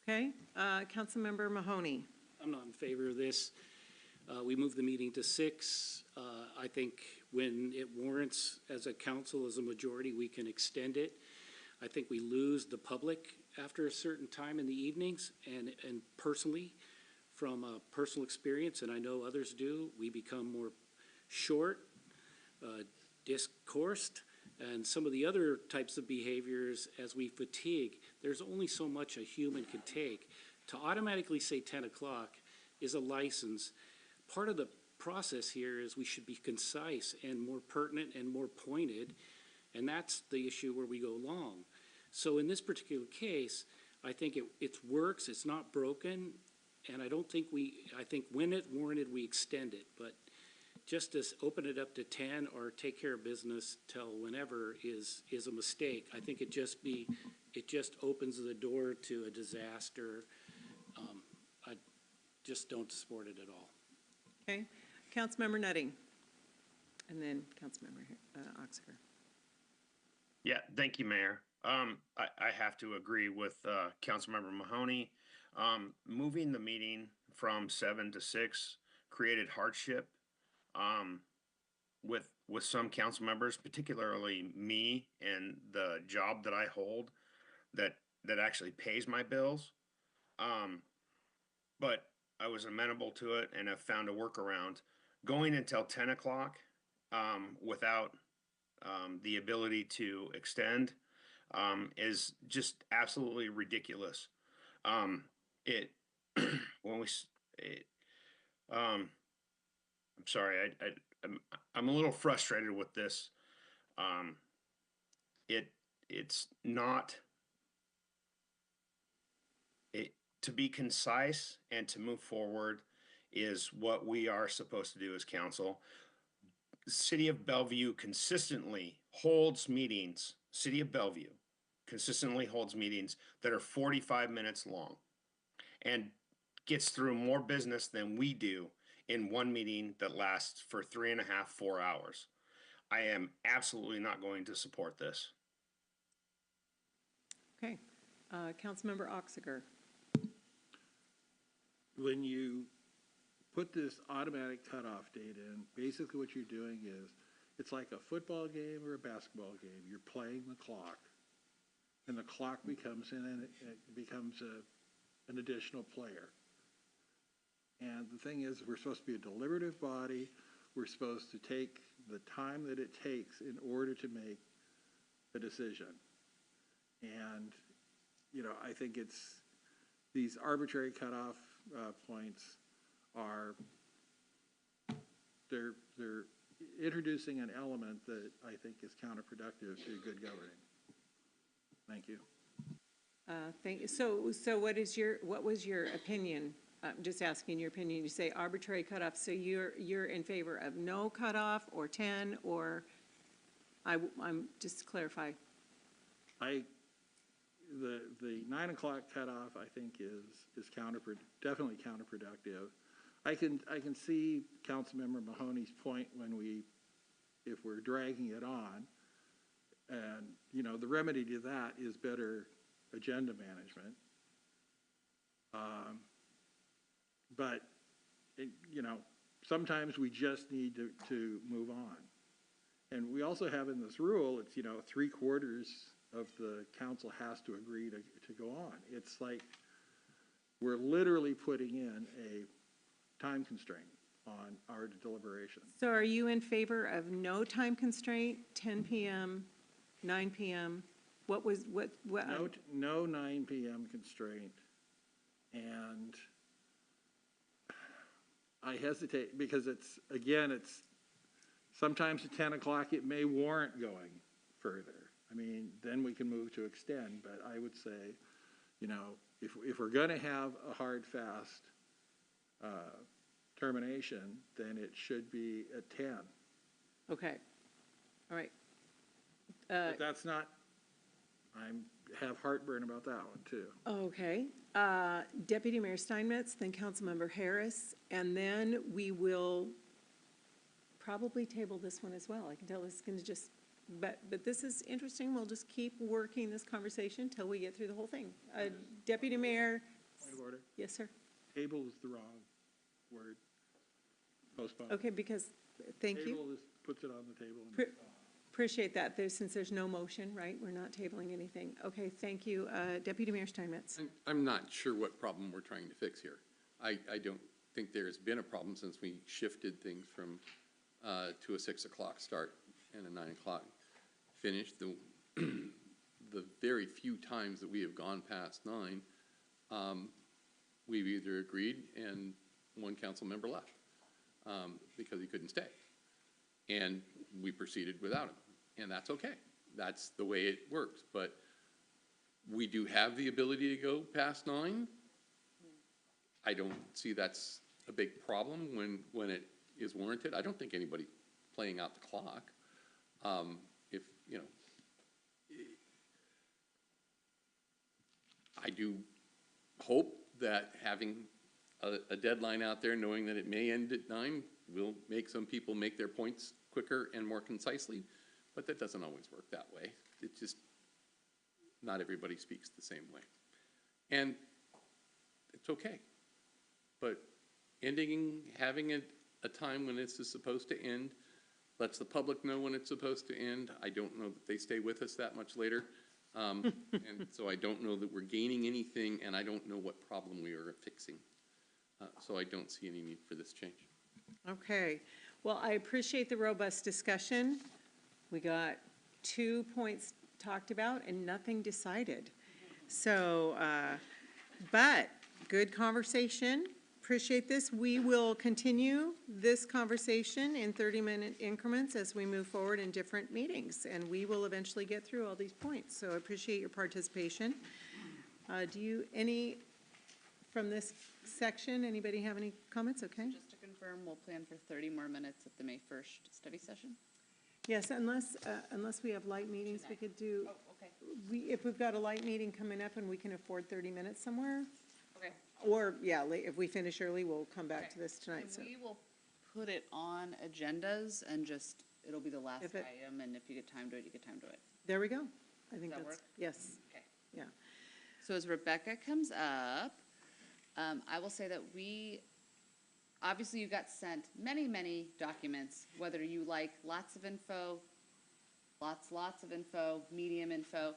Okay, Councilmember Mahoney. I'm not in favor of this. We moved the meeting to 6. I think when it warrants as a council, as a majority, we can extend it. I think we lose the public after a certain time in the evenings, and personally, from a personal experience, and I know others do, we become more short, discoursed, and some of the other types of behaviors as we fatigue. There's only so much a human can take. To automatically say 10 o'clock is a license. Part of the process here is we should be concise and more pertinent and more pointed, and that's the issue where we go long. So in this particular case, I think it works, it's not broken, and I think when it warranted, we extend it, but just to open it up to 10 or take care of business till whenever is a mistake. I think it just opens the door to a disaster. I just don't support it at all. Okay, Councilmember Nutting, and then Councilmember Oxiger. Yeah, thank you, Mayor. I have to agree with Councilmember Mahoney. Moving the meeting from 7 to 6 created hardship with some council members, particularly me and the job that I hold that actually pays my bills. But I was amenable to it and have found a workaround. Going until 10 o'clock without the ability to extend is just absolutely ridiculous. I'm sorry, I'm a little frustrated with this. It's not to be concise and to move forward is what we are supposed to do as council. City of Bellevue consistently holds meetings. City of Bellevue consistently holds meetings that are 45 minutes long and gets through more business than we do in one meeting that lasts for 3.5, 4 hours. I am absolutely not going to support this. Okay, Councilmember Oxiger. When you put this automatic cutoff date in, basically what you're doing is, it's like a football game or a basketball game. You're playing the clock, and the clock becomes an additional player. And the thing is, we're supposed to be a deliberative body. We're supposed to take the time that it takes in order to make a decision. And, I think these arbitrary cutoff points they're introducing an element that I think is counterproductive to good governing. Thank you. Thank you. So what was your opinion? I'm just asking your opinion. You say arbitrary cutoff, so you're in favor of no cutoff or 10 or, I'm just to clarify. The 9 o'clock cutoff, I think, is definitely counterproductive. I can see Councilmember Mahoney's point if we're dragging it on, and the remedy to that is better agenda management. But sometimes we just need to move on. And we also have in this rule, it's 3/4 of the council has to agree to go on. It's like we're literally putting in a time constraint on our deliberation. So are you in favor of no time constraint, 10 p.m., 9 p.m.? What? No 9 p.m. constraint. And I hesitate because it's sometimes at 10 o'clock it may warrant going further. I mean, then we can move to extend, but I would say, if we're going to have a hard, fast termination, then it should be at 10. Okay. All right. But that's not, have heartburn about that one, too. Okay. Deputy Mayor Steinmetz, then Councilmember Harris, and then we will probably table this one as well. I can tell this is going to just, but this is interesting. We'll just keep working this conversation until we get through the whole thing. Deputy Mayor. Point of order. Yes, sir. Table is the wrong word. Postpone. Okay, because, thank you. Table puts it on the table. Appreciate that. Since there's no motion, right? We're not tabling anything. Okay, thank you. Deputy Mayor Steinmetz. I'm not sure what problem we're trying to fix here. I don't think there's been a problem since we shifted things from, to a 6 o'clock start and a 9 o'clock finish. The very few times that we have gone past 9, we've either agreed and one council member left because he couldn't stay. And we proceeded without him. And that's okay. That's the way it works. But we do have the ability to go past 9. I don't see that's a big problem when it is warranted. I don't think anybody playing out the clock. If, you know, I do hope that having a deadline out there, knowing that it may end at 9, will make some people make their points quicker and more concisely, but that doesn't always work that way. It's just, not everybody speaks the same way. And it's okay. But having a time when this is supposed to end, lets the public know when it's supposed to end. I don't know that they stay with us that much later. And so I don't know that we're gaining anything, and I don't know what problem we are fixing. So I don't see any need for this change. Okay. Well, I appreciate the robust discussion. We got 2 points talked about and nothing decided. So, but good conversation. Appreciate this. We will continue this conversation in 30-minute increments as we move forward in different meetings, and we will eventually get through all these points. So I appreciate your participation. From this section, anybody have any comments? Okay. Just to confirm, we'll plan for 30 more minutes at the May 1st study session? Yes, unless we have light meetings, we could do. Oh, okay. If we've got a light meeting coming up and we can afford 30 minutes somewhere, Okay. or, yeah, if we finish early, we'll come back to this tonight, And so. we will put it on agendas and just, it'll be the last If it- item, and if you get time to it, you get time to it. There we go. I think Does that that's, work? yes, Okay. yeah. So as Rebecca comes up, I will say that obviously you got sent many, many documents, whether you like lots of info, lots of info, medium info.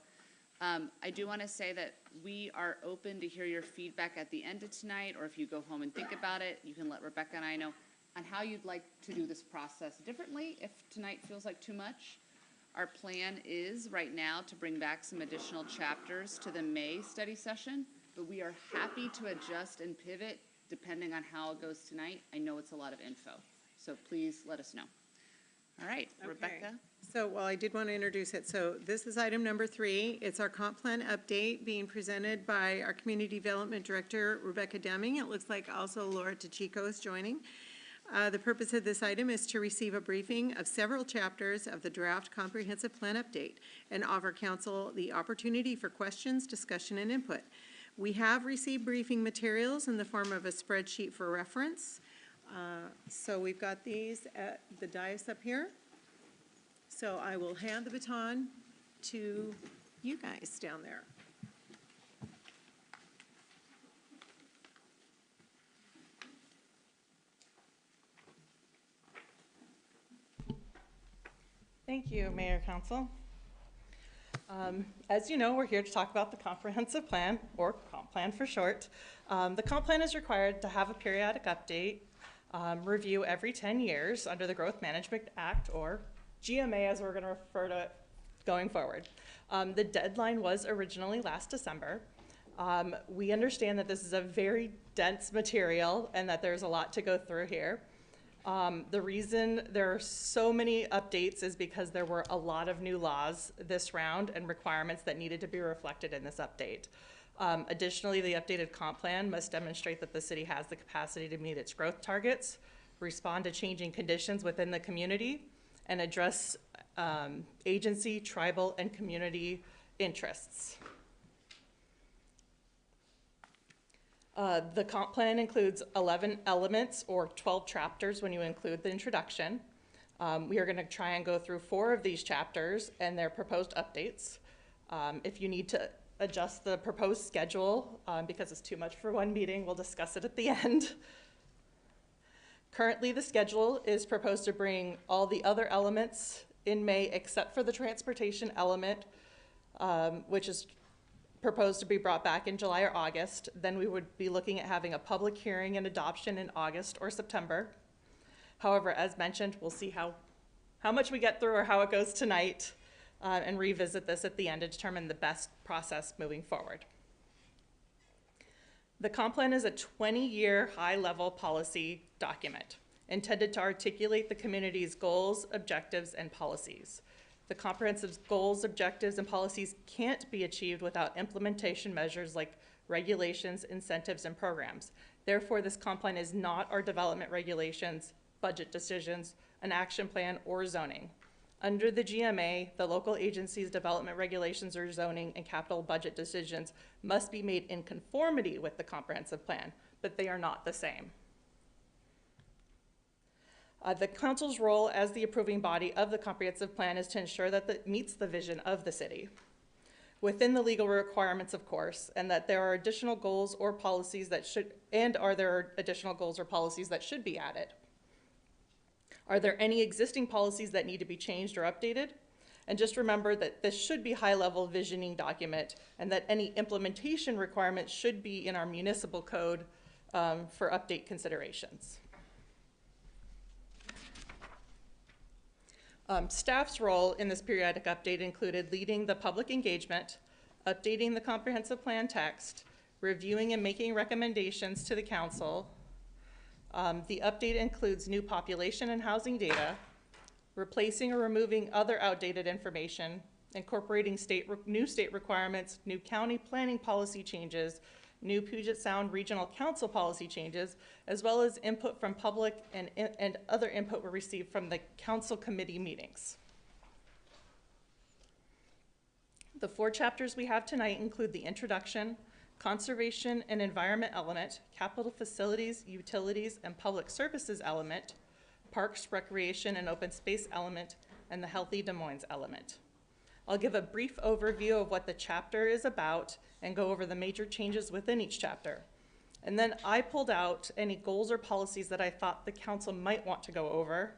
I do want to say that we are open to hear your feedback at the end of tonight, or if you go home and think about it, you can let Rebecca and I know on how you'd like to do this process differently if tonight feels like too much. Our plan is right now to bring back some additional chapters to the May study session, but we are happy to adjust and pivot depending on how it goes tonight. I know it's a lot of info, so please let us know. All right, Rebecca. So, well, I did want to introduce it. So this is item number 3. It's our comp plan update being presented by our Community Development Director, Rebecca Deming. It looks like also Laura Tachico is joining. The purpose of this item is to receive a briefing of several chapters of the draft comprehensive plan update and offer council the opportunity for questions, discussion, and input. We have received briefing materials in the form of a spreadsheet for reference. So we've got these at the dais up here. So I will hand the baton to you guys down there. Thank you, Mayor, Council. As you know, we're here to talk about the comprehensive plan, or comp plan for short. The comp plan is required to have a periodic update, review every 10 years under the Growth Management Act, or GMA as we're going to refer to it going forward. The deadline was originally last December. We understand that this is a very dense material and that there's a lot to go through here. The reason there are so many updates is because there were a lot of new laws this round and requirements that needed to be reflected in this update. Additionally, the updated comp plan must demonstrate that the city has the capacity to meet its growth targets, respond to changing conditions within the community, and address agency, tribal, and community interests. The comp plan includes 11 elements or 12 chapters when you include the introduction. We are going to try and go through 4 of these chapters and their proposed updates. If you need to adjust the proposed schedule because it's too much for one meeting, we'll discuss it at the end. Currently, the schedule is proposed to bring all the other elements in May except for the transportation element, which is proposed to be brought back in July or August. Then we would be looking at having a public hearing and adoption in August or September. However, as mentioned, we'll see how much we get through or how it goes tonight and revisit this at the end to determine the best process moving forward. The comp plan is a 20-year high-level policy document intended to articulate the community's goals, objectives, and policies. The comprehensive goals, objectives, and policies can't be achieved without implementation measures like regulations, incentives, and programs. Therefore, this comp plan is not our development regulations, budget decisions, an action plan, or zoning. Under the GMA, the local agency's development regulations or zoning and capital budget decisions must be made in conformity with the comprehensive plan, but they are not the same. The council's role as the approving body of the comprehensive plan is to ensure that it meets the vision of the city within the legal requirements, of course, and that there are additional goals or policies that should, and are there additional goals or policies that should be added? Are there any existing policies that need to be changed or updated? And just remember that this should be high-level visioning document and that any implementation requirements should be in our municipal code for update considerations. Staff's role in this periodic update included leading the public engagement, updating the comprehensive plan text, reviewing and making recommendations to the council. The update includes new population and housing data, replacing or removing other outdated information, incorporating new state requirements, new county planning policy changes, new Puget Sound Regional Council policy changes, as well as input from public and other input were received from the council committee meetings. The 4 chapters we have tonight include the introduction, conservation and environment element, capital facilities, utilities, and public services element, parks, recreation, and open space element, and the healthy Des Moines element. I'll give a brief overview of what the chapter is about and go over the major changes within each chapter. And then I pulled out any goals or policies that I thought the council might want to go over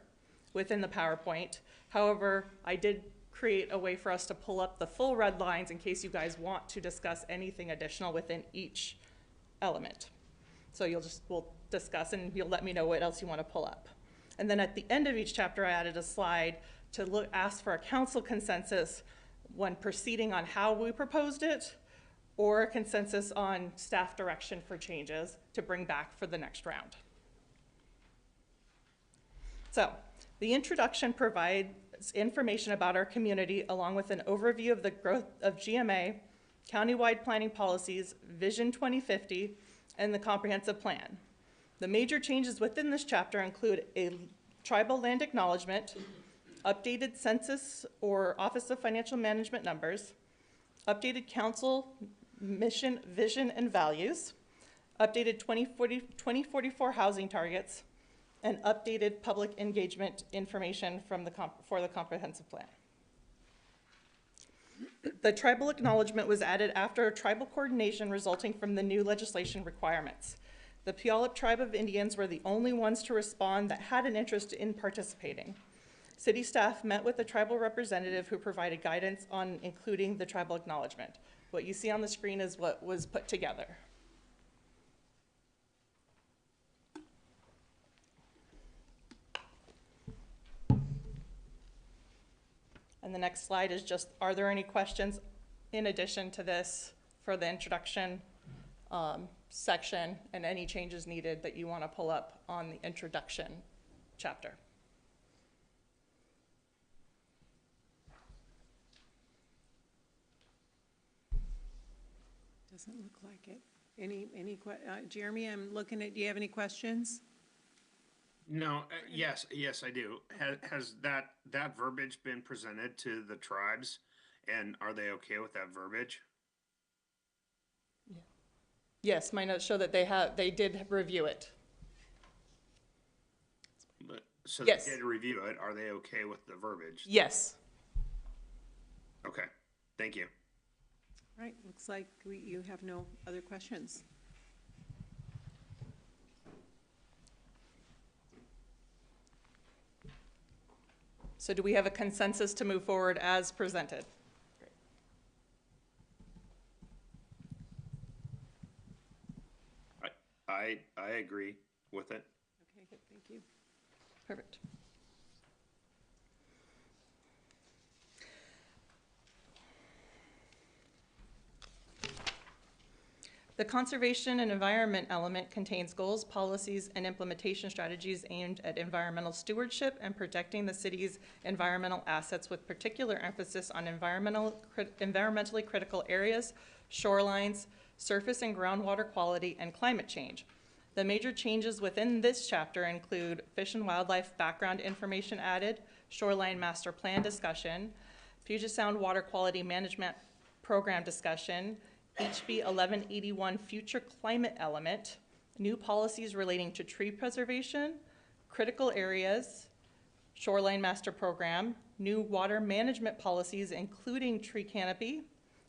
within the PowerPoint. However, I did create a way for us to pull up the full red lines in case you guys want to discuss anything additional within each element. So we'll discuss and you'll let me know what else you want to pull up. And then at the end of each chapter, I added a slide to ask for a council consensus when proceeding on how we proposed it, or a consensus on staff direction for changes to bring back for the next round. So, the introduction provides information about our community along with an overview of the growth of GMA, countywide planning policies, Vision 2050, and the comprehensive plan. The major changes within this chapter include a tribal land acknowledgement, updated census or Office of Financial Management numbers, updated council mission, vision, and values, updated 2044 housing targets, and updated public engagement information for the comprehensive plan. The tribal acknowledgement was added after tribal coordination resulting from the new legislation requirements. The Puyallup Tribe of Indians were the only ones to respond that had an interest in participating. City staff met with the tribal representative who provided guidance on including the tribal acknowledgement. What you see on the screen is what was put together. And the next slide is just, are there any questions in addition to this for the introduction section and any changes needed that you want to pull up on the introduction chapter? Doesn't look like it. Jeremy, I'm looking at, do you have any questions? No, yes, I do. Has that verbiage been presented to the tribes And are they okay with that verbiage? Yes, my notes show that they did review it. But, so Yes. they did review it. Are they okay with the verbiage? Yes. Okay, thank you. All right, looks like you have no other questions. So do we have a consensus to move forward as presented? I agree with it. Okay, good, thank you. Perfect. The conservation and environment element contains goals, policies, and implementation strategies aimed at environmental stewardship and protecting the city's environmental assets with particular emphasis on environmentally critical areas, shorelines, surface and groundwater quality, and climate change. The major changes within this chapter include fish and wildlife background information added, shoreline master plan discussion, Puget Sound water quality management program discussion, HB 1181 future climate element, new policies relating to tree preservation, critical areas, shoreline master program, new water management policies including tree canopy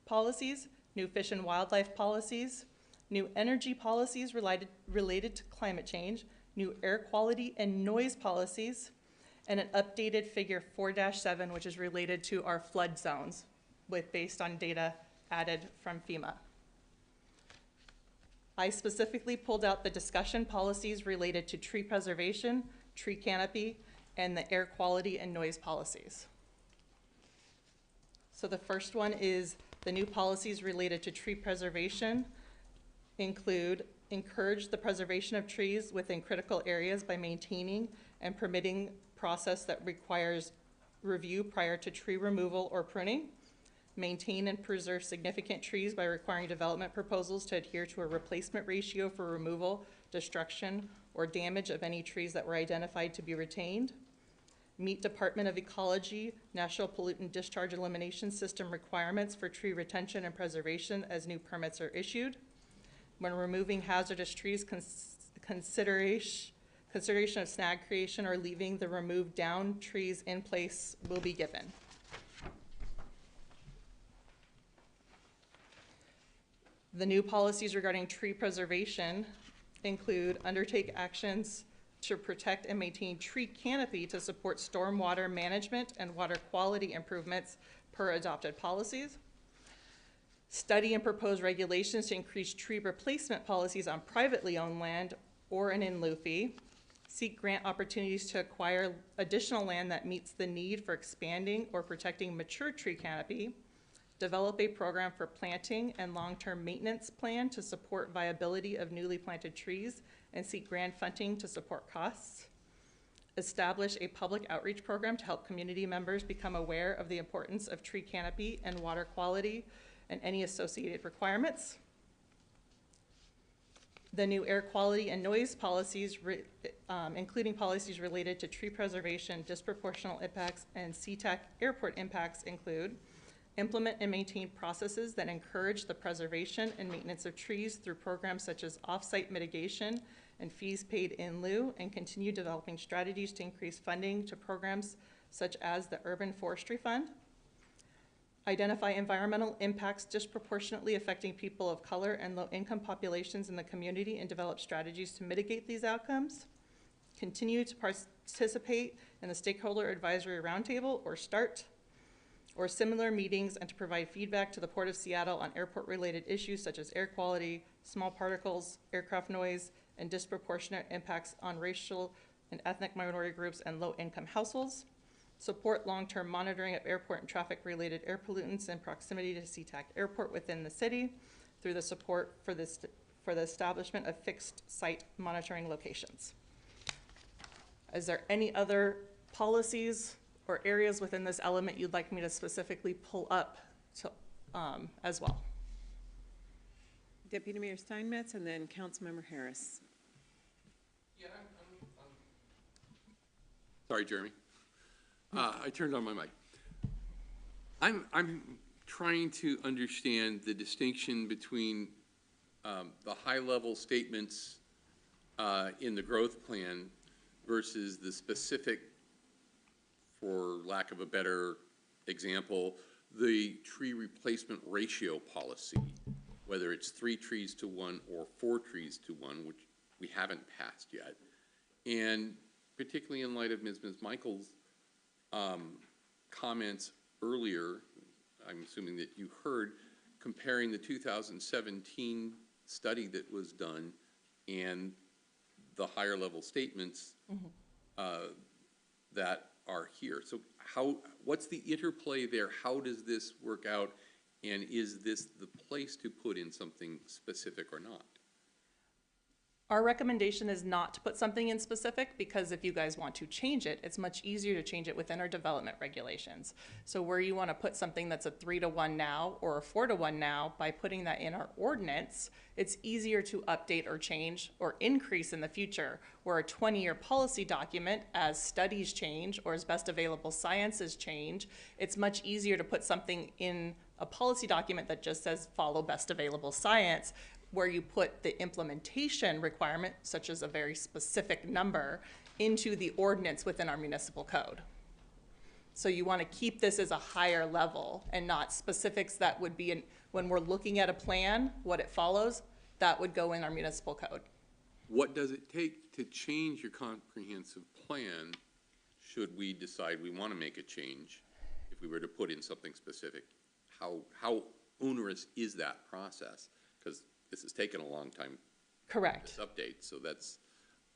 policies, new fish and wildlife policies, new energy policies related to climate change, new air quality and noise policies, and an updated figure 4-7, which is related to our flood zones based on data added from FEMA. I specifically pulled out the discussion policies related to tree preservation, tree canopy, and the air quality and noise policies. So the first one is the new policies related to tree preservation include encourage the preservation of trees within critical areas by maintaining and permitting process that requires review prior to tree removal or pruning. Maintain and preserve significant trees by requiring development proposals to adhere to a replacement ratio for removal, destruction, or damage of any trees that were identified to be retained. Meet Department of Ecology National Pollutant Discharge Elimination System requirements for tree retention and preservation as new permits are issued. When removing hazardous trees, consideration of snag creation or leaving the removed down trees in place will be given. The new policies regarding tree preservation include undertake actions to protect and maintain tree canopy to support stormwater management and water quality improvements per adopted policies. Study and propose regulations to increase tree replacement policies on privately owned land or an in lieu fee. Seek grant opportunities to acquire additional land that meets the need for expanding or protecting mature tree canopy. Develop a program for planting and long-term maintenance plan to support viability of newly planted trees and seek grant funding to support costs. Establish a public outreach program to help community members become aware of the importance of tree canopy and water quality and any associated requirements. The new air quality and noise policies, including policies related to tree preservation, disproportional impacts, and SeaTac airport impacts include implement and maintain processes that encourage the preservation and maintenance of trees through programs such as off-site mitigation and fees paid in lieu, and continue developing strategies to increase funding to programs such as the Urban Forestry Fund. Identify environmental impacts disproportionately affecting people of color and low-income populations in the community and develop strategies to mitigate these outcomes. Continue to participate in the Stakeholder Advisory Roundtable, or START, or similar meetings, and to provide feedback to the Port of Seattle on airport-related issues such as air quality, small particles, aircraft noise, and disproportionate impacts on racial and ethnic minority groups and low-income households. Support long-term monitoring of airport and traffic-related air pollutants in proximity to SeaTac Airport within the city through the support for the establishment of fixed site monitoring locations. Is there any other policies or areas within this element you'd like me to specifically pull up to, as well? Deputy Mayor Steinmetz and then Councilmember Harris. Yeah, Sorry, Jeremy. I turned on my mic. I'm trying to understand the distinction between the high-level statements in the growth plan versus the specific, for lack of a better example, the tree replacement ratio policy, whether it's 3 trees to 1 or 4 trees to 1, which we haven't passed yet. And particularly in light of Ms. Michael's comments earlier, I'm assuming that you heard, comparing the 2017 study that was done and the higher level statements that are here. So what's the interplay there? How does this work out? And is this the place to put in something specific or not? Our recommendation is not to put something in specific, because if you guys want to change it, it's much easier to change it within our development regulations. So where you want to put something that's a 3 to 1 now or a 4 to 1 now, by putting that in our ordinance, it's easier to update or change or increase in the future. Where a 20-year policy document, as studies change or as best available sciences change, it's much easier to put something in a policy document that just says follow best available science, where you put the implementation requirement, such as a very specific number, into the ordinance within our municipal code. So you want to keep this as a higher level and not specifics that would be in, when we're looking at a plan, what it follows, that would go in our municipal code. What does it take to change your comprehensive plan should we decide we want to make a change, if we were to put in something specific? How onerous is that process? Because this has taken a long time. Correct. This update, so that's,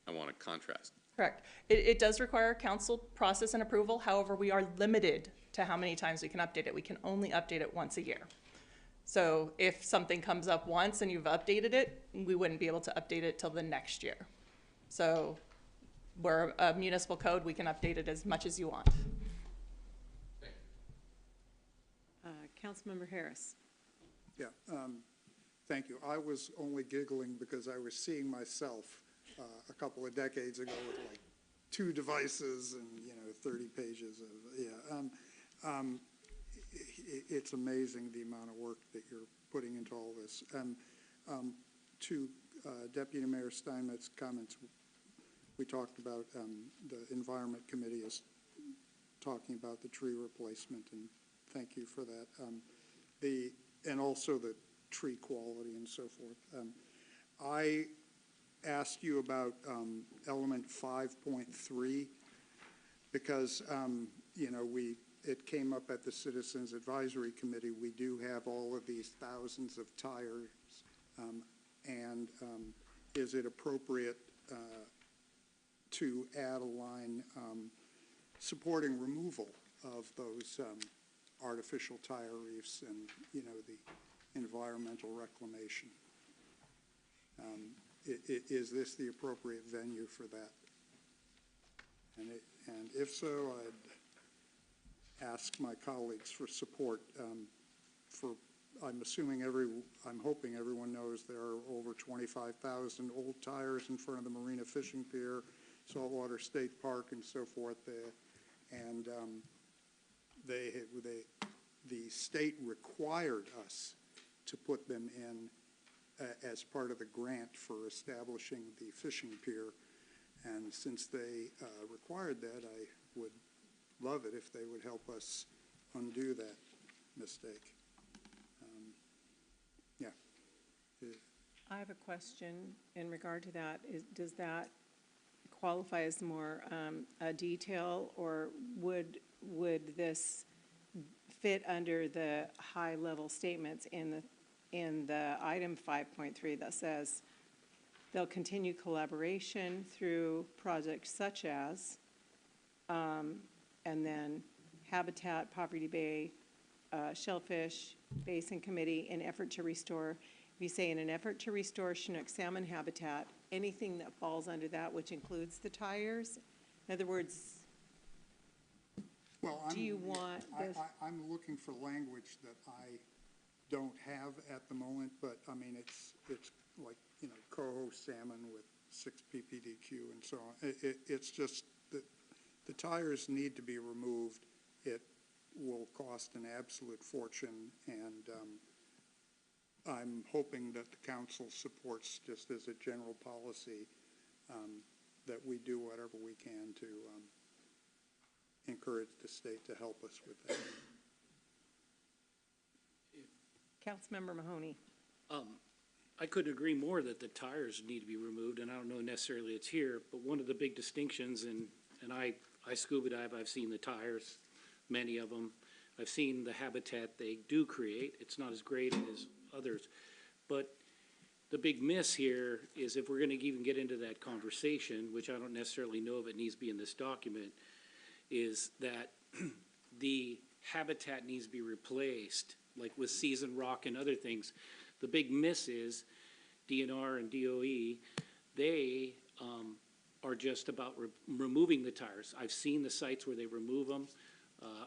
I want to contrast. Correct. It does require council process and approval. However, we are limited to how many times we can update it. We can only update it once a year. So if something comes up once and you've updated it, we wouldn't be able to update it till the next year. So where a municipal code, we can update it as much as you want. Councilmember Harris. Yeah, thank you. I was only giggling because I was seeing myself a couple of decades ago with like 2 devices and, 30 pages of, it's amazing the amount of work that you're putting into all this. To Deputy Mayor Steinmetz's comments, we talked about the Environment Committee is talking about the tree replacement, and thank you for that. And also the tree quality and so forth. I asked you about element 5.3 because, it came up at the Citizens Advisory Committee. We do have all of these thousands of tires, and is it appropriate to add a line supporting removal of those artificial tire reefs and, the environmental reclamation? Is this the appropriate venue for that? And if so, I'd ask my colleagues for support. I'm hoping everyone knows there are over 25,000 old tires in front of the Marina Fishing Pier, Saltwater State Park, and so forth. And the state required us to put them in as part of the grant for establishing the fishing pier. And since they required that, I would love it if they would help us undo that mistake. I have a question in regard to that. Does that qualify as more a detail, or would this fit under the high-level statements in the item 5.3 that says they'll continue collaboration through projects such as, and then Habitat, Poverty Bay, Shellfish Basin Committee in effort to restore, if you say in an effort to restore Chinook salmon habitat, anything that falls under that, which includes the tires? In other words, well, do you want this? I'm looking for language that I don't have at the moment, but I mean, it's like, coho salmon with 6 ppdq and so on. It's just that the tires need to be removed. will cost an absolute fortune, and I'm hoping that the council supports, just as a general policy, that we do whatever we can to encourage the state to help us with that. Councilmember Mahoney. I couldn't agree more that the tires need to be removed, and I don't know necessarily it's here, but one of the big distinctions, and I scuba dive, I've seen the tires, many of them. I've seen the habitat they do create. It's not as great as others. But the big miss here is if we're gonna even get into that conversation, which I don't necessarily know if it needs to be in this document, is that the habitat needs to be replaced, like with seasoned rock and other things. The big miss is DNR and DOE, they are just about removing the tires. I've seen the sites where they remove them.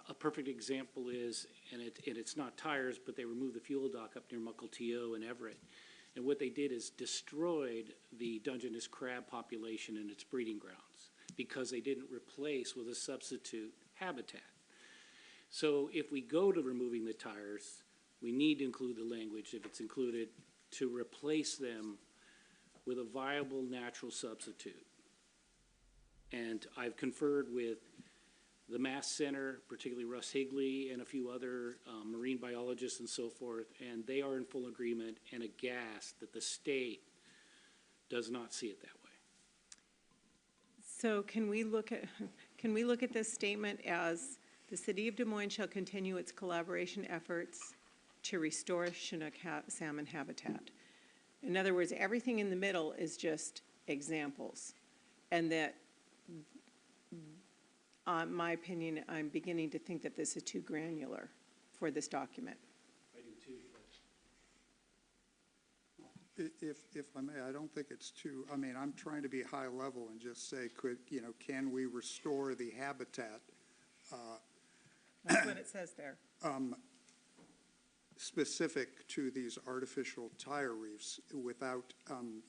A perfect example is, and it's not tires, but they removed the fuel dock up near Mukilteo and Everett. And what they did is destroyed the Dungeness crab population and its breeding grounds because they didn't replace with a substitute habitat. So if we go to removing the tires, we need to include the language, if it's included, to replace them with a viable natural substitute. And I've conferred with the Mass Center, particularly Russ Higley and a few other marine biologists and so forth, and they are in full agreement and aghast that the state does not see it that way. So can we look at this statement as the city of Des Moines shall continue its collaboration efforts to restore Chinook salmon habitat? In other words, everything in the middle is just examples. And that, my opinion, I'm beginning to think that this is too granular for this document. I do too. If I may, I don't think it's too, I mean, I'm trying to be high level and just say, can we restore the habitat? That's what it says there. Specific to these artificial tire reefs without,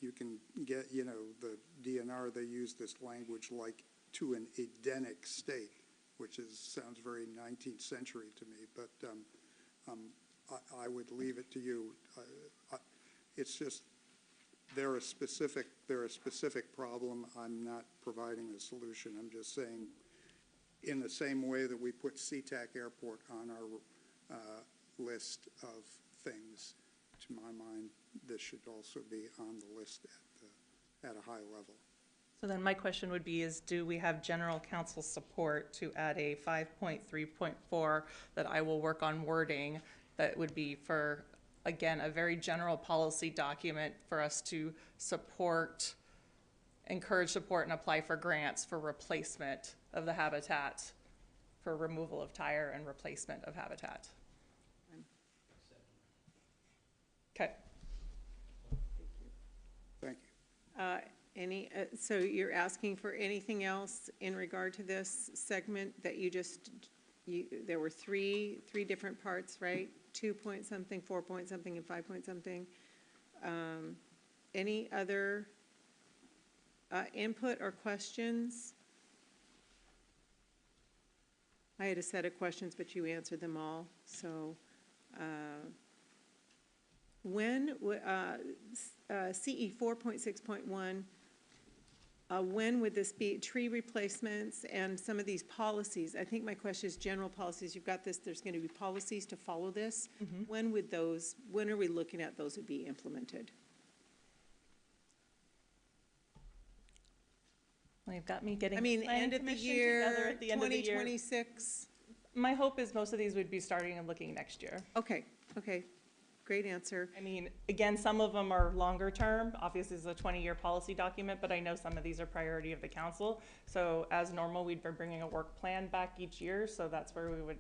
you can get, the DNR, they use this language like to an Edenic state, which sounds very 19th century to me, but I would leave it to you. It's just, they're a specific problem. I'm not providing a solution. I'm just saying, in the same way that we put SeaTac Airport on our list of things, to my mind, this should also be on the list at a high level. So then my question would be is, do we have general council support to add a 5.3.4 that I will work on wording that would be for, again, a very general policy document for us to support, encourage support and apply for grants for replacement of the habitat, for removal of tire and replacement of habitat? Okay. Thank you. So you're asking for anything else in regard to this segment that there were three different parts, right? 2 point something, 4 point something, and 5 point something. Any other input or questions? I had a set of questions, but you answered them all. So when CE 4.6.1, when would this be, tree replacements and some of these policies? I think my question is general policies. You've got this, there's going to be policies to follow this. When are we looking at those would be implemented? Well, you've got me getting. End of the year, 2026? My hope is most of these would be starting and looking next year. Okay, great answer. I mean, again, some of them are longer term. Obviously, it's a 20-year policy document, but I know some of these are priority of the council. So as normal, we'd be bringing a work plan back each year. So that's where we would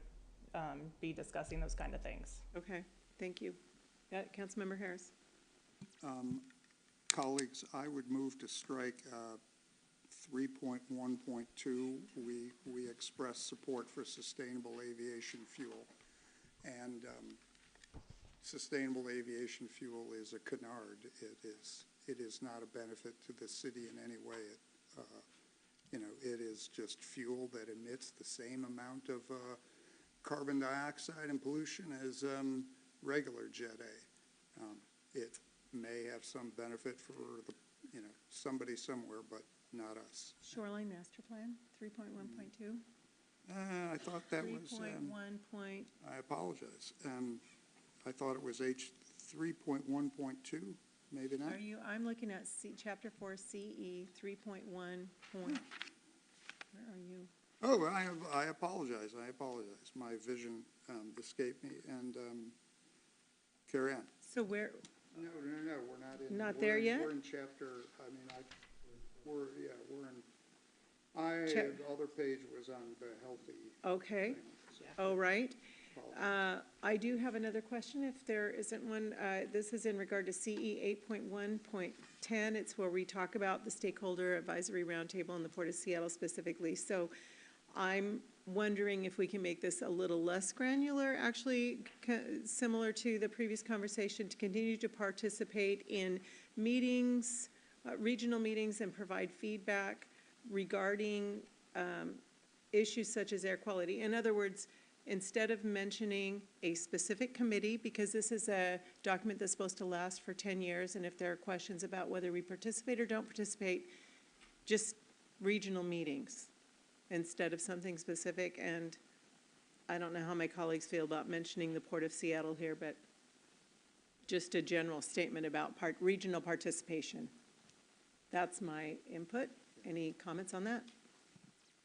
be discussing those kind of things. Okay, thank you. Councilmember Harris. Colleagues, I would move to strike 3.1.2. We express support for sustainable aviation fuel. And sustainable aviation fuel is a canard. It is not a benefit to the city in any way. It is just fuel that emits the same amount of carbon dioxide and pollution as regular Jet A. It may have some benefit for the, somebody somewhere, but not us. Shoreline Master Plan, 3.1.2. I thought that was, 3.1. I apologize. I thought it was H 3.1.2, maybe not. I'm looking at Chapter 4, CE, 3.1 point. Where are you? Oh, I apologize. My vision escaped me, and carry on. So where, No, we're not in. Not there yet? We're in chapter, we're in, other page was on the healthy. okay, thing, so oh, right. apologize. I do have another question, if there isn't one. This is in regard to CE 8.1.10. It's where we talk about the stakeholder advisory roundtable in the Port of Seattle specifically. So I'm wondering if we can make this a little less granular, actually similar to the previous conversation, to continue to participate in meetings, regional meetings, and provide feedback regarding issues such as air quality. In other words, instead of mentioning a specific committee, because this is a document that's supposed to last for 10 years, and if there are questions about whether we participate or don't participate, just regional meetings instead of something specific. And I don't know how my colleagues feel about mentioning the Port of Seattle here, but just a general statement about regional participation. That's my input. Any comments on that?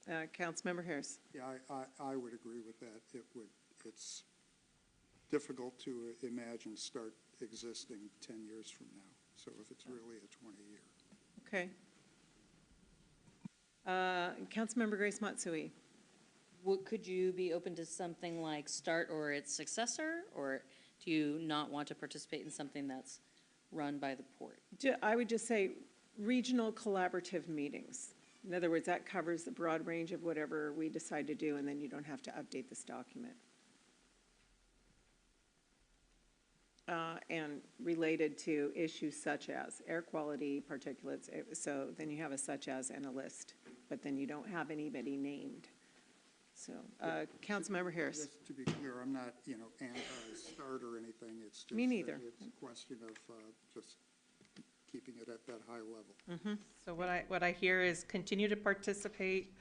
Councilmember Harris. Yeah, I would agree with that. It's difficult to imagine start existing 10 years from now. So if it's really a 20-year. Okay. Councilmember Grace Matsui. Could you be open to something like START or its successor, or do you not want to participate in something that's run by the port? I would just say regional collaborative meetings. In other words, that covers the broad range of whatever we decide to do, and then you don't have to update this document. And related to issues such as air quality, particulates, so then you have a such as and a list, but then you don't have anybody named. So, Councilmember Harris. Just to be clear, I'm not, anti-START or anything. It's just. Me neither. It's a question of just keeping it at that high level. Mm-hmm. So what I hear is continue to participate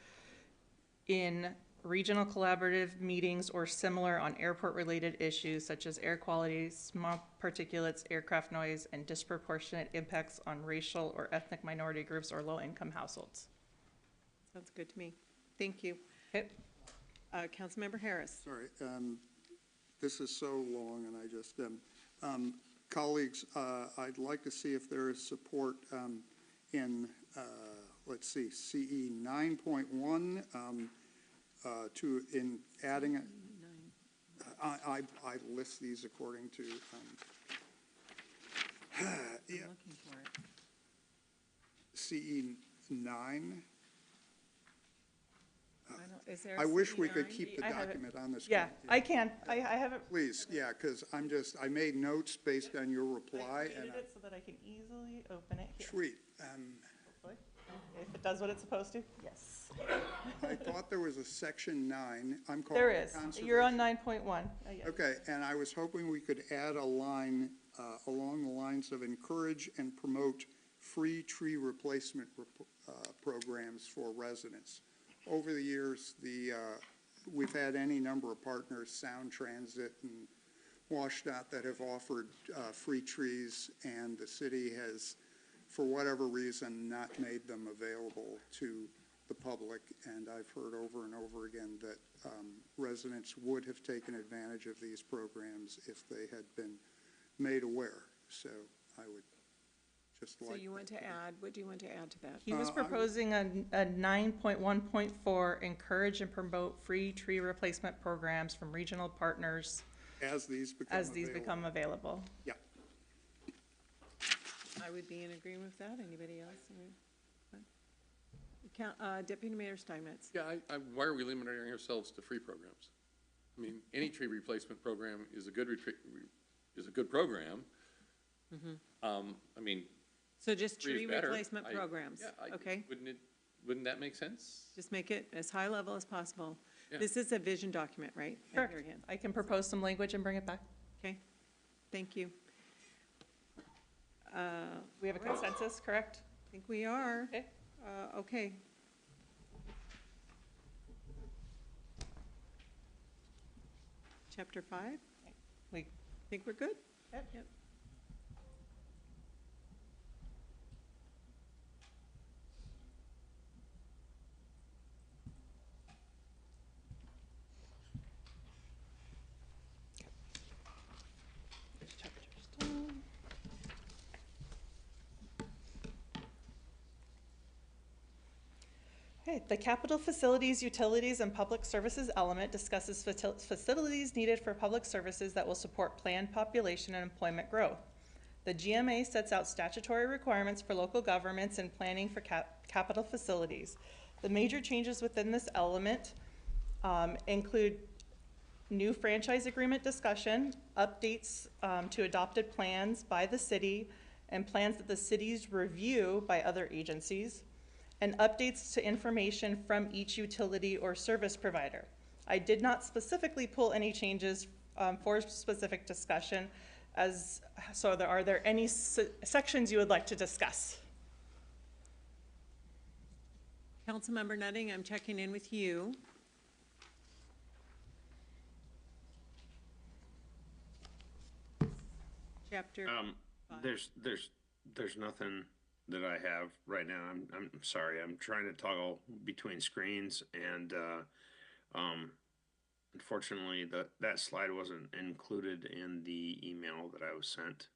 in regional collaborative meetings or similar on airport-related issues such as air quality, smoke particulates, aircraft noise, and disproportionate impacts on racial or ethnic minority groups or low-income households. Sounds good to me. Thank you. Okay. Councilmember Harris. Sorry, this is so long, and I just, colleagues, I'd like to see if there is support in, let's see, CE 9.1 in adding, I list these according to, yeah, Looking for it. CE 9. Is there a I wish we CE9? could keep the I have it. document on the screen. Yeah, I can. I haven't Please, yeah, because I made notes based on your reply, and created it so that I can easily open it here. sweet. Hopefully. If it does what it's supposed to, yes. I thought there was a section 9. I'm calling There it is. conservation. You're on 9.1. Yes. Okay, and I was hoping we could add a line along the lines of encourage and promote free tree replacement programs for residents. Over the years, we've had any number of partners, Sound Transit and WashDOT, that have offered free trees, and the city has, for whatever reason, not made them available to the public. And I've heard over and over again that residents would have taken advantage of these programs if they had been made aware. So I would just like. So you want to add, what do you want to add to that? He was proposing a 9.1.4, encourage and promote free tree replacement programs from regional partners As these become available. Yeah. I would be in agreement with that. Anybody else? Deputy Mayor Steinmetz. Yeah, why are we limiting ourselves to free programs? I mean, any tree replacement program is a good program. I mean. So just free tree is better. replacement programs, okay? Wouldn't that make sense? Just make it as high level as possible. This is a vision document, right? I Sure. hear him. I can propose some language and bring it back. Okay, thank you. We have a consensus, correct? I think we are. Okay. Okay. Chapter 5? We, Think we're good? Yep. Yep. chapter's done. Okay, the capital facilities, utilities, and public services element discusses facilities needed for public services that will support planned population and employment growth. The GMA sets out statutory requirements for local governments in planning for capital facilities. The major changes within this element include new franchise agreement discussion, updates to adopted plans by the city, and plans that the cities review by other agencies, and updates to information from each utility or service provider. I did not specifically pull any changes for specific discussion, are there any sections you would like to discuss? Councilmember Nutting, I'm checking in with you. Chapter, There's nothing that I have right now. I'm sorry. I'm trying to toggle between screens, and unfortunately, that slide wasn't included in the email that I was sent.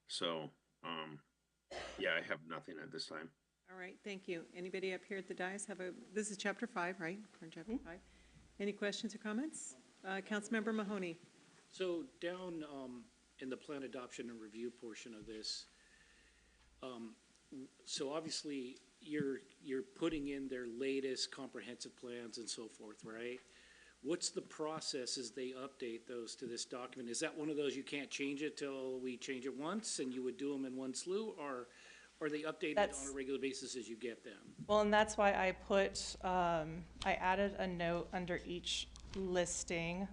So, yeah, I have nothing at this time. all right, thank you. Anybody up here at the dais this is chapter 5, right? We're in chapter 5. Any questions or comments? Councilmember Mahoney. So down in the plan adoption and review portion of this, so obviously you're putting in their latest comprehensive plans and so forth, right? What's the process as they update those to this document? Is that one of those you can't change it till we change it once and you would do them in one slew, or are they updated on a regular basis as you get them? Well, and that's why I put, I added a note under each listing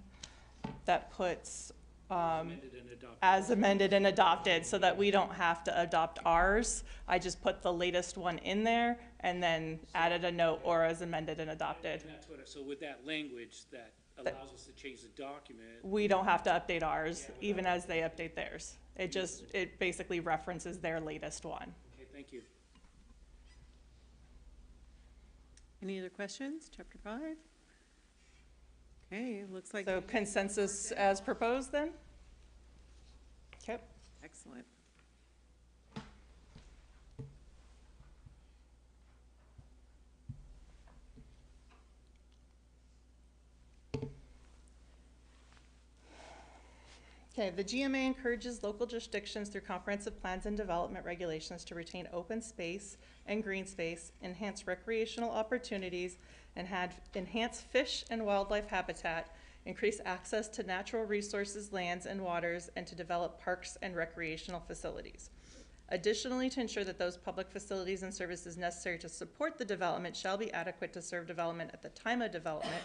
that puts Amended and adopted. as amended and adopted, so that we don't have to adopt ours. I just put the latest one in there and then added a note or as amended and adopted. And that's what, so with that language that allows us to change the document. We don't have to update ours, even as they update theirs. It basically references their latest one. Okay, thank you. Any other questions? Chapter 5? Okay, looks like. So consensus as proposed then? Okay. Excellent. Okay, the GMA encourages local jurisdictions through comprehensive plans and development regulations to retain open space and green space, enhance recreational opportunities, and enhance fish and wildlife habitat, increase access to natural resources, lands, and waters, and to develop parks and recreational facilities. Additionally, to ensure that those public facilities and services necessary to support the development shall be adequate to serve development at the time of development,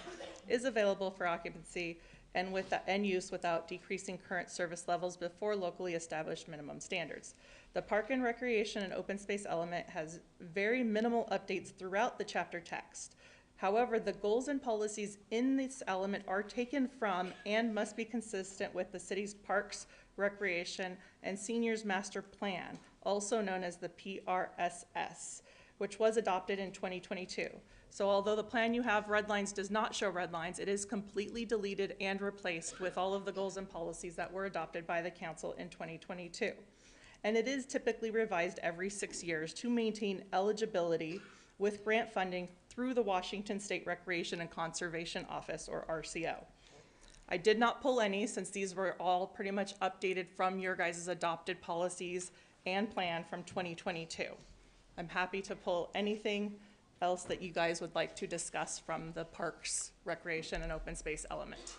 is available for occupancy and use without decreasing current service levels before locally established minimum standards. The park and recreation and open space element has very minimal updates throughout the chapter text. However, the goals and policies in this element are taken from and must be consistent with the city's Parks, Recreation, and Seniors Master Plan, also known as the PRSS, which was adopted in 2022. So although the plan you have red lines does not show red lines, it is completely deleted and replaced with all of the goals and policies that were adopted by the council in 2022. And it is typically revised every 6 years to maintain eligibility with grant funding through the Washington State Recreation and Conservation Office, or RCO. I did not pull any, since these were all pretty much updated from your guys' adopted policies and plan from 2022. I'm happy to pull anything else that you guys would like to discuss from the Parks, Recreation, and Open Space element.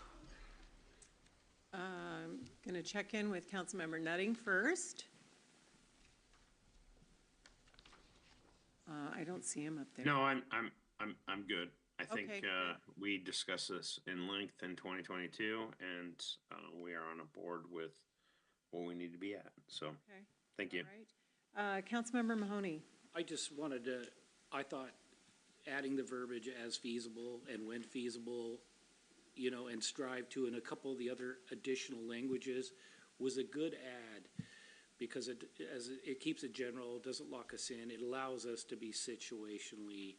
Going to check in with Councilmember Nutting first. I don't see him up there. No, I'm good. I think Okay. we discussed this in length in 2022, and we are on a board with where we need to be at. So, Okay. thank you. All right. Councilmember Mahoney. I just wanted to, I thought adding the verbiage as feasible and when feasible, you know, and strive to in a couple of the other additional languages was a good add, because it keeps it general, doesn't lock us in, it allows us to be situational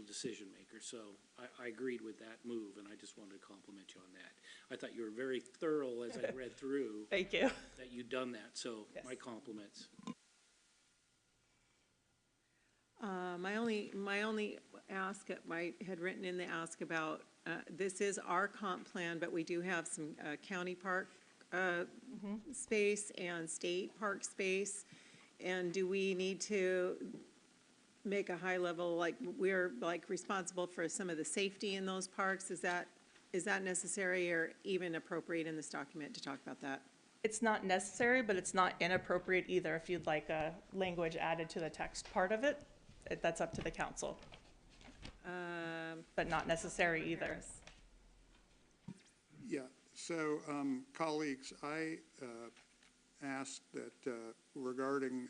decision makers. So I agreed with that move, and I just wanted to compliment you on that. I thought you were very thorough as I read through. Thank you. That you'd done that, so Yes. my compliments. My only ask, I had written in the ask about, this is our comp plan, but we do have some county park space and state park space. And do we need to make a high level, like, we're like responsible for some of the safety in those parks? Is that necessary or even appropriate in this document to talk about that? It's not necessary, but it's not inappropriate either. If you'd like a language added to the text part of it, that's up to the council. But not necessary either. Yeah, so, colleagues, I asked that regarding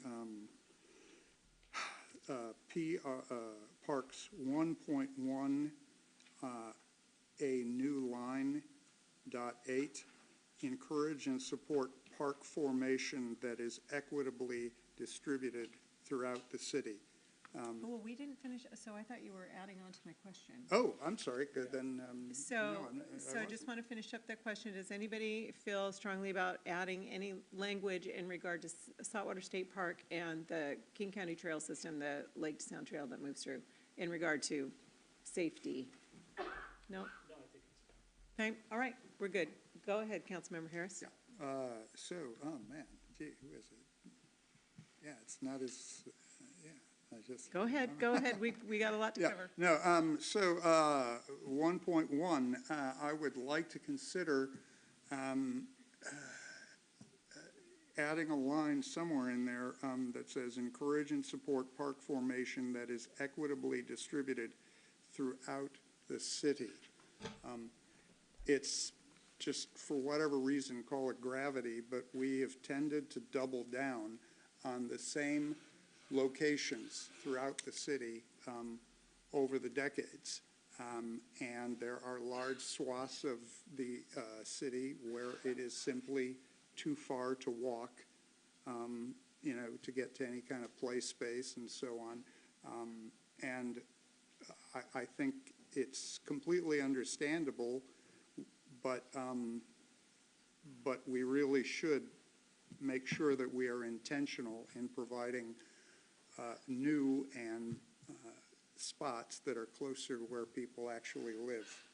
Parks 1.1, a new line, .8, encourage and support park formation that is equitably distributed throughout the city. Well, we didn't finish, so I thought you were adding on to my question. Oh, I'm sorry, then, So, no, I so I wasn't. just want to finish up that question. Does anybody feel strongly about adding any language in regard to Saltwater State Park and the King County Trail System, the Lake to Sound Trail that moves through, in regard to safety? No? No, I think it's fine. Okay, all right, we're good. Go ahead, Councilmember Harris. Yeah, so, oh, man, gee, who is it? Yeah, it's not as, yeah, I just. Go ahead, we got a lot to Yeah, cover. no, so, 1.1, I would like to consider, adding a line somewhere in there, that says encourage and support park formation that is equitably distributed throughout the city. It's just, for whatever reason, call it gravity, but we have tended to double down on the same locations throughout the city over the decades. And there are large swaths of the city where it is simply too far to walk, you know, to get to any kind of play space and so on. And I think it's completely understandable, but we really should make sure that we are intentional in providing new and spots that are closer to where people actually live.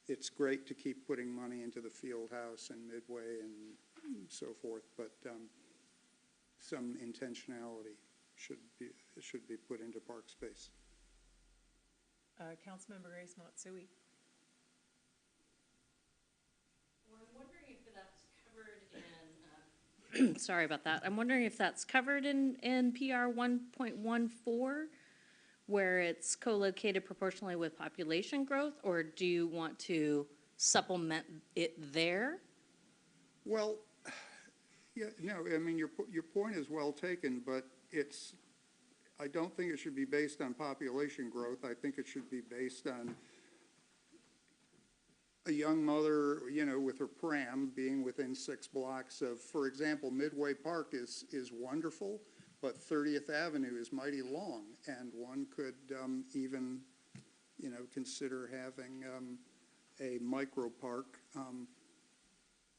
It's great to keep putting money into the field house and Midway and so forth, but some intentionality should be put into park space. Councilmember Grace Matsui. Well, I'm wondering if that's covered in, sorry about that. I'm wondering if that's covered in PR 1.14, where it's co-located proportionally with population growth, or do you want to supplement it there? Well, yeah, no, I mean, your point is well taken, but I don't think it should be based on population growth. I think it should be based on a young mother, you know, with her pram being within 6 blocks of, for example, Midway Park is wonderful, but 30th Avenue is mighty long, and one could even, you know, consider having a micro park,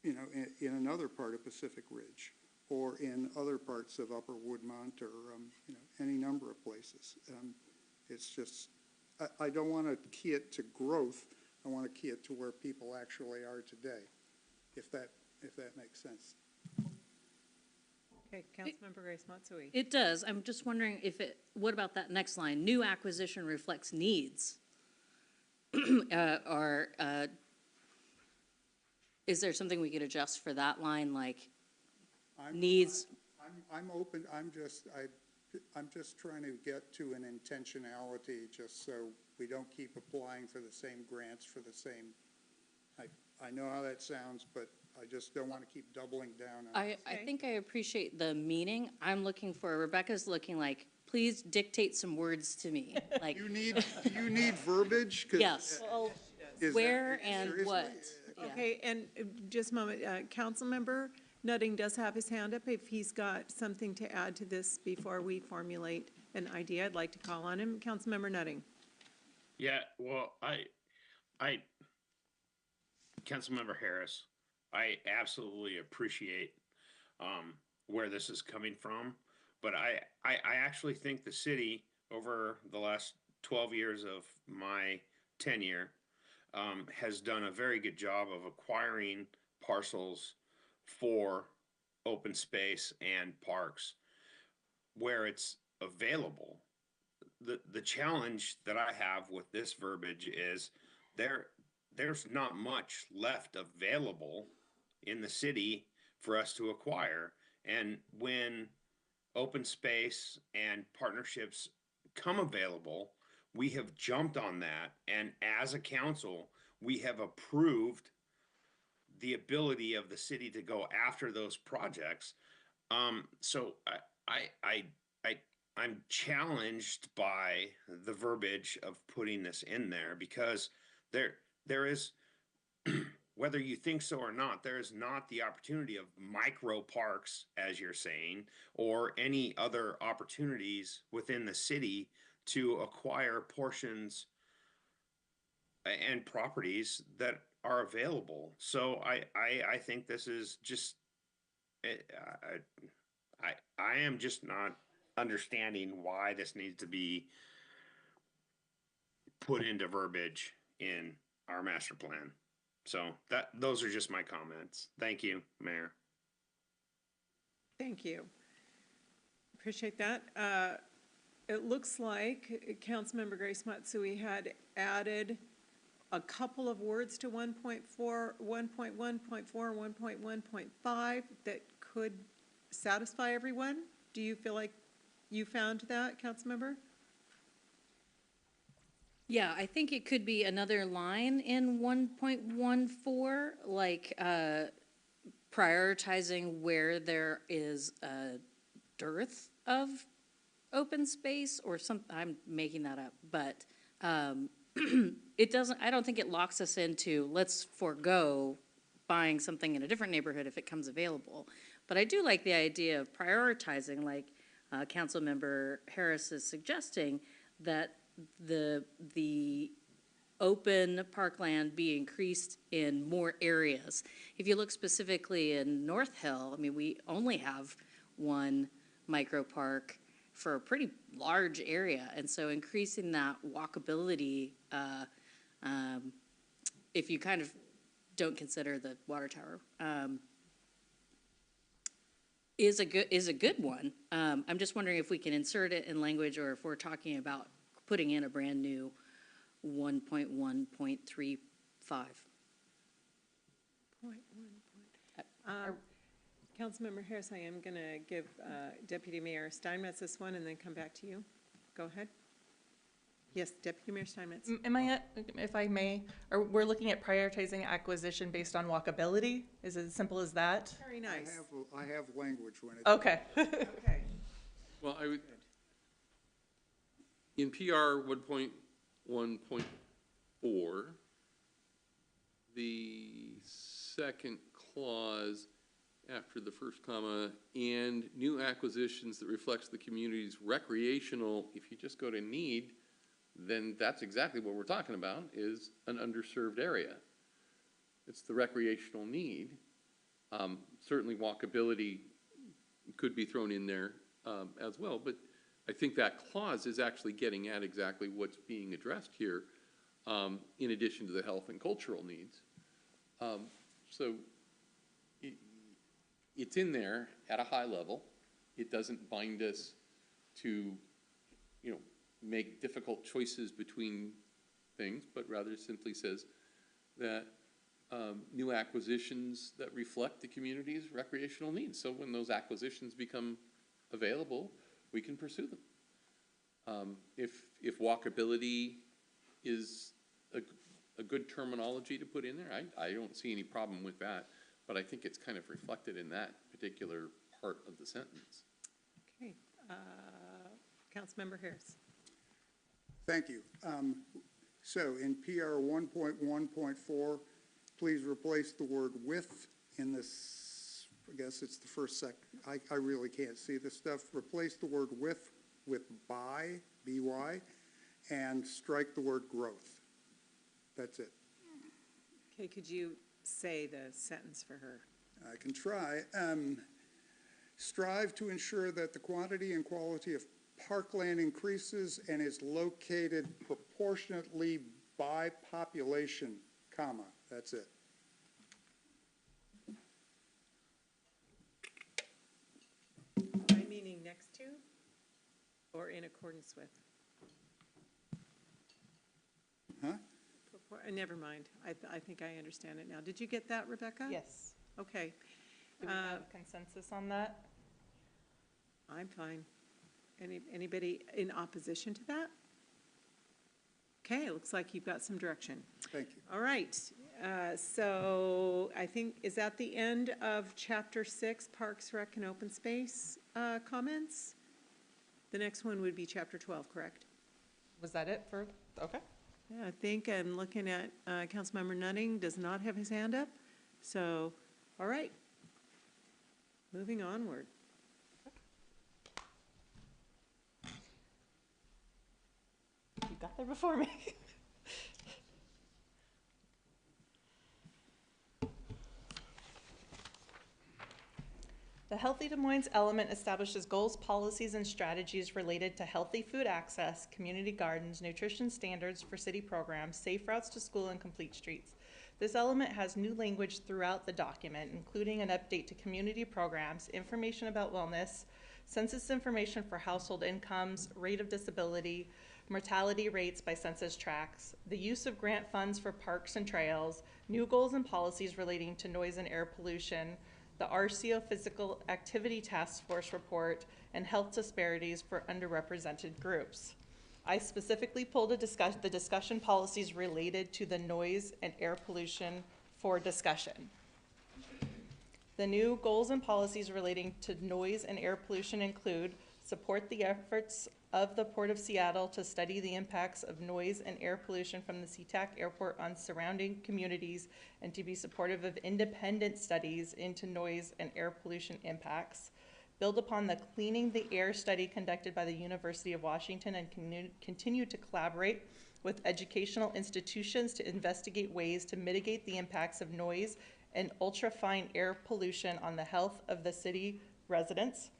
you know, in another part of Pacific Ridge, or in other parts of Upper Woodmont, or, you know, any number of places. It's just, I don't want to key it to growth. I want to key it to where people actually are today, if that makes sense. Okay, Councilmember Grace Matsui. It does. I'm just wondering what about that next line? New acquisition reflects needs. Or is there something we could adjust for that line, like needs? I'm open, I'm just trying to get to an intentionality, just so we don't keep applying for the same grants for the same, I know how that sounds, but I just don't want to keep doubling down on it. I think I appreciate the meaning. I'm looking for, Rebecca's looking like, please dictate some words to me, like, Do you need verbiage? 'Cause, yes, is that- where and seriously? what. Yeah. Okay, and just a moment, Councilmember Nutting does have his hand up. If he's got something to add to this before we formulate an idea, I'd like to call on him. Councilmember Nutting. Yeah, well, Councilmember Harris, I absolutely appreciate where this is coming from, but I actually think the city, over the last 12 years of my tenure, has done a very good job of acquiring parcels for open space and parks where it's available. The challenge that I have with this verbiage is there's not much left available in the city for us to acquire. And when open space and partnerships come available, we have jumped on that. And as a council, we have approved the ability of the city to go after those projects. So I'm challenged by the verbiage of putting this in there, because there is, whether you think so or not, there is not the opportunity of micro parks, as you're saying, or any other opportunities within the city to acquire portions and properties that are available. So I think this is just, I am just not understanding why this needs to be put into verbiage in our master plan. So those are just my comments. Thank you, Mayor. Thank you. Appreciate that. It looks like Councilmember Grace Matsui had added a couple of words to 1.4, 1.1.4, 1.1.5 that could satisfy everyone. Do you feel like you found that, Councilmember? Yeah, I think it could be another line in 1.14, like prioritizing where there is a dearth of open space or some, I'm making that up, but it doesn't, I don't think it locks us into let's forego buying something in a different neighborhood if it comes available. But I do like the idea of prioritizing, like Councilmember Harris is suggesting, that the open parkland be increased in more areas. If you look specifically in North Hill, I mean, we only have one micro park for a pretty large area, and so increasing that walkability, if you kind of don't consider the water tower, is a good one. I'm just wondering if we can insert it in language, or if we're talking about putting in a brand new 1.1.35. Councilmember Harris, I am going to give Deputy Mayor Steinmetz this one and then come back to you. Go ahead. Yes, Deputy Mayor Steinmetz. Am I, if I may, or we're looking at prioritizing acquisition based on walkability? Is it as simple as that? Very nice. I have language when it. Okay. Okay. Well, I would, in PR 1.1.4, the second clause after the first comma, and new acquisitions that reflects the community's recreational, if you just go to need, then that's exactly what we're talking about, is an underserved area. It's the recreational need. Certainly walkability could be thrown in there as well, but I think that clause is actually getting at exactly what's being addressed here, in addition to the health and cultural needs. So it's in there at a high level. It doesn't bind us to, make difficult choices between things, but rather simply says that new acquisitions that reflect the community's recreational needs. So when those acquisitions become available, we can pursue them. If walkability is a good terminology to put in there, I don't see any problem with that, but I think it's kind of reflected in that particular part of the sentence. Okay, Councilmember Harris. Thank you. So in PR 1.1.4, please replace the word with in this, I guess it's the first I really can't see this stuff. Replace the word with by, B-Y, and strike the word growth. That's it. Okay, could you say the sentence for her? I can try. Strive to ensure that the quantity and quality of parkland increases and is located proportionately by population, comma, that's it. By meaning next to or in accordance with? Huh? Never mind. I think I understand it now. Did you get that, Rebecca? Yes. Okay. Do we have consensus on that? I'm fine. Anybody in opposition to that? Okay, it looks like you've got some direction. Thank you. All right, so I think, is that the end of Chapter 6, Parks, Rec, and Open Space comments? The next one would be Chapter 12, correct? Was that it for, okay. Yeah, I think I'm looking at Councilmember Nutting does not have his hand up. So, all right, moving onward. You got there before me. The Healthy Des Moines element establishes goals, policies, and strategies related to healthy food access, community gardens, nutrition standards for city programs, safe routes to school, and complete streets. This element has new language throughout the document, including an update to community programs, information about wellness, census information for household incomes, rate of disability, mortality rates by census tracts, the use of grant funds for parks and trails, new goals and policies relating to noise and air pollution, the RCO Physical Activity Task Force report, and health disparities for underrepresented groups. I specifically pulled the discussion policies related to the noise and air pollution for discussion. The new goals and policies relating to noise and air pollution include support the efforts of the Port of Seattle to study the impacts of noise and air pollution from the SeaTac Airport on surrounding communities and to be supportive of independent studies into noise and air pollution impacts. Build upon the Cleaning the Air study conducted by the University of Washington and continue to collaborate with educational institutions to investigate ways to mitigate the impacts of noise and ultrafine air pollution on the health of the city residents.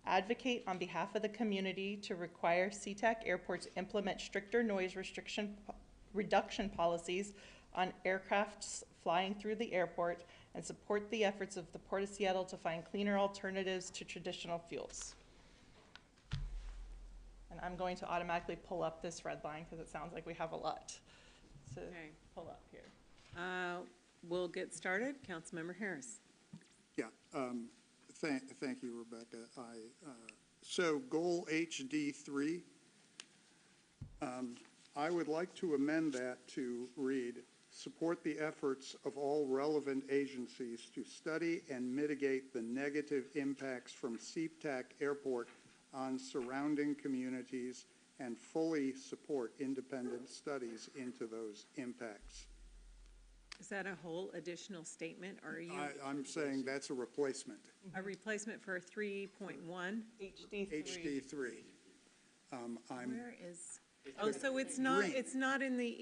Advocate on behalf of the community to require SeaTac airports implement stricter noise reduction policies on aircrafts flying through the airport, and support the efforts of the Port of Seattle to find cleaner alternatives to traditional fuels. And I'm going to automatically pull up this red line because it sounds like we have a lot to pull up here. We'll get started. Councilmember Harris. Yeah, thank you, Rebecca. So goal HD3, I would like to amend that to read, support the efforts of all relevant agencies to study and mitigate the negative impacts from SeaTac Airport on surrounding communities and fully support independent studies into those impacts. Is that a whole additional statement, or are you? I'm saying that's a replacement. A replacement for 3.1? HD3. Where is? Oh, so it's not in the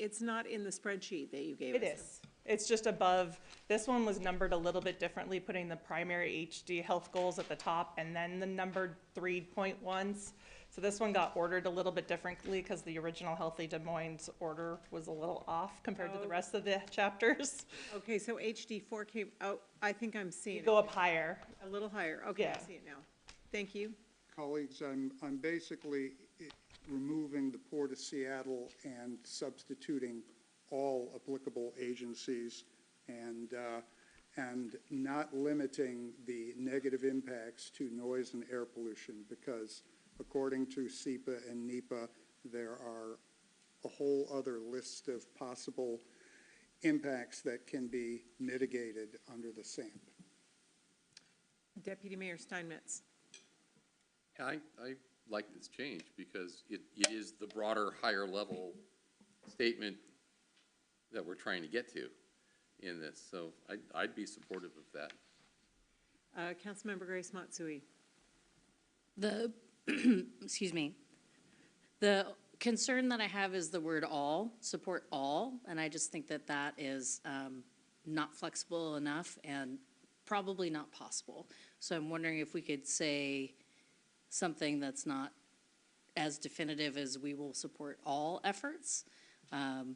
spreadsheet that you gave us? It is. It's just above. This one was numbered a little bit differently, putting the primary HD health goals at the top and then the numbered 3.1s. So this one got ordered a little bit differently because the original Healthy Des Moines order was a little off compared to the rest of the chapters. Okay, so HD4 came out, I think I'm seeing it. Go up higher. A little higher. Okay, Yeah. I see it now. Thank you. Colleagues, I'm basically removing the Port of Seattle and substituting all applicable agencies and not limiting the negative impacts to noise and air pollution because according to SEPA and NEPA, there are a whole other list of possible impacts that can be mitigated under the SAMP. Deputy Mayor Steinmetz. I like this change because it is the broader, higher level statement that we're trying to get to in this. So I'd be supportive of that. Councilmember Grace Matsui. The, excuse me, the concern that I have is the word all, support all, and I just think that that is not flexible enough and probably not possible. So I'm wondering if we could say something that's not as definitive as we will support all efforts. The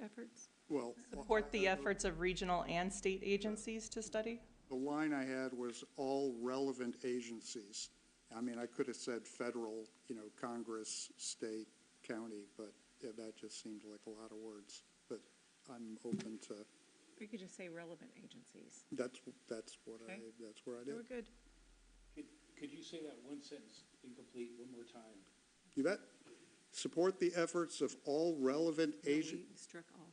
efforts? Well, Support the efforts of regional and state agencies to study? the line I had was all relevant agencies. I mean, I could have said federal, Congress, state, county, but yeah, that just seemed like a lot of words. But I'm open to, We could just say relevant agencies. that's what Okay. that's where I did. We're good. Could you say that one sentence incomplete one more time? You bet. Support the efforts of all relevant agencies. We struck all.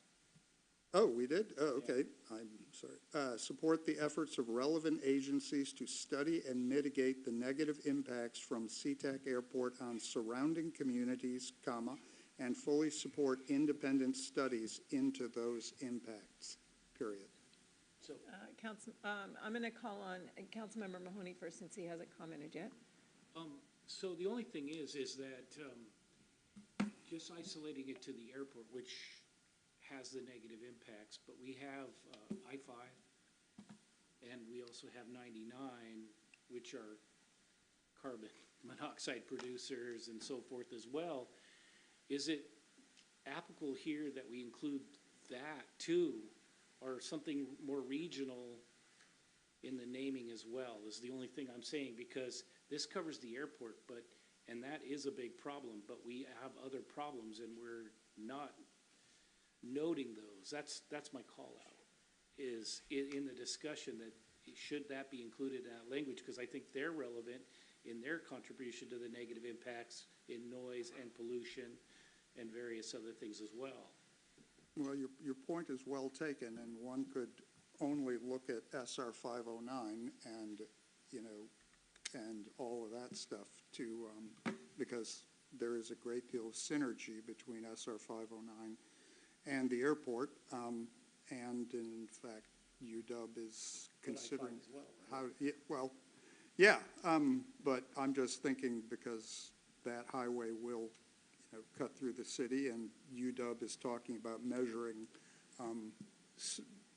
Oh, we did? Oh, okay. I'm sorry. Support the efforts of relevant agencies to study and mitigate the negative impacts from SeaTac Airport on surrounding communities, and fully support independent studies into those impacts, period. So, I'm going to call on Councilmember Mahoney first since he hasn't commented yet. so the only thing is that just isolating it to the airport, which has the negative impacts, but we have I-5, and we also have 99, which are carbon monoxide producers and so forth as well. Is it applicable here that we include that too, or something more regional in the naming as well, is the only thing I'm saying, because this covers the airport, and that is a big problem, but we have other problems and we're not noting those. That's my call out, is in the discussion that should that be included in that language, because I think they're relevant in their contribution to the negative impacts in noise and pollution and various other things as well. Well, your point is well taken, and one could only look at SR 509 and, and all of that stuff to, because there is a great deal of synergy between SR 509 and the airport, and in fact, UW is considering as well, how, yeah, but I'm just thinking because that highway will, cut through the city, and UW is talking about measuring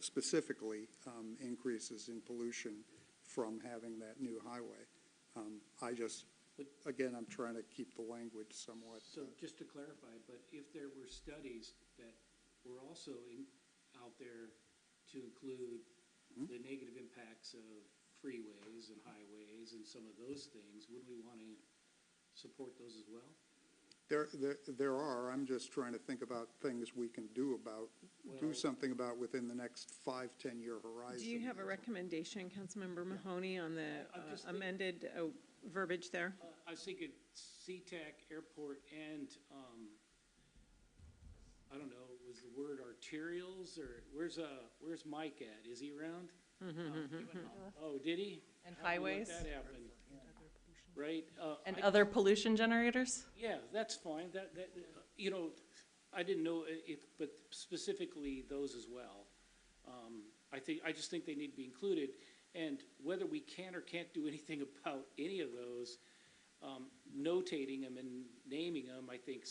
specifically increases in pollution from having that new highway. Again, I'm trying to keep the language somewhat. So just to clarify, but if there were studies that were also out there to include the negative impacts of freeways and highways and some of those things, would we want to support those as well? There are. I'm just trying to think about things we can do something about within the next 5-10-year horizon. Do you have a recommendation, Councilmember Mahoney, on the amended verbiage there? I was thinking SeaTac Airport and, I don't know, was the word arterials, or where's Mike at? Is he around? Oh, did he? And How did we let highways? that happen? Right? And other pollution generators? Yeah, that's fine. I didn't know but specifically those as well. I just think they need to be included, and whether we can or can't do anything about any of those, notating them and naming them, I think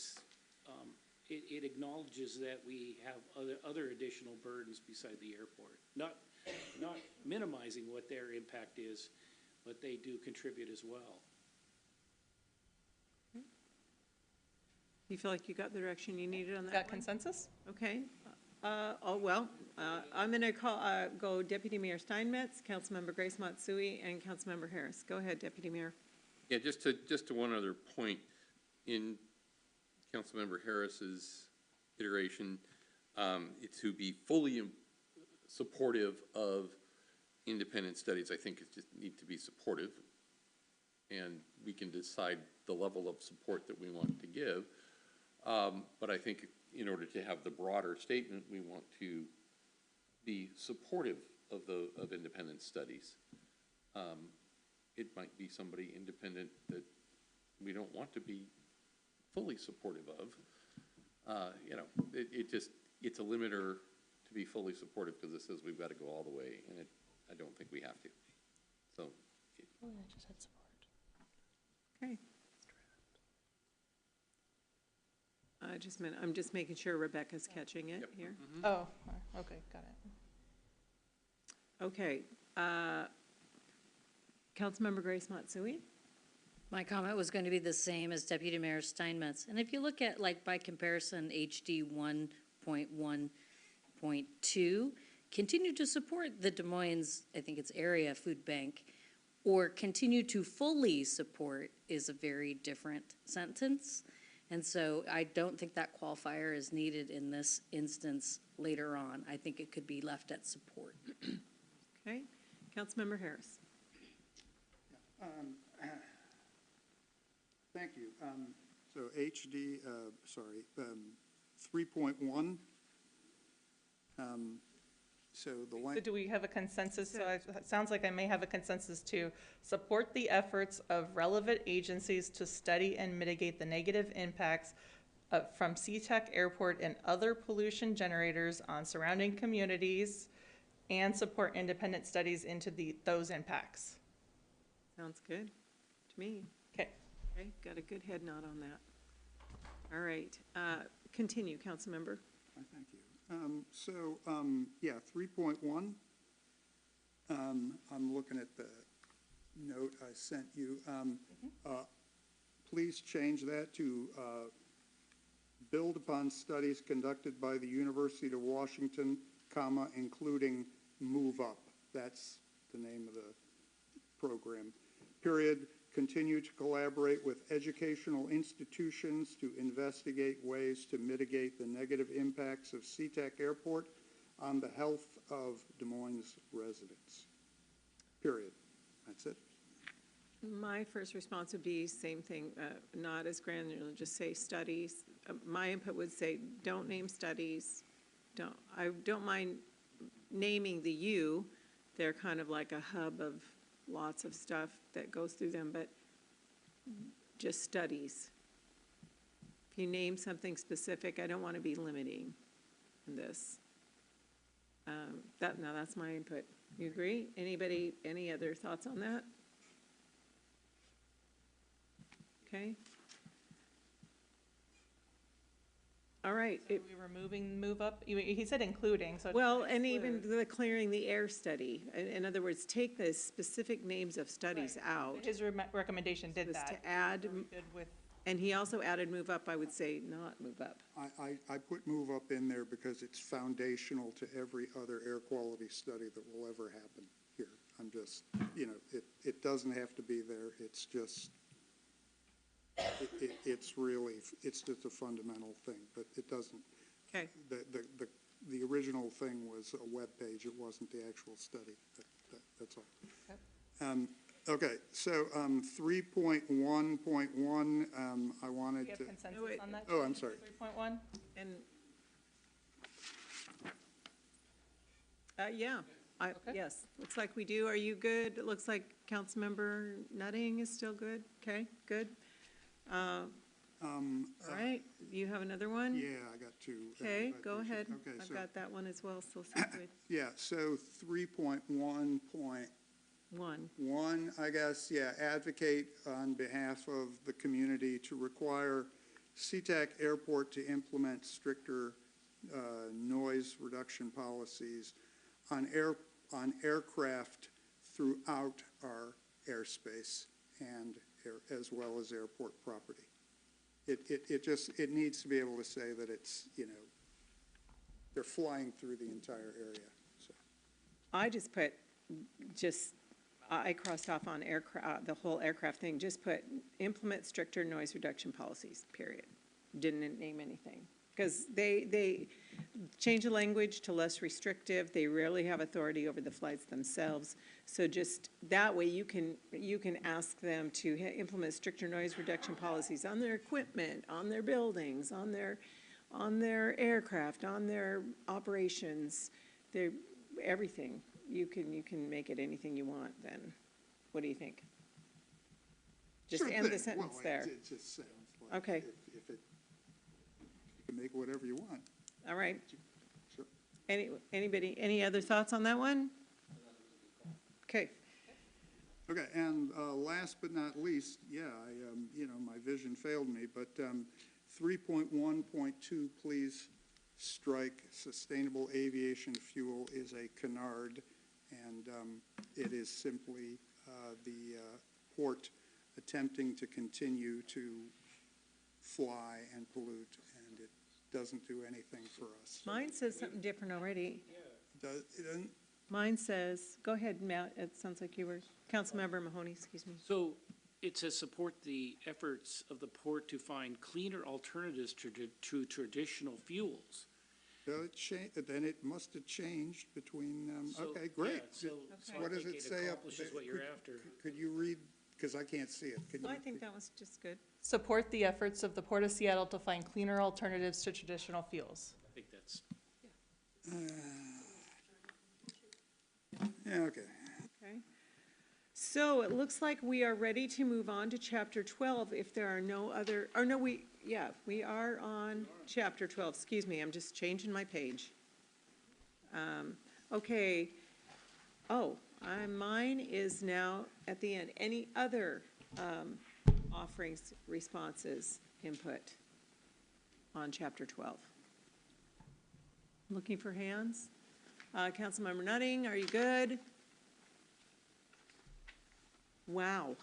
it acknowledges that we have other additional burdens beside the airport. Not minimizing what their impact is, but they do contribute as well. You feel like you got the direction you needed on that Got one? consensus? Okay. I'm going to go Deputy Mayor Steinmetz, Councilmember Grace Matsui, and Councilmember Harris. Go ahead, Deputy Mayor. Yeah, just to one other point, in Councilmember Harris's iteration, to be fully supportive of independent studies, I think it just need to be supportive. and we can decide the level of support that we want to give. But I think in order to have the broader statement, we want to be supportive of independent studies. It might be somebody independent that we don't want to be fully supportive of. You know, it's a limiter to be fully supportive because it says we've got to go all the way, and I don't think we have to. So. Oh, I just had support. Okay. I'm just making sure Rebecca's catching it here. Oh, okay, got it. Okay, Councilmember Grace Matsui? My comment was going to be the same as Deputy Mayor Steinmetz. And if you look at, like, by comparison, HD 1.1.2, continue to support the Des Moines, I think it's area food bank, or continue to fully support is a very different sentence. And so I don't think that qualifier is needed in this instance later on. I think it could be left at support. Okay, Councilmember Harris? Thank you. So HD, 3.1. So the So length, do we have a consensus? So it sounds like I may have a consensus to support the efforts of relevant agencies to study and mitigate the negative impacts from SeaTac Airport and other pollution generators on surrounding communities and support independent studies into those impacts. Sounds good to me. Okay. Okay, got a good head nod on that. All right, continue, Councilmember. thank you. 3.1. I'm looking at the note I sent you. Please change that to build upon studies conducted by the University of Washington, including Move Up. That's the name of the program. Period. Continue to collaborate with educational institutions to investigate ways to mitigate the negative impacts of SeaTac Airport on the health of Des Moines residents. Period. That's it. My first response would be same thing, not as granular, just say studies. My input would say, don't name studies. I don't mind naming the U. They're kind of like a hub of lots of stuff that goes through them, but just studies. If you name something specific, I don't want to be limiting in this. That's my input. You agree? Anybody, any other thoughts on that? Okay. All right. So we removing Move Up? He said including, so. Well, and even the clearing the air study. In other words, take the specific names of studies out. His recommendation did Was that. to add, Are we good with? and he also added Move Up. I would say not Move Up. I put Move Up in there because it's foundational to every other air quality study that will ever happen here. I'm just, it doesn't have to be there. It's just, it's really, it's just a fundamental thing, but it doesn't. Okay. The original thing was a web page. It wasn't the actual study. That's all. Okay. Okay, so 3.1.1, I wanted Do you to. have consensus on that? Oh, I'm sorry. 3.1? And, yeah, Okay. yes, looks like we do. Are you good? It looks like Councilmember Nutting is still good. Okay, good. All right, you have another one? Yeah, I got two. Okay, go ahead. Okay, I've so, got that one as well, so good. yeah, so 3.1.1, I guess, yeah, advocate on behalf of the community to require SeaTac Airport to implement stricter noise reduction policies on aircraft throughout our airspace and as well as airport property. It needs to be able to say that it's, they're flying through the entire area, so. I crossed off on the whole aircraft thing, just put implement stricter noise reduction policies, period. Didn't name anything. Because change the language to less restrictive. They rarely have authority over the flights themselves. So just that way you can ask them to implement stricter noise reduction policies on their equipment, on their buildings, on their aircraft, on their operations, their, everything. You can make it anything you want then. What do you think? Just Sure end the thing. sentence Well, there. It just sounds like. Okay. If it, you can make whatever you want. All right. Sure. Anybody, any other thoughts on that one? Okay. Okay, and last but not least, yeah, my vision failed me, but 3.1.2, please strike sustainable aviation fuel is a canard, and it is simply the port attempting to continue to fly and pollute, and it doesn't do anything for us. Mine says something different already. It doesn't, Mine says, go ahead, Matt, it sounds like you were, Councilmember Mahoney, excuse me. So it says support the efforts of the port to find cleaner alternatives to traditional fuels. then it must have changed between, So, okay, great. yeah, so I What does think it say up accomplishes there? what you're after. Could you read, because I can't see it. Could I you- think that was just good. Support the efforts of the Port of Seattle to find cleaner alternatives to traditional fuels. I think that's, Yeah, okay. Okay. So it looks like we are ready to move on to chapter 12 if there are no other, or no, we are on chapter 12. Excuse me, I'm just changing my page. Okay. Oh, mine is now at the end. Any other offerings, responses, input on chapter 12? Looking for hands? Councilmember Nutting, are you good? Wow.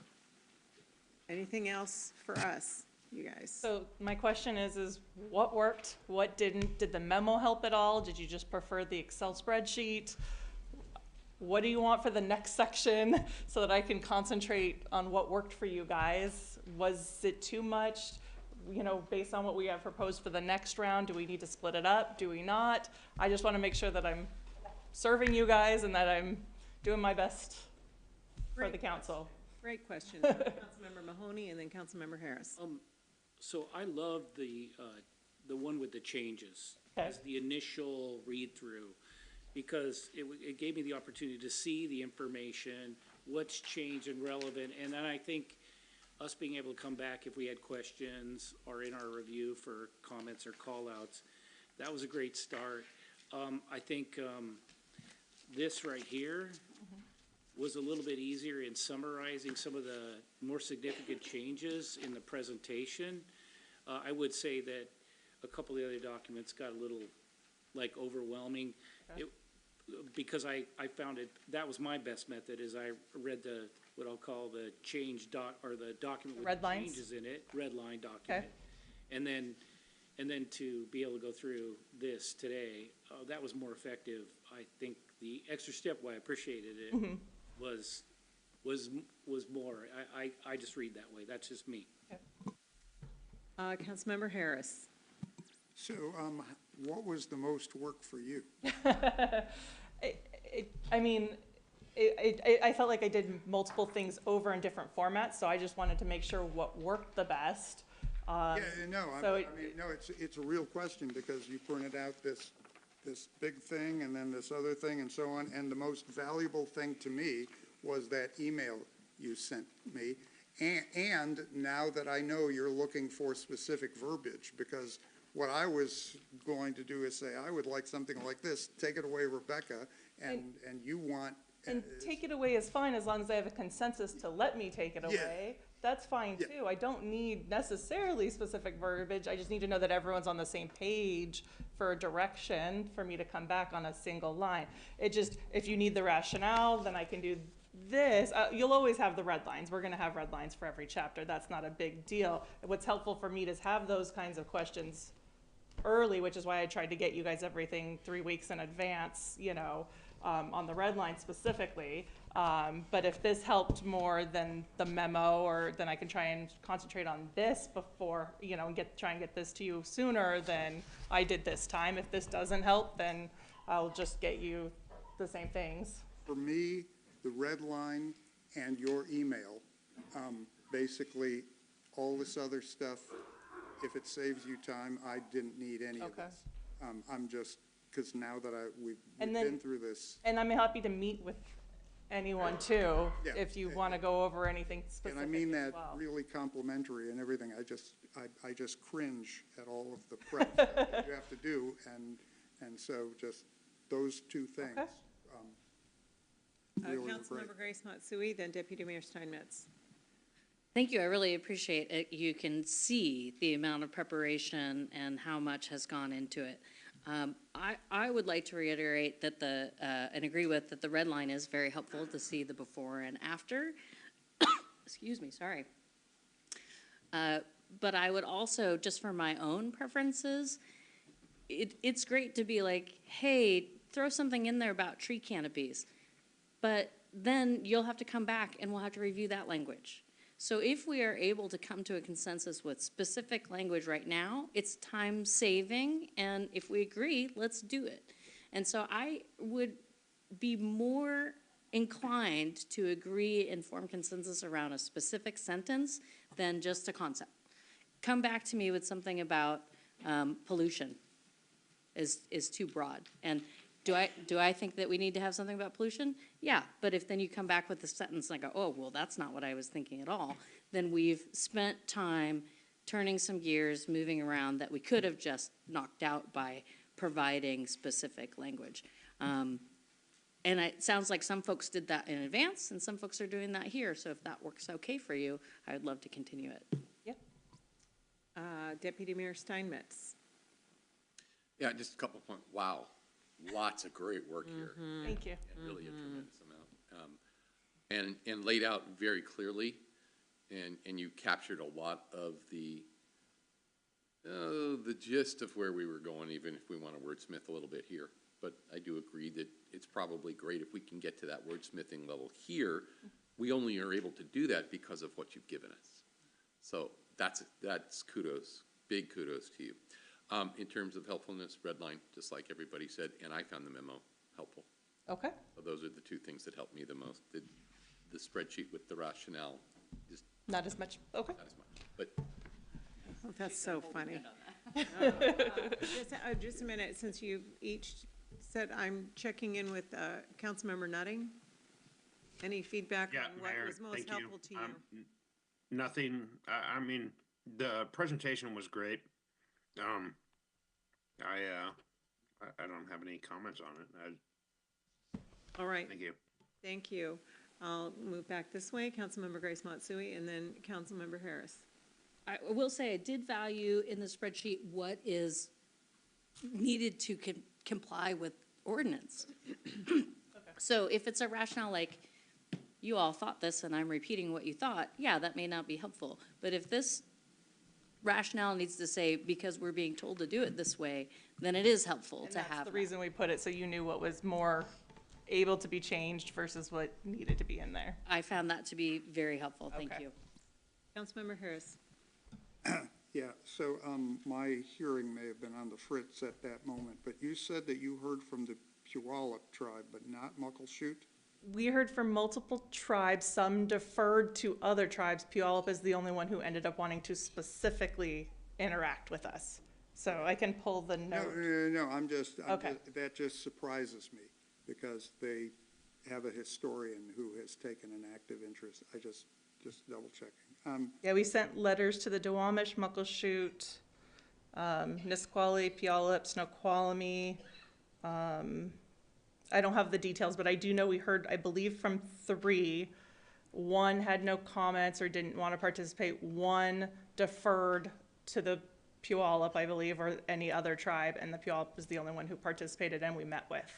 Anything else for us, you guys? So my question is what worked, what didn't? Did the memo help at all? Did you just prefer the Excel spreadsheet? What do you want for the next section so that I can concentrate on what worked for you guys? Was it too much, based on what we have proposed for the next round? Do we need to split it up? Do we not? I just want to make sure that I'm serving you guys and that I'm doing my best for the council. Great question. Councilmember Mahoney and then Councilmember Harris. so I love the one with the changes as the initial read-through, because it gave me the opportunity to see the information, what's changed and relevant, and then I think us being able to come back if we had questions or in our review for comments or call-outs, that was a great start. I think this right here was a little bit easier in summarizing some of the more significant changes in the presentation. I would say that a couple of the other documents got a little, overwhelming. Because I found it, that was my best method, is I read what I'll call the the document with Red the lines? changes in it, red line document. And then to be able to go through this today, that was more effective. I think the extra step, why I appreciated it, was more. I just read that way. That's just me. Councilmember Harris. So, what was the most work for you? I felt like I did multiple things over in different formats, so I just wanted to make sure what worked the best. It's a real question, because you pointed out this big thing and then this other thing and so on, and the most valuable thing to me was that email you sent me. And now that I know you're looking for specific verbiage, because what I was going to do is say, I would like something like this, take it away, Rebecca, and you want. And take it away is fine, as long as I have a consensus to let me take it away. That's fine too. I don't need necessarily specific verbiage. I just need to know that everyone's on the same page for a direction for me to come back on a single line. If you need the rationale, then I can do this. You'll always have the red lines. We're gonna have red lines for every chapter. That's not a big deal. What's helpful for me is have those kinds of questions early, which is why I tried to get you guys everything 3 weeks in advance, on the red line specifically. But if this helped more than the memo, or then I can try and concentrate on this before, you know, and try and get this to you sooner than I did this time. If this doesn't help, then I'll just get you the same things. For me, the red line and your email, basically, all this other stuff, if it saves you time, I didn't need any of Okay. this. I'm just, because now that we've And then- been through this, And I'm happy to meet with anyone too, Yeah. if you want to go over anything and specific I mean as that well. really complimentary and everything, I just cringe at all of the prep that you have to do, and so just those two things. Okay. Really were great. Councilmember Grace Matsui, then Deputy Mayor Steinmetz. Thank you. I really appreciate it. You can see the amount of preparation and how much has gone into it. I would like to reiterate that and agree with that the red line is very helpful to see the before and after. Excuse me, sorry. But I would also, just for my own preferences, it's great to be like, hey, throw something in there about tree canopies. But then you'll have to come back and we'll have to review that language. So if we are able to come to a consensus with specific language right now, it's time saving, and if we agree, let's do it. And so I would be more inclined to agree and form consensus around a specific sentence than just a concept. Come back to me with something about pollution is too broad. And do I think that we need to have something about pollution? Yeah, but if then you come back with a sentence and I go, oh, well, that's not what I was thinking at all, then we've spent time turning some gears, moving around that we could have just knocked out by providing specific language. And it sounds like some folks did that in advance and some folks are doing that here. So if that works okay for you, I would love to continue it. Yep. Deputy Mayor Steinmetz. Yeah, just a couple points. Wow, lots of great work here. Thank you. And really a tremendous amount. And laid out very clearly, and you captured a lot of the gist of where we were going, even if we want to wordsmith a little bit here. But I do agree that it's probably great if we can get to that wordsmithing level here. We only are able to do that because of what you've given us. So that's kudos, big kudos to you. In terms of helpfulness, red line, just like everybody said, and I found the memo helpful. Okay. So those are the two things that helped me the most. The spreadsheet with the rationale, just Not as much, okay. not as much. But Oh, that's so funny. Just a minute, since you've each said, I'm checking in with Councilmember Nutting. Any feedback Yeah, on what Mayor, was most thank helpful to you? Nothing, I mean, the presentation was great. I don't have any comments on it. All right, Thank you. thank you. I'll move back this way, Councilmember Grace Matsui, and then Councilmember Harris. I will say I did value in the spreadsheet what is needed to comply with ordinance. So if it's a rationale like, you all thought this and I'm repeating what you thought, yeah, that may not be helpful. But if this rationale needs to say, because we're being told to do it this way, then it is helpful And to that's have the that. reason we put it, so you knew what was more able to be changed versus what needed to be in there. I found that to be very helpful, thank Okay. you. Councilmember Harris. Yeah, so my hearing may have been on the fritz at that moment, but you said that you heard from the Puyallup tribe, but not Muckleshoot? We heard from multiple tribes, some deferred to other tribes. Puyallup is the only one who ended up wanting to specifically interact with us. So I can pull the note. No, Okay. that just surprises me, because they have a historian who has taken an active interest. Just double checking. Yeah, we sent letters to the Duwamish, Muckleshoot, Nisqually, Puyallup, Snoqualmie. I don't have the details, but I do know we heard, I believe, from 3. 1 had no comments or didn't want to participate. 1 deferred to the Puyallup, I believe, or any other tribe, and the Puyallup was the only one who participated and we met with.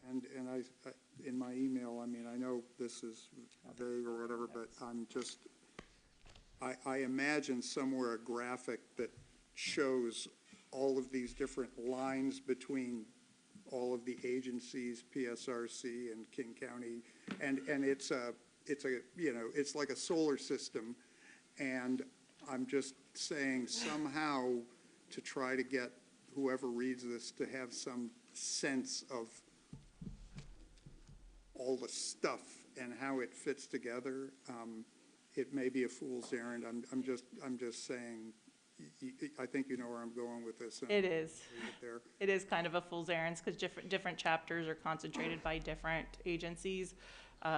And I, in my email, I mean, I know this is vague or whatever, but I imagine somewhere a graphic that shows all of these different lines between all of the agencies, PSRC and King County, and it's it's like a solar system, and I'm just saying somehow to try to get whoever reads this to have some sense of all the stuff and how it fits together. It may be a fool's errand. I'm just saying, I think you know where I'm going with this. It is. There. It is kind of a fool's errand because different chapters are concentrated by different agencies.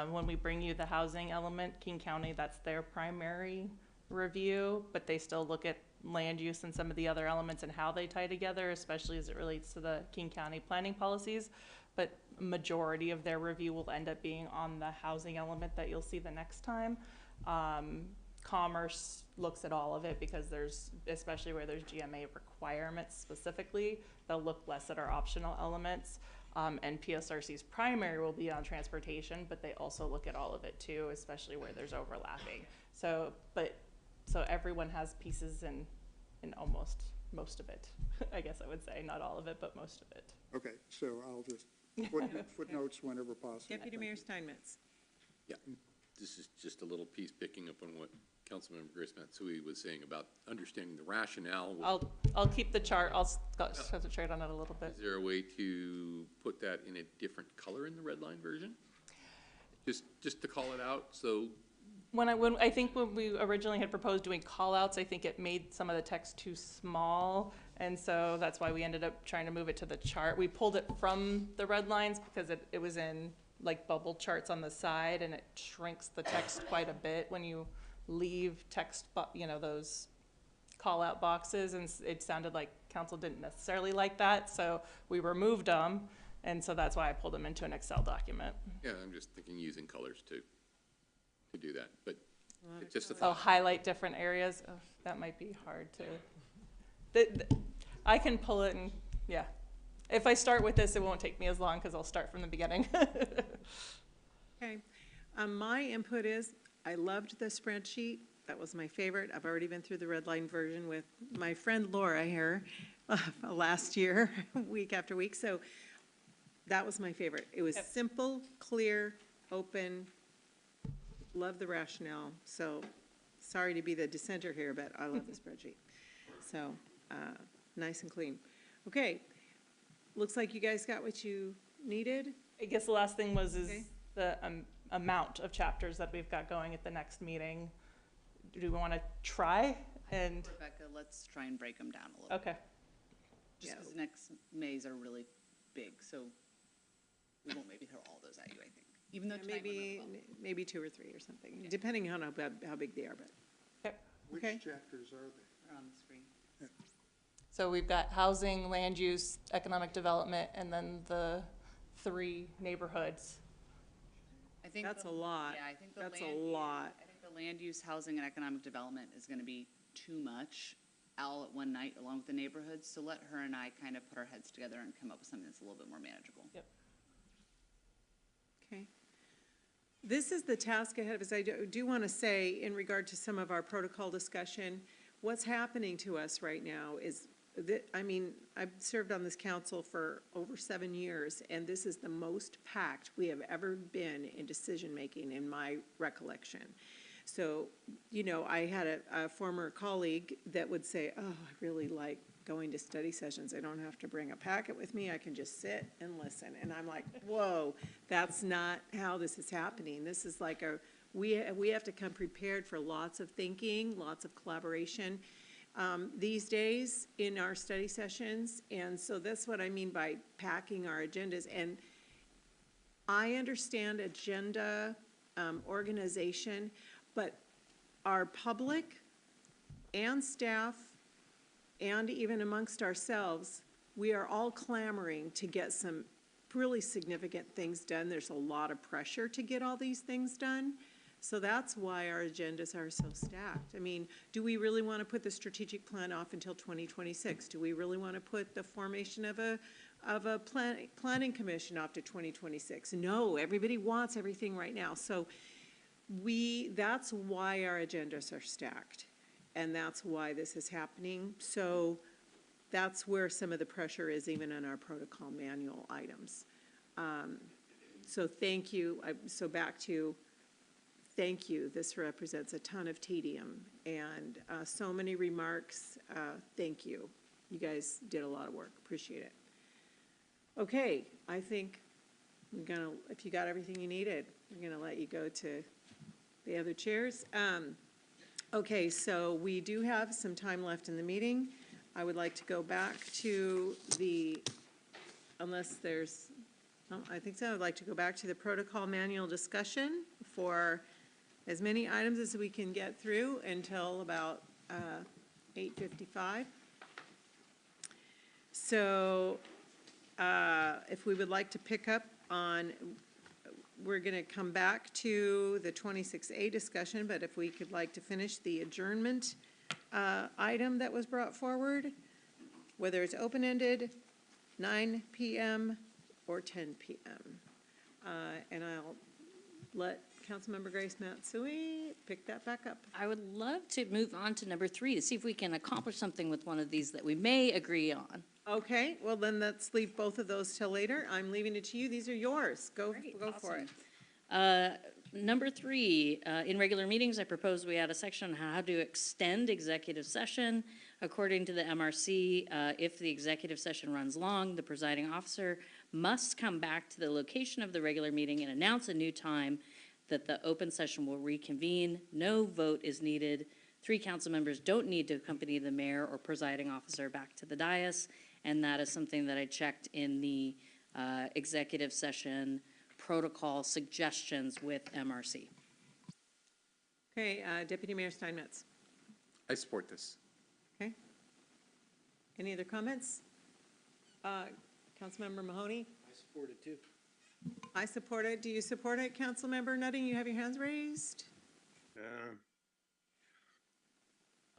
When we bring you the housing element, King County, that's their primary review, but they still look at land use and some of the other elements and how they tie together, especially as it relates to the King County planning policies. But majority of their review will end up being on the housing element that you'll see the next time. Commerce looks at all of it because especially where there's GMA requirements specifically, they'll look less at our optional elements. And PSRC's primary will be on transportation, but they also look at all of it too, especially where there's overlapping. So everyone has pieces in almost most of it, I guess I would say, not all of it, but most of it. Okay, so I'll just footnotes whenever possible. Deputy Mayor Steinmetz. Yeah, this is just a little piece picking up on what Councilmember Grace Matsui was saying about understanding the rationale. I'll keep the chart. I'll concentrate on it a little bit. Is there a way to put that in a different color in the red line version? Just to call it out, so. I think when we originally had proposed doing call-outs, I think it made some of the text too small, and so that's why we ended up trying to move it to the chart. We pulled it from the red lines because it was in like bubble charts on the side, and it shrinks the text quite a bit when you leave text, those call-out boxes, and it sounded like council didn't necessarily like that, so we removed them, and so that's why I pulled them into an Excel document. Yeah, I'm just thinking using colors to do that, but it's just a thought. Oh, highlight different areas. Oh, that might be hard to. I can pull it and yeah. If I start with this, it won't take me as long because I'll start from the beginning. Okay. My input is I loved the spreadsheet. That was my favorite. I've already been through the red line version with my friend Laura here last year, week after week. So that was my favorite. It was simple, clear, open. Love the rationale. So sorry to be the dissenter here, but I love the spreadsheet. So nice and clean. Okay. Looks like you guys got what you needed. I guess the last thing was the amount of chapters that we've got going at the next meeting. Do we want to try? And Rebecca, let's try and break them down a little. Okay. Just because next Mays are really big, so we won't maybe throw all those at you, I think. Even though maybe 2 or 3 or something, depending on how big they are. But Which chapters are they? They're on the screen. So we've got housing, land use, economic development, and then the 3 neighborhoods. I think that's a lot. Yeah, I think that's a lot. I think the land use, housing, and economic development is going to be too much all at one night along with the neighborhoods. So let her and I kind of put our heads together and come up with something that's a little bit more manageable. Yep. Okay. This is the task ahead of us. I do want to say, in regard to some of our protocol discussion, what's happening to us right now is that, I've served on this council for over 7 years, and this is the most packed we have ever been in decision-making in my recollection. So, I had a former colleague that would say, oh, I really like going to study sessions. I don't have to bring a packet with me. I can just sit and listen. And I'm like, whoa, that's not how this is happening. This is like we have to come prepared for lots of thinking, lots of collaboration these days in our study sessions. And so that's what I mean by packing our agendas. And I understand agenda organization, but our public and staff and even amongst ourselves, we are all clamoring to get some really significant things done. There's a lot of pressure to get all these things done. So that's why our agendas are so stacked. Do we really want to put the strategic plan off until 2026? Do we really want to put the formation of a planning commission off to 2026? No, everybody wants everything right now. So that's why our agendas are stacked. And that's why this is happening. So that's where some of the pressure is, even in our protocol manual items. So thank you. So back to, thank you. This represents a ton of tedium and so many remarks. Thank you. You guys did a lot of work. Appreciate it. Okay, I think we're gonna, if you got everything you needed, we're gonna let you go to the other chairs. Okay, so we do have some time left in the meeting. I would like to go back to the, unless there's, no, I think so, I'd like to go back to the protocol manual discussion for as many items as we can get through until about 8:55. So if we would like to pick up on, we're going to come back to the 26A discussion, but if we could like to finish the adjournment item that was brought forward, whether it's open-ended, 9 p.m. or 10 p.m. And I'll let Councilmember Grace Matsui pick that back up. I would love to move on to number 3 to see if we can accomplish something with one of these that we may agree on. Okay, well then let's leave both of those till later. I'm leaving it to you. These are yours. Go for it. Number 3, in regular meetings, I propose we add a section on how to extend executive session. According to the MRC, if the executive session runs long, the presiding officer must come back to the location of the regular meeting and announce a new time that the open session will reconvene. No vote is needed. 3 council members don't need to accompany the mayor or presiding officer back to the dais, and that is something that I checked in the executive session protocol suggestions with MRC. Okay, Deputy Mayor Steinmetz. I support this. Okay. Any other comments? Councilmember Mahoney? I support it too. I support it. Do you support it, Councilmember Nutting? You have your hands raised?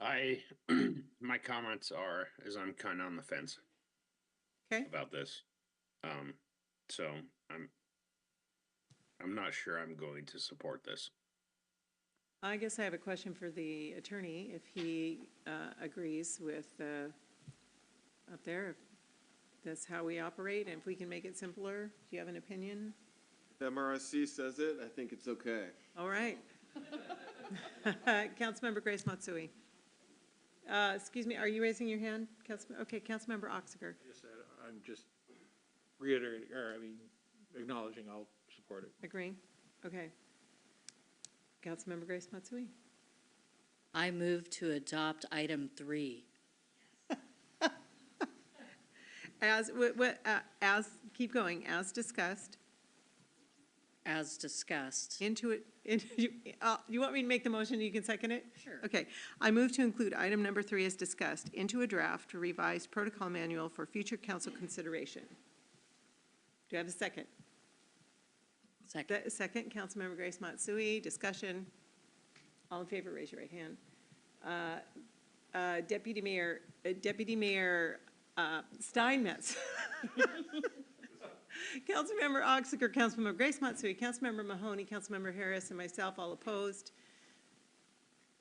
My comments are, is I'm kind of on the fence. Okay. About this. So I'm not sure I'm going to support this. I guess I have a question for the attorney, if he agrees with up there, if that's how we operate, and if we can make it simpler. Do you have an opinion? If MRSC says it, I think it's okay. All right. Councilmember Grace Matsui. Excuse me, are you raising your hand? Okay, Councilmember Oxiger. Yes, I'm just reiterating, acknowledging I'll support it. Agreeing? Okay. Councilmember Grace Matsui. I move to adopt item 3. Keep going, as discussed. As discussed. You want me to make the motion, you can second it? Sure. Okay. I move to include item number 3 as discussed into a draft revised protocol manual for future council consideration. Do I have a second? Second. Second, Councilmember Grace Matsui, discussion. All in favor, raise your right hand. Deputy Mayor Steinmetz. Councilmember Oxiger, Councilmember Grace Matsui, Councilmember Mahoney, Councilmember Harris, and myself all opposed.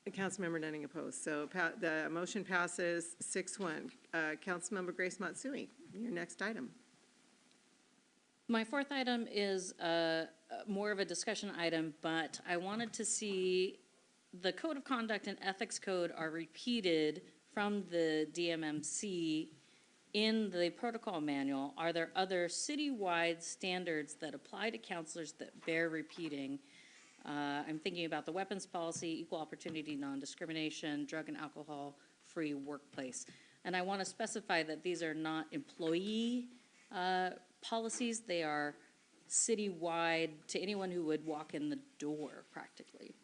And Councilmember Nutting opposed. So the motion passes 6-1. Councilmember Grace Matsui, your next item. My 4th item is more of a discussion item, but I wanted to see the Code of Conduct and Ethics Code are repeated from the DMMC in the protocol manual. Are there other citywide standards that apply to counselors that bear repeating? I'm thinking about the weapons policy, equal opportunity, non-discrimination, drug and alcohol-free workplace. And I want to specify that these are not employee policies. They are citywide to anyone who would walk in the door, practically.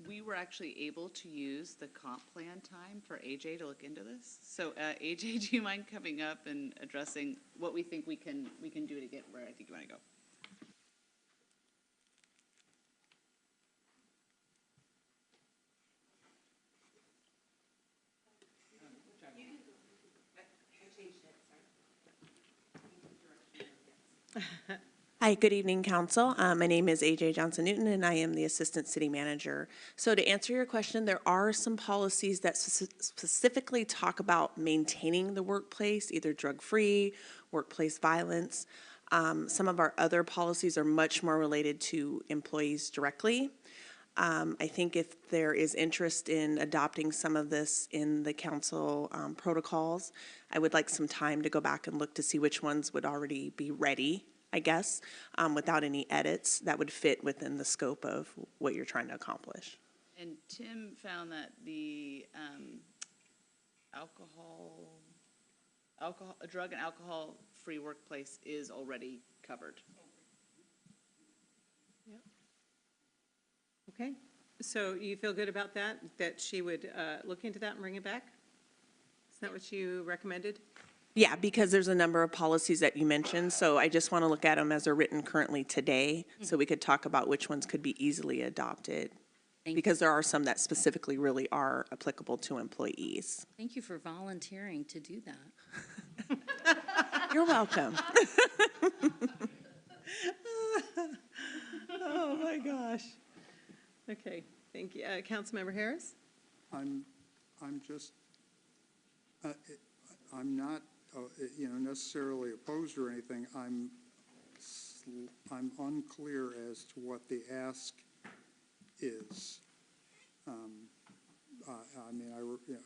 We were actually able to use the comp plan time for AJ to look into this. So AJ, do you mind coming up and addressing what we think we can do to get where I think you want to go? Hi, good evening, Council. My name is AJ Johnson-Newton, and I am the Assistant City Manager. So to answer your question, there are some policies that specifically talk about maintaining the workplace, either drug-free, workplace violence. Some of our other policies are much more related to employees directly. I think if there is interest in adopting some of this in the council protocols, I would like some time to go back and look to see which ones would already be ready, I guess, without any edits that would fit within the scope of what you're trying to accomplish. And Tim found that the drug and alcohol-free workplace is already covered. Okay, so you feel good about that, that she would look into that and bring it back? Is that what you recommended? Yeah, because there's a number of policies that you mentioned, so I just want to look at them as they're written currently today, so we could talk about which ones could be easily adopted. Because there are some that specifically really are applicable to employees. Thank you for volunteering to do that. You're welcome. Oh, my gosh. Okay, thank you. Councilmember Harris? I'm just, I'm not, necessarily opposed or anything. I'm unclear as to what the ask is. I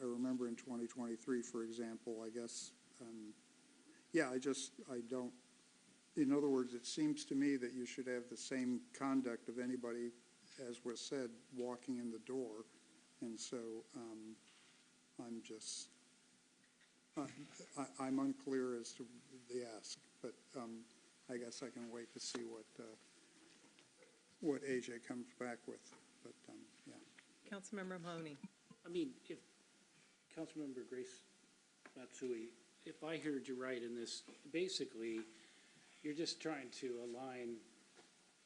remember in 2023, for example, I guess, I don't, in other words, it seems to me that you should have the same conduct of anybody, as was said, walking in the door. And so I'm just, I'm unclear as to the ask, but I guess I can wait to see what AJ comes back with, but yeah. Councilmember Mahoney? I mean, if Councilmember Grace Matsui, if I heard you right in this, basically, you're just trying to align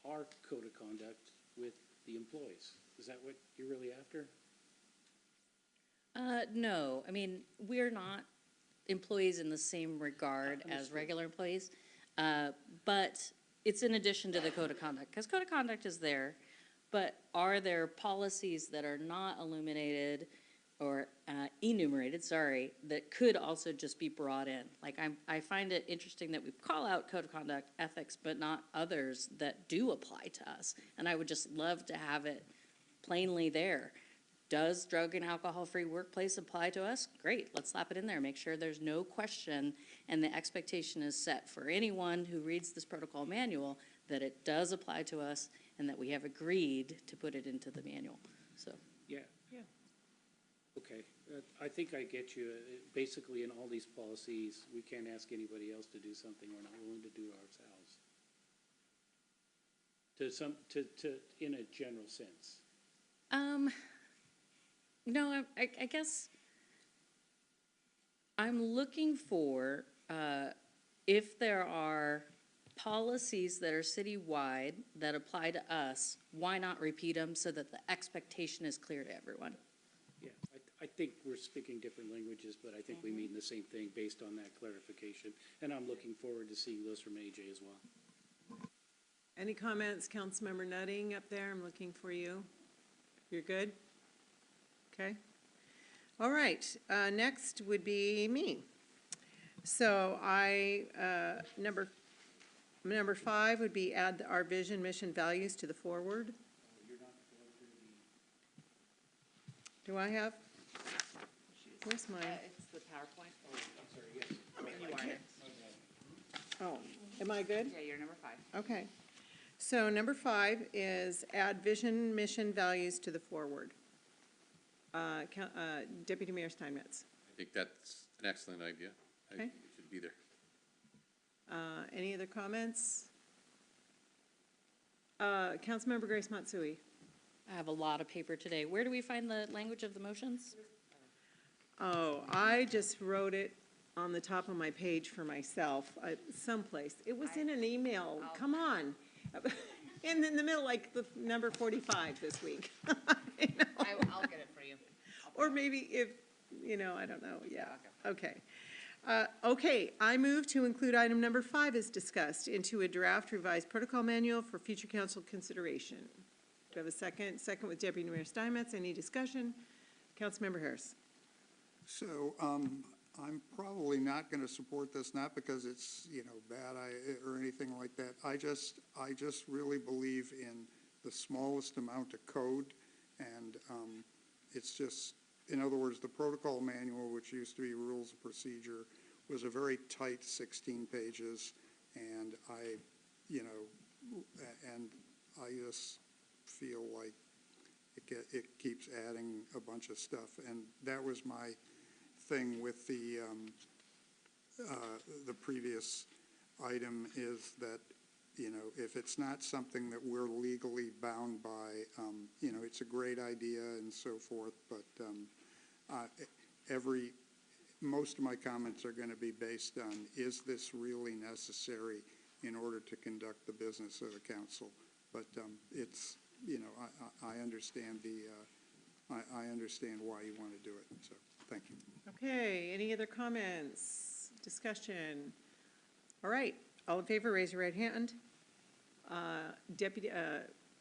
our code of conduct with the employees. Is that what you're really after? No, I mean, we're not employees in the same regard as regular employees, but it's in addition to the code of conduct, because code of conduct is there, but are there policies that are not illuminated or enumerated, that could also just be brought in? Like, I find it interesting that we call out code of conduct, ethics, but not others that do apply to us, and I would just love to have it plainly there. Does drug and alcohol-free workplace apply to us? Great, let's slap it in there, make sure there's no question, and the expectation is set for anyone who reads this protocol manual that it does apply to us and that we have agreed to put it into the manual, so. Yeah. Okay, I think I get you. Basically, in all these policies, we can't ask anybody else to do something we're not willing to do ourselves. In a general sense. No, I guess I'm looking for, if there are policies that are citywide that apply to us, why not repeat them so that the expectation is clear to everyone? Yeah, I think we're speaking different languages, but I think we mean the same thing based on that clarification. And I'm looking forward to seeing those from AJ as well. Any comments, Councilmember Nutting up there? I'm looking for you. You're good? Okay. All right, next would be me. So number 5 would be add our vision, mission, values to the forward. Do I have? Where's mine? It's the PowerPoint. Oh, I'm sorry, yes. Oh, am I good? Yeah, you're number 5. Okay. So number 5 is add vision, mission, values to the forward. Deputy Mayor Steinmetz. I think that's an excellent idea. I Okay. think it should be there. Any other comments? Councilmember Grace Matsui. I have a lot of paper today. Where do we find the language of the motions? Oh, I just wrote it on the top of my page for myself, someplace. It was in an email. Come on. And in the middle, like the number 45 this week. I'll get it for you. Or maybe if, I don't know, yeah, okay. Okay, I move to include item number 5 as discussed into a draft revised protocol manual for future council consideration. Do I have a second? Second with Deputy Mayor Steinmetz. Any discussion? Councilmember Harris. So, I'm probably not going to support this, not because it's, bad or anything like that. I just really believe in the smallest amount of code, and it's just, in other words, the protocol manual, which used to be rules of procedure, was a very tight 16 pages, and I just feel like it keeps adding a bunch of stuff, and that was my thing with the previous item, is that, if it's not something that we're legally bound by, it's a great idea and so forth, but most of my comments are going to be based on, is this really necessary in order to conduct the business of the council? But it's, I understand I understand why you want to do it, so thank you. Okay, any other comments, discussion? All right, all in favor, raise your right hand.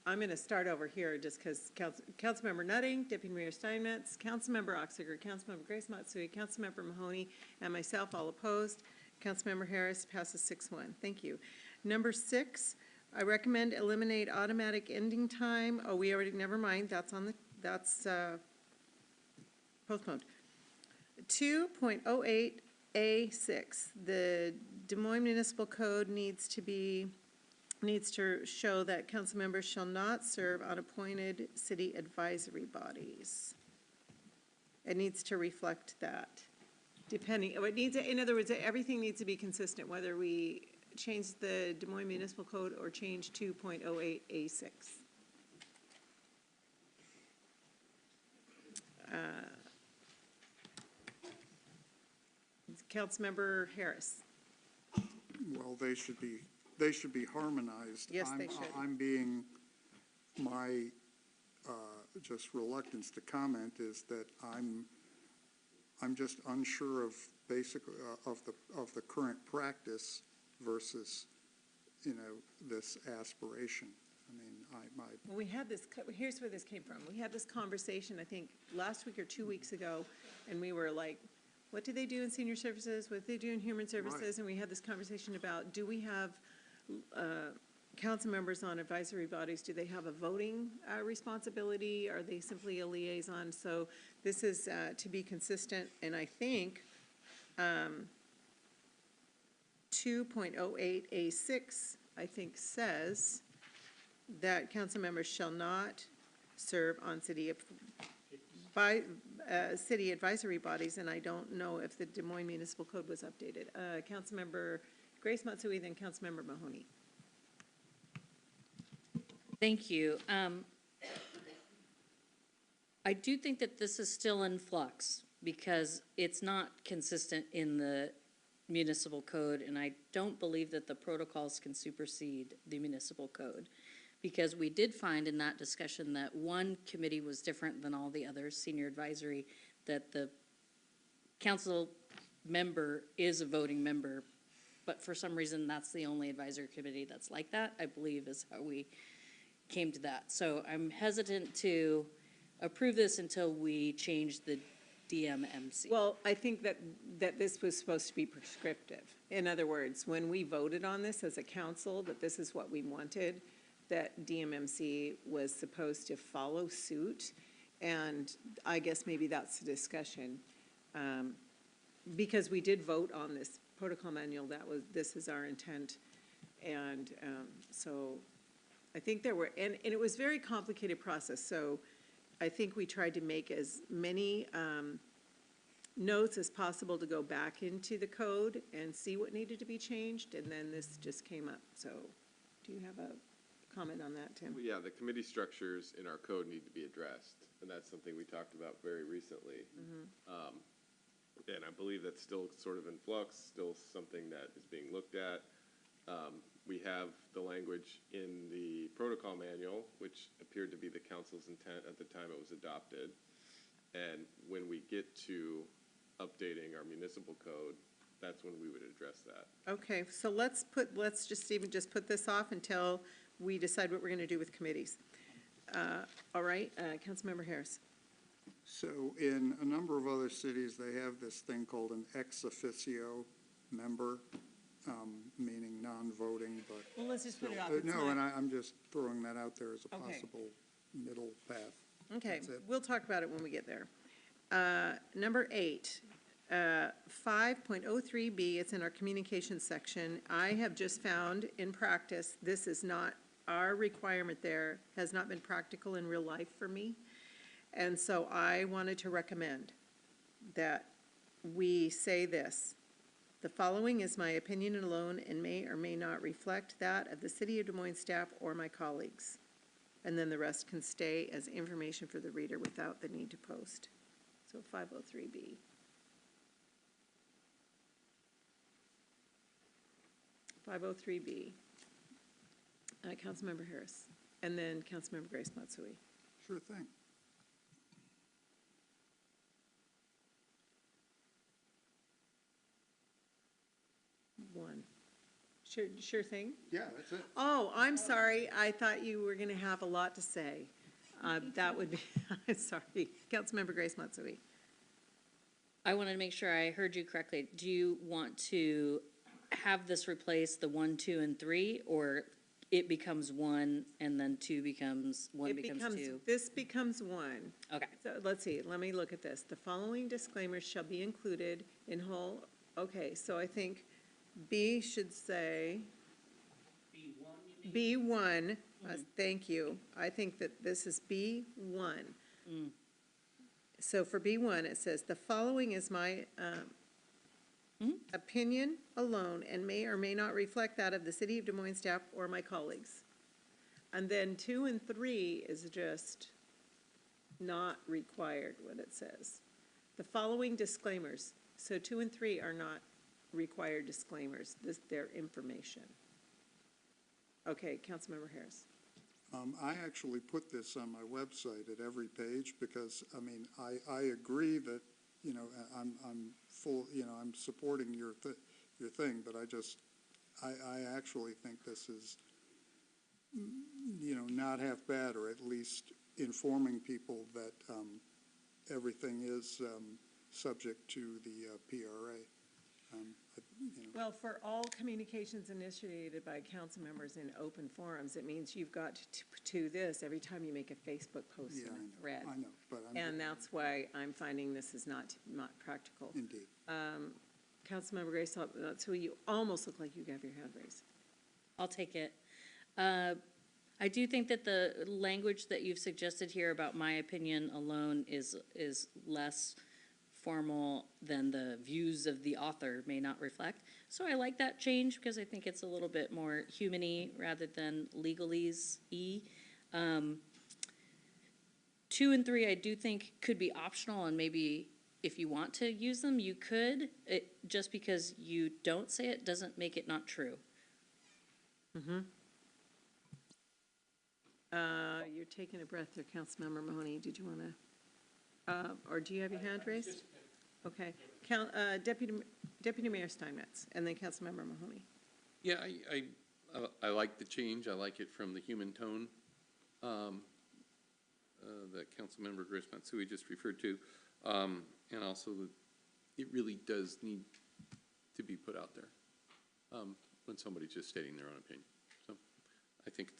I'm going to start over here just because Councilmember Nutting, Deputy Mayor Steinmetz, Councilmember Oxiger, Councilmember Grace Matsui, Councilmember Mahoney, and myself all opposed. Councilmember Harris passes 6-1. Thank you. Number 6, I recommend eliminate automatic ending time. Oh, we already, never mind, that's postponed. 2.08A6, the Des Moines Municipal Code needs to show that council members shall not serve on appointed city advisory bodies. It needs to reflect that. In other words, everything needs to be consistent, whether we change the Des Moines Municipal Code or change 2.08A6. Councilmember Harris. Well, they should be harmonized. Yes, they should. I'm being, my just reluctance to comment is that I'm just unsure of basically of the current practice versus, this aspiration. I mean, Well, we had this, here's where this came from. We had this conversation, I think, last week or 2 weeks ago, and we were like, what do they do in senior services? What do they do in human services? Right. And we had this conversation about, do we have council members on advisory bodies? Do they have a voting responsibility? Are they simply a liaison? So this is to be consistent, and I think 2.08A6, I think, says that council members shall not serve on city advisory bodies, and I don't know if the Des Moines Municipal Code was updated. Councilmember Grace Matsui, then Councilmember Mahoney. Thank you. I do think that this is still in flux because it's not consistent in the municipal code, and I don't believe that the protocols can supersede the municipal code. Because we did find in that discussion that one committee was different than all the others, senior advisory, that the council member is a voting member, but for some reason that's the only advisory committee that's like that, I believe is how we came to that. So I'm hesitant to approve this until we change the DMMC. Well, I think that this was supposed to be prescriptive. In other words, when we voted on this as a council, that this is what we wanted, that DMMC was supposed to follow suit, and I guess maybe that's the discussion. Because we did vote on this protocol manual, this is our intent, and so I think there were, and it was a very complicated process, so I think we tried to make as many notes as possible to go back into the code and see what needed to be changed, and then this just came up. So do you have a comment on that, Tim? Well, yeah, the committee structures in our code need to be addressed, and that's something we talked about very recently. And I believe that's still sort of in flux, still something that is being looked at. We have the language in the protocol manual, which appeared to be the council's intent at the time it was adopted. And when we get to updating our municipal code, that's when we would address that. Okay, so let's just put this off until we decide what we're gonna do with committees. All right, Councilmember Harris. So in a number of other cities, they have this thing called an ex officio member, meaning non-voting, but. Well, let's just put it off. No, and I'm just throwing that out there as a Okay. possible middle path. Okay, That's it. we'll talk about it when we get there. Number 8, 5.03B, it's in our communications section. I have just found in practice, this is not, our requirement there has not been practical in real life for me. And so I wanted to recommend that we say this: the following is my opinion alone and may or may not reflect that of the City of Des Moines staff or my colleagues. And then the rest can stay as information for the reader without the need to post. So 503B. Councilmember Harris, and then Councilmember Grace Matsui. Sure thing. One. Sure thing? Yeah, that's it. Oh, I'm sorry. I thought you were going to have a lot to say. That would be, I'm sorry. Councilmember Grace Matsui. I wanted to make sure I heard you correctly. Do you want to have this replace the 1, 2, and 3, or it becomes 1 and then 2 becomes, 1 becomes 2? This becomes 1. Okay. So let's see, let me look at this. The following disclaimers shall be included in whole, okay, so I think B should say. B1, thank you. I think that this is B1. So for B1, it says, the following is my opinion alone and may or may not reflect that of the City of Des Moines staff or my colleagues. And then 2 and 3 is just not required, what it says. The following disclaimers. So 2 and 3 are not required disclaimers. They're information. Okay, Councilmember Harris. I actually put this on my website at every page because, I mean, I agree that, you know, I'm full, you know, I'm supporting your thing, but I actually think this is, you know, not half bad, or at least informing people that everything is subject to the PRA. You know. Well, for all communications initiated by council members in open forums, it means you've got to this every time you make a Facebook post Yeah, in a thread. I know, but And that's why I'm finding this is not practical. Indeed. Councilmember Grace, so you almost look like you have your hand raised. I'll take it. I do think that the language that you've suggested here about my opinion alone is less formal than the views of the author may not reflect. So I like that change because I think it's a little bit more human-y rather than legalese-y. 2 and 3 I do think could be optional, and maybe if you want to use them, you could. Just because you don't say it doesn't make it not true. You're taking a breath there, Councilmember Mahoney. Did you want to, or do you have your hand raised? Okay. Deputy Mayor Steinmetz, and then Councilmember Mahoney. Yeah, I like the change. I like it from the human tone that Councilmember Grace Matsui just referred to. And also, it really does need to be put out there when somebody's just stating their own opinion. So I think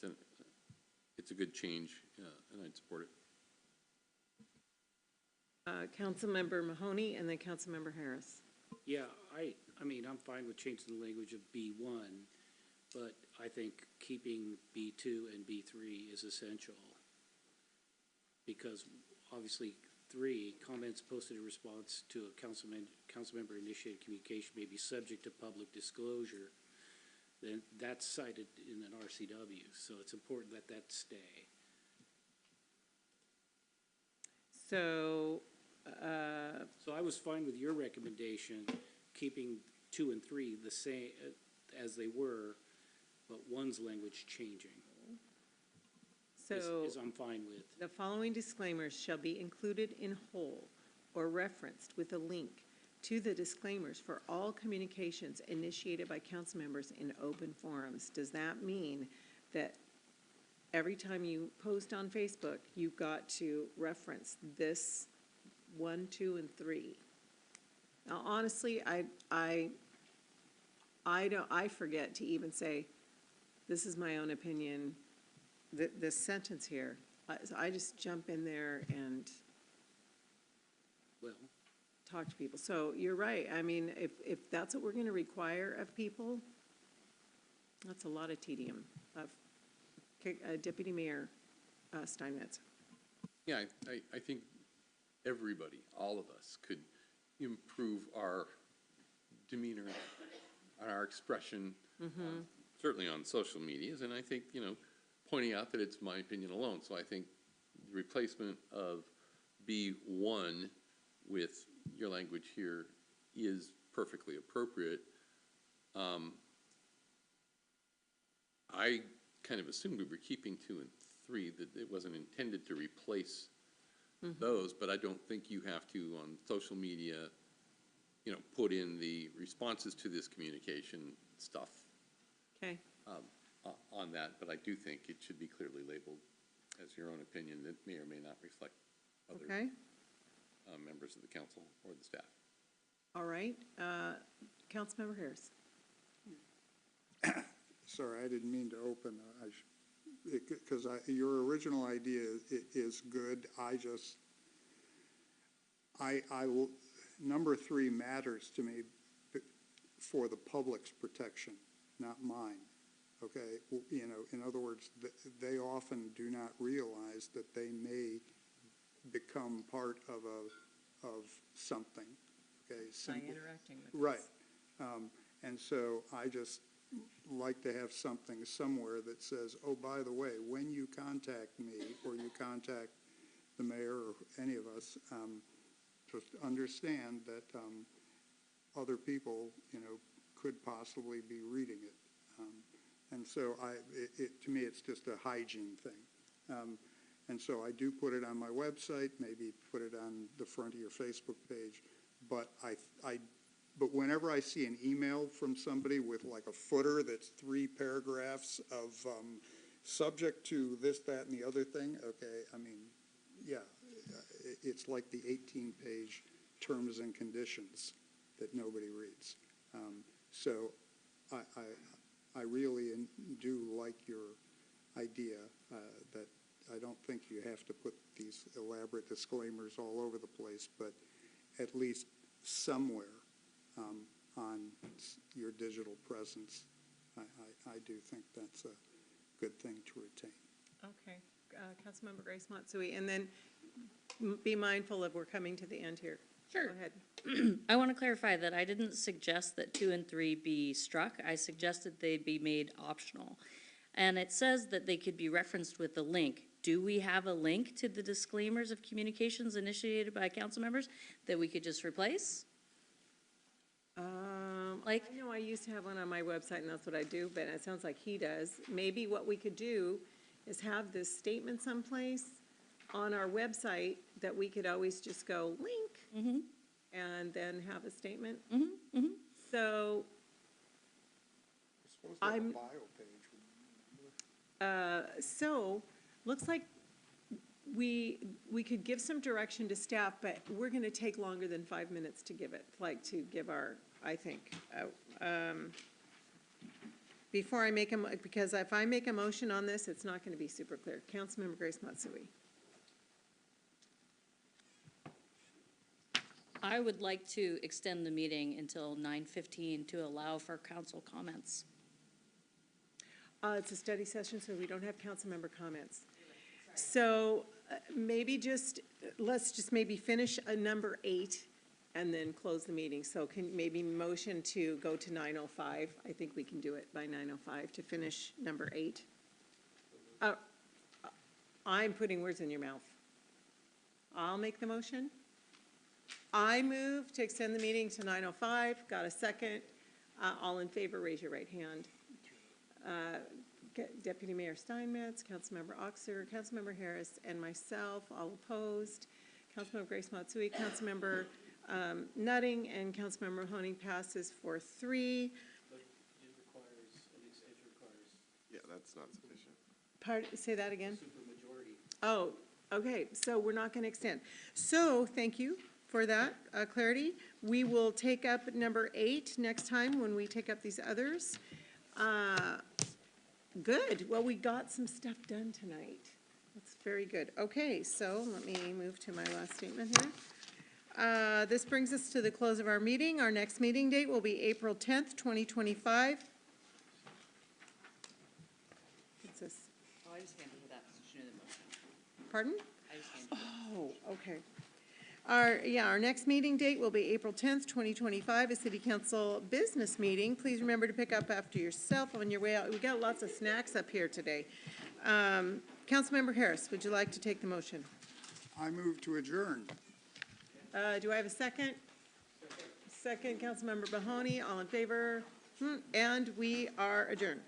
it's a good change, and I'd support it. Councilmember Mahoney, and then Councilmember Harris. Yeah, I mean, I'm fine with changing the language of B1, but I think keeping B2 and B3 is essential. Because obviously, 3, comments posted in response to a council member initiated communication may be subject to public disclosure. Then that's cited in an RCW, so it's important that that stay. So, So I was fine with your recommendation, keeping 2 and 3 the same as they were, but 1's language changing. so Is I'm fine with. the following disclaimers shall be included in whole or referenced with a link to the disclaimers for all communications initiated by council members in open forums. Does that mean that every time you post on Facebook, you've got to reference this 1, 2, and 3? Now, honestly, I forget to even say, this is my own opinion, this sentence here. So I just jump in there and Well, talk to people. So you're right. I mean, if that's what we're gonna require of people, that's a lot of tedium of, Deputy Mayor Steinmetz. Yeah, I think everybody, all of us, could improve our demeanor and our expression, certainly on social medias, and I think, pointing out that it's my opinion alone. So I think the replacement of B1 with your language here is perfectly appropriate. I kind of assumed we were keeping 2 and 3, that it wasn't intended to replace those, but I don't think you have to, on social media, put in the responses to this communication stuff Okay, on that, but I do think it should be clearly labeled as your own opinion that may or may not reflect other okay, members of the council or the staff. all right. Councilmember Harris. Sorry, I didn't mean to open, because your original idea is good. Number 3 matters to me for the public's protection, not mine, okay? In other words, they often do not realize that they may become part of something, okay? By interacting with us. Right. And so I just like to have something somewhere that says, oh, by the way, when you contact me or you contact the mayor or any of us, just understand that other people, could possibly be reading it. And so to me, it's just a hygiene thing. And so I do put it on my website, maybe put it on the front of your Facebook page, but but whenever I see an email from somebody with like a footer that's 3 paragraphs of subject to this, that, and the other thing, okay, I mean, yeah, it's like the 18-page terms and conditions that nobody reads. So I really do like your idea that I don't think you have to put these elaborate disclaimers all over the place, but at least somewhere on your digital presence, I do think that's a good thing to retain. Okay, Councilmember Grace Matsui, and then be mindful of we're coming to the end here. Sure. Go ahead. I want to clarify that I didn't suggest that 2 and 3 be struck. I suggested they be made optional. And it says that they could be referenced with a link. Do we have a link to the disclaimers of communications initiated by council members that we could just replace? I know I used to have one on my website, and that's what I do, but it sounds like he does. Maybe what we could do is have this statement someplace on our website that we could always just go link and then have a statement. So I'm, so looks like we could give some direction to staff, but we're gonna take longer than 5 minutes to give it, like to give our, I think. Before I make because if I make a motion on this, it's not gonna be super clear. Councilmember Grace Matsui. I would like to extend the meeting until 9:15 to allow for council comments. It's a study session, so we don't have council member comments. So maybe let's just maybe finish number 8 and then close the meeting. So can maybe motion to go to 9:05. I think we can do it by 9:05 to finish number 8. I'm putting words in your mouth. I'll make the motion. I move to extend the meeting to 9:05. Got a second? All in favor, raise your right hand. Deputy Mayor Steinmetz, Councilmember Oxer, Councilmember Harris, and myself, all opposed. Councilmember Grace Matsui, Councilmember Nutting, and Councilmember Mahoney passes 4-3. Yeah, that's not sufficient. Say that again? Oh, okay, so we're not going to extend. So, thank you for that clarity. We will take up number 8 next time when we take up these others. Good, well, we got some stuff done tonight. That's very good. Okay, so let me move to my last statement here. This brings us to the close of our meeting. Our next meeting date will be April 10th, 2025. What's this? Oh, I just handed her that, so she knew the motion. Pardon? I just handed her. Oh, okay. Our next meeting date will be April 10th, 2025, a city council business meeting. Please remember to pick up after yourself on your way out. We got lots of snacks up here today. Councilmember Harris, would you like to take the motion? I move to adjourn. Do I have a second? Second, Councilmember Mahoney, all in favor? And we are adjourned.